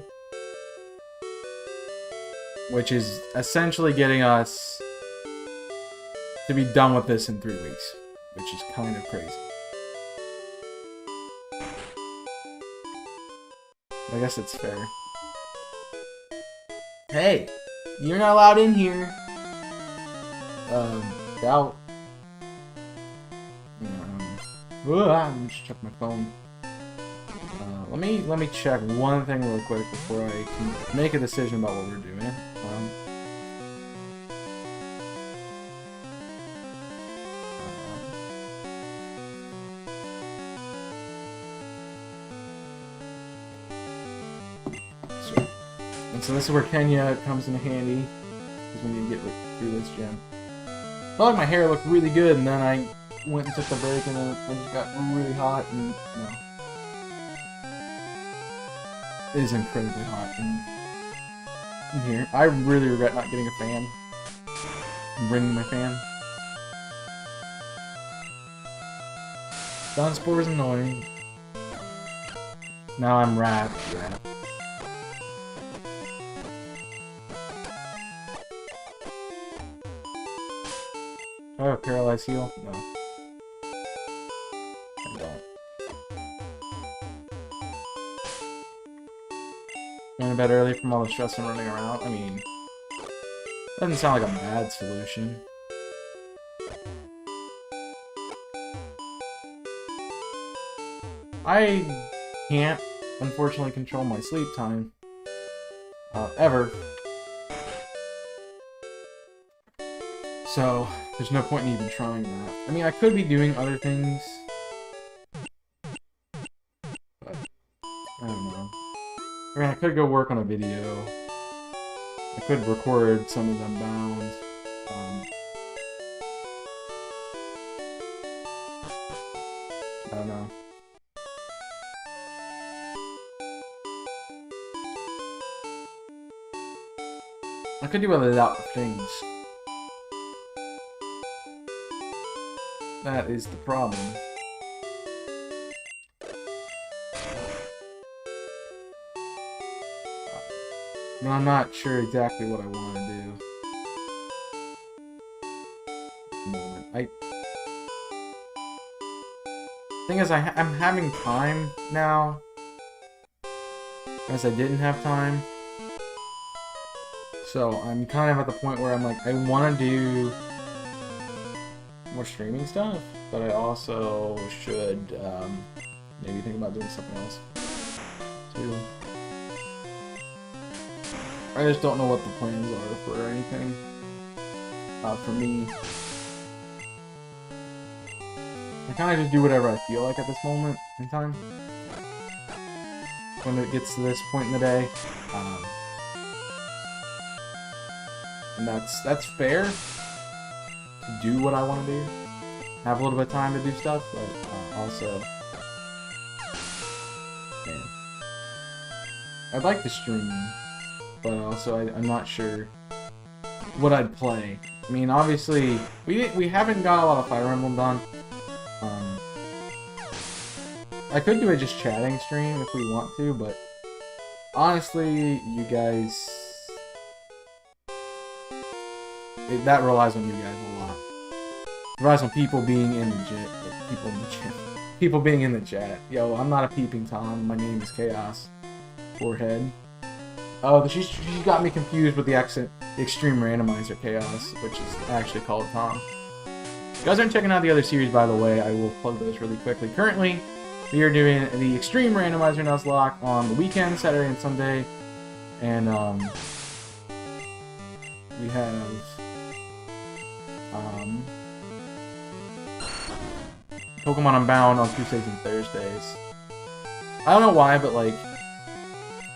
which is essentially getting us to be done with this in 3 weeks, which is kind of crazy. I guess it's fair. Hey, you're not allowed in here. Doubt. Let me just check my phone. Let me check one thing real quick before I can make a decision about what we're doing. So this is where Kenya comes in handy, because we need to get through this gym. I felt like my hair looked really good, and then I went and took the break, and then it just got really hot, and no. It is incredibly hot in here. I really regret not getting a fan. Bringing my fan. Dunspoor is annoying. Now I'm wrapped. Oh, paralyzed heal? No. I don't. Going to bed early from all the stress and running around? I mean, doesn't sound like a bad solution. I can't, unfortunately, control my sleep time. Ever. So, there's no point in even trying that. I mean, I could be doing other things, but I don't know. I mean, I could go work on a video. I could record some of them bound. I don't know. I could do other things. That is the problem. But I'm not sure exactly what I want to do. At the moment. Thing is, I'm having time now, as I didn't have time. So I'm kind of at the point where I'm like, I want to do more streaming stuff, but I also should maybe think about doing something else too. I just don't know what the plans are for anything. For me, I kind of just do whatever I feel like at this moment in time. When it gets to this point in the day, and that's fair to do what I want to do. Have a little bit of time to do stuff, but also, man, I'd like to stream, but also I'm not sure what I'd play. I mean, obviously, we haven't got a lot of Fire Emblem done. I could do a just chatting stream if we want to, but honestly, you guys, that relies on you guys a lot. It relies on people being in the chat. People being in the chat. Yo, I'm not a peeping Tom. My name is Chaos. Forehead. Oh, she got me confused with the Extreme Randomizer Chaos, which is actually called Tom. If you guys aren't checking out the other series, by the way, I will plug those really quickly. Currently, we are doing the Extreme Randomizer Nuzlocke on the weekend, Saturday and Sunday. And, we have, Pokemon Unbound on Tuesdays and Thursdays. I don't know why, but, like,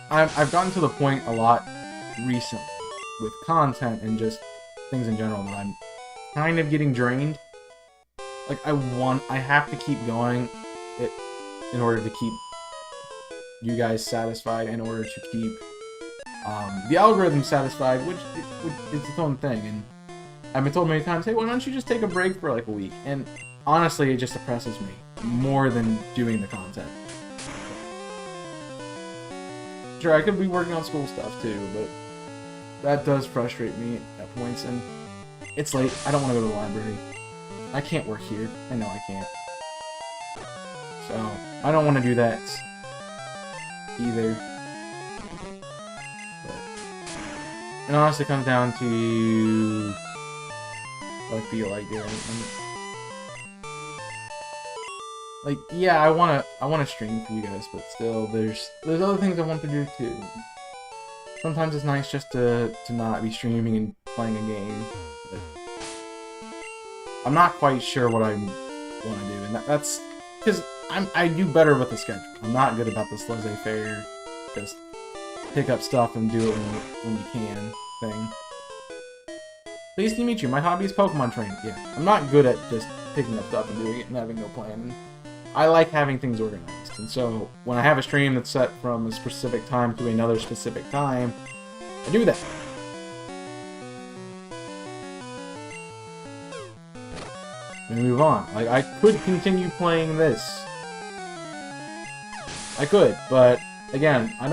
I've gotten to the point a lot recently with content and just things in general that I'm kind of getting drained. Like, I have to keep going in order to keep you guys satisfied, in order to keep the algorithm satisfied, which is its own thing. And I've been told many times, hey, why don't you just take a break for like a week? And honestly, it just oppresses me more than doing the content. Sure, I could be working on school stuff too, but that does frustrate me at points, and it's late. I don't want to go to the library. I can't work here. I know I can't. So, I don't want to do that either. But it honestly comes down to what I feel like doing. Like, yeah, I wanna stream for you guys, but still, there's other things I want to do too. Sometimes it's nice just to not be streaming and playing a game. But I'm not quite sure what I want to do, and that's because I do better with the schedule. I'm not good about this laissez-faire, just pick up stuff and do it when you can thing. Pleased to meet you. My hobby is Pokemon training. Yeah, I'm not good at just picking up stuff and doing it and having no plan. I like having things organized, and so when I have a stream that's set from a specific time to another specific time, I do that. And move on. Like, I could continue playing this. I could, but again, I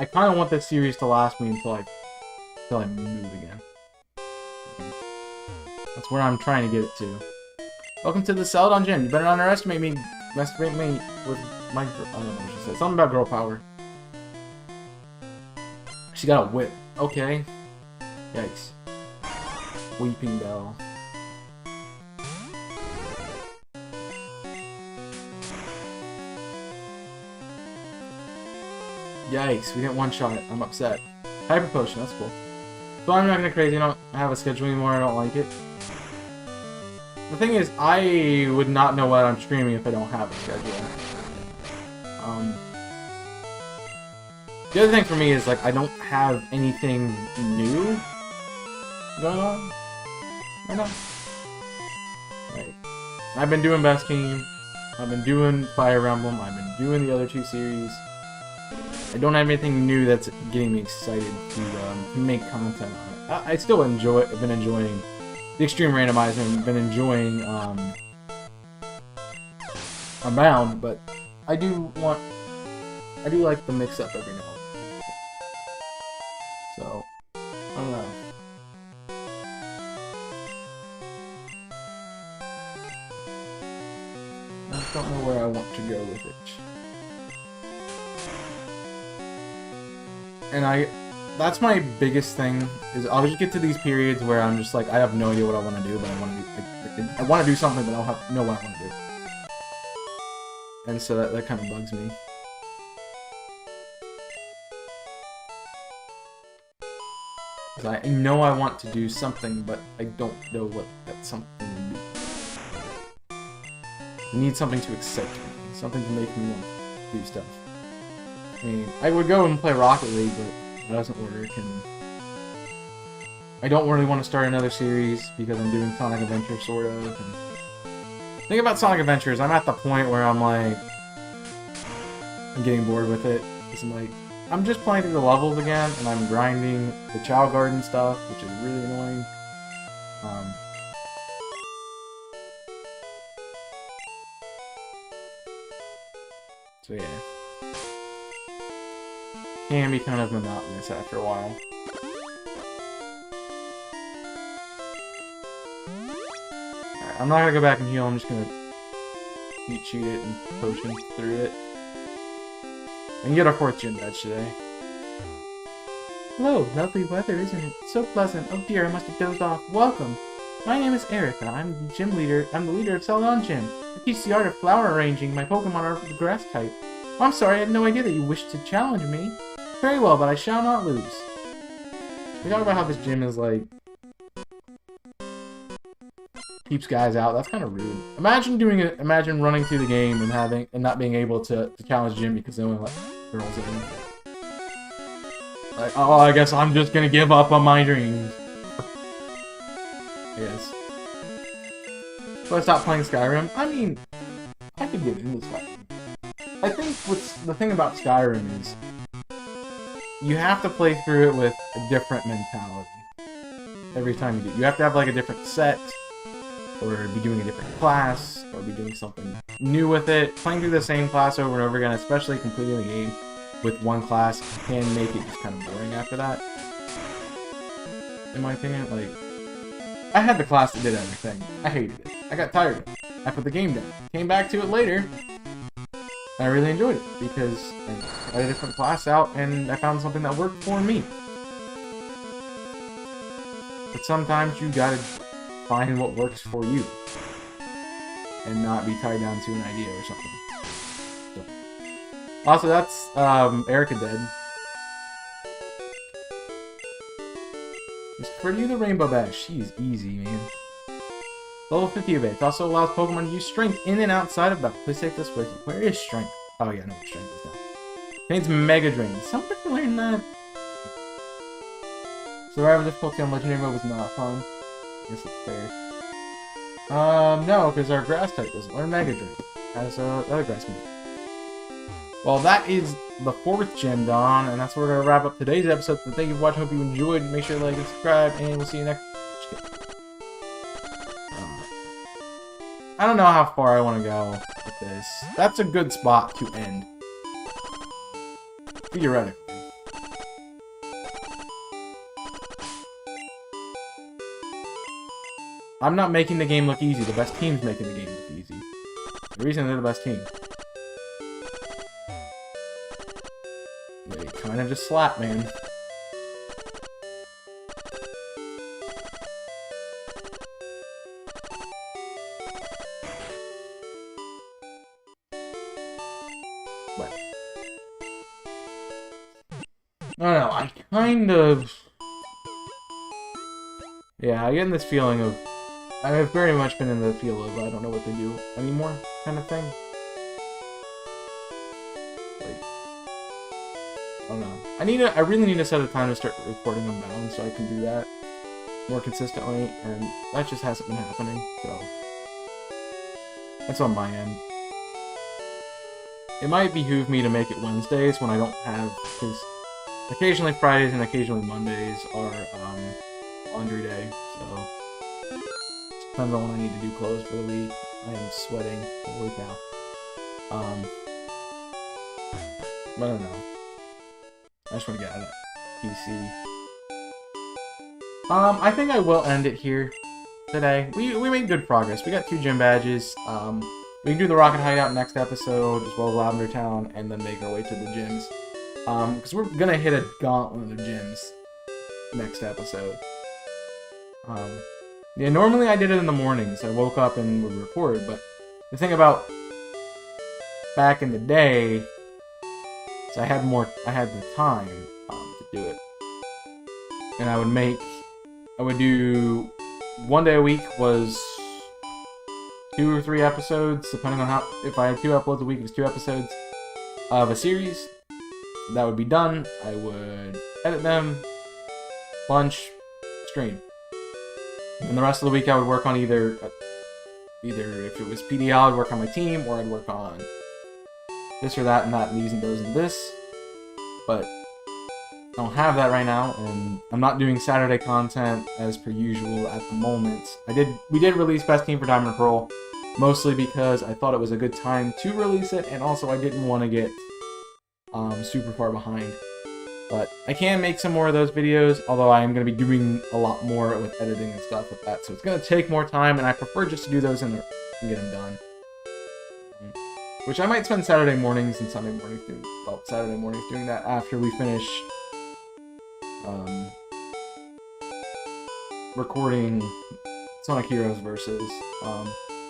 kind of want this series to last me until I move again. That's where I'm trying to get it to. Welcome to the Celadon Gym. You better not underestimate me. Estimate me with my... I don't know what she said. Something about girl power. She got a whip. Okay. Yikes. Weeping Bell. Yikes, we didn't one-shot it. I'm upset. Hyper Potion, that's cool. So I'm not gonna crazy. I don't have a schedule anymore. I don't like it. The thing is, I would not know what I'm streaming if I don't have a schedule. The other thing for me is, like, I don't have anything new going on right now. Like, I've been doing Best Team, I've been doing Fire Emblem, I've been doing the other two series. I don't have anything new that's getting me excited to make content on it. I still I've been enjoying the Extreme Randomizer, and been enjoying Unbound, but I do like the mix-up every now and then. So, I don't know. I just don't know where I want to go with it. And that's my biggest thing, is I'll just get to these periods where I'm just like, I have no idea what I want to do, but I want to do something, but I don't know what I want to do. And so that kind of bugs me. Because I know I want to do something, but I don't know what that something would be. I need something to excite me, something to make me want to do stuff. I mean, I would go and play Rocket League, but it doesn't work, and I don't really want to start another series because I'm doing Sonic Adventure, sort of. And the thing about Sonic Adventures, I'm at the point where I'm like, I'm getting bored with it. Because I'm like, I'm just playing through the levels again, and I'm grinding the Chow Garden stuff, which is really annoying. So yeah. Can be kind of monotonous after a while. Alright, I'm not gonna go back and heal, I'm just gonna shoot it and potion through it. And get our 4th gym badge today. Hello, lovely weather, isn't it? So pleasant. Oh dear, I must have dozed off. Welcome. My name is Erica. I'm the gym leader. I'm the leader of Celadon Gym. I teach the art of flower arranging. My Pokemon are of the grass type. Oh, I'm sorry, I had no idea that you wished to challenge me. Very well, but I shall not lose. We talk about how this gym is like keeps guys out. That's kind of rude. Imagine doing it. Imagine running through the game and not being able to challenge gym because they only let girls in. Like, oh, I guess I'm just gonna give up on my dreams. I guess. So I stopped playing Skyrim. I mean, I could get into Skyrim. I think the thing about Skyrim is you have to play through it with a different mentality every time you do. You have to have like a different set, or be doing a different class, or be doing something new with it. Playing through the same class over and over again, especially completing the game with one class, can make it just kind of boring after that. In my opinion, like, I had the class that did everything. I hated it. I got tired of it. I put the game down. Came back to it later. I really enjoyed it because I got a different class out and I found something that worked for me. But sometimes you gotta find what works for you and not be tied down to an idea or something. So. Also, that's Erica dead. Just for you, the Rainbow Badge. She's easy, man. Level 50 of it. It also allows Pokemon to use Strength in and outside of battle. Please take this with you. Where is Strength? Oh yeah, I know what Strength is now. Contains Mega Drain. Somebody learned that. Survivor difficulty on Legendary mode was not fun. I guess it's fair. No, because our Grass type doesn't learn Mega Drain. As other Grass move. Well, that is the 4th gym done, and that's where we're going to wrap up today's episode. So thank you for watching. Hope you enjoyed. Make sure to like and subscribe, and we'll see you next. I don't know how far I want to go with this. That's a good spot to end. Theoretically. I'm not making the game look easy. The best team's making the game look easy. The reason they're the best team. They kind of just slap, man. But I don't know, I kind of Yeah, I get this feeling of I've very much been in the feel of I don't know what to do anymore kind of thing. Like, I don't know. I really need to set a time to start recording Unbound so I can do that more consistently, and that just hasn't been happening, so that's on my end. It might behoove me to make it Wednesdays when I don't have, because occasionally Fridays and occasionally Mondays are laundry day, so depends on when I need to do clothes for the week. I am sweating. Holy cow. I don't know. I just want to get out of that PC. I think I will end it here today. We made good progress. We got 2 gym badges. We can do the Rocket Hideout next episode, as well as Lavender Town, and then make our way to the gyms. Because we're gonna hit a gauntlet of gyms next episode. Yeah, normally I did it in the mornings. I woke up and would record, but the thing about back in the day is I had the time to do it. And I would do 1 day a week was 2 or 3 episodes, depending on if I had 2 uploads a week, it was 2 episodes of a series. That would be done. I would edit them, lunch, stream. And the rest of the week I would work on either if it was PDL, I'd work on my team, or I'd work on this or that and that and these and those and this. But I don't have that right now, and I'm not doing Saturday content as per usual at the moment. We did release Best Team for Diamond and Pearl, mostly because I thought it was a good time to release it, and also I didn't want to get super far behind. But I can make some more of those videos, although I am going to be doing a lot more with editing and stuff with that, so it's going to take more time, and I prefer just to do those and get them done. Which I might spend Saturday mornings and Sunday mornings doing, well, Saturday mornings doing that after we finish recording Sonic Heroes versus.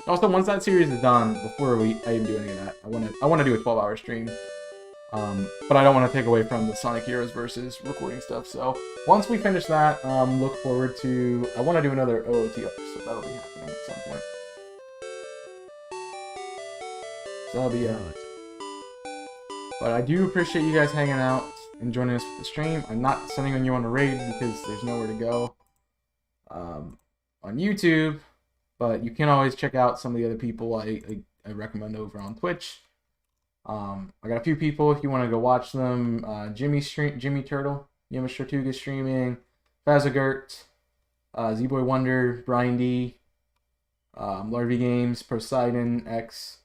Also, once that series is done, before I even do any of that, I want to do a 12-hour stream. But I don't want to take away from the Sonic Heroes versus recording stuff. So once we finish that, look forward to. I want to do another OOT episode. That'll be happening at some point. So that'll be it. But I do appreciate you guys hanging out and joining us for the stream. I'm not sending you on a raid because there's nowhere to go on YouTube, but you can always check out some of the other people I recommend over on Twitch. I got a few people if you want to go watch them. Jimmy Turtle, Yamish Tortuga streaming, Fazagurt, Z-Boy Wonder, Brian D, Larvy Games, Poseidon X.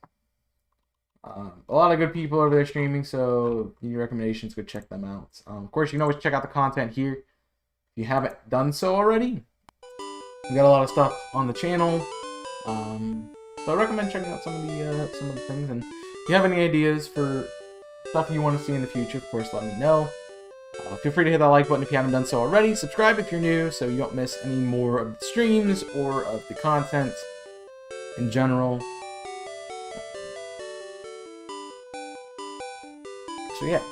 A lot of good people over there streaming, so any recommendations, go check them out. Of course, you can always check out the content here if you haven't done so already. We got a lot of stuff on the channel, so I recommend checking out some of the things. And if you have any ideas for stuff you want to see in the future, of course, let me know. Feel free to hit that like button if you haven't done so already. Subscribe if you're new, so you don't miss any more of the streams or of the content in general. So yeah,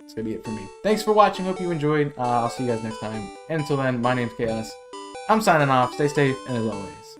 that's gonna be it for me. Thanks for watching. Hope you enjoyed. I'll see you guys next time. And until then, my name's Chaos. I'm signing off. Stay safe, and as always,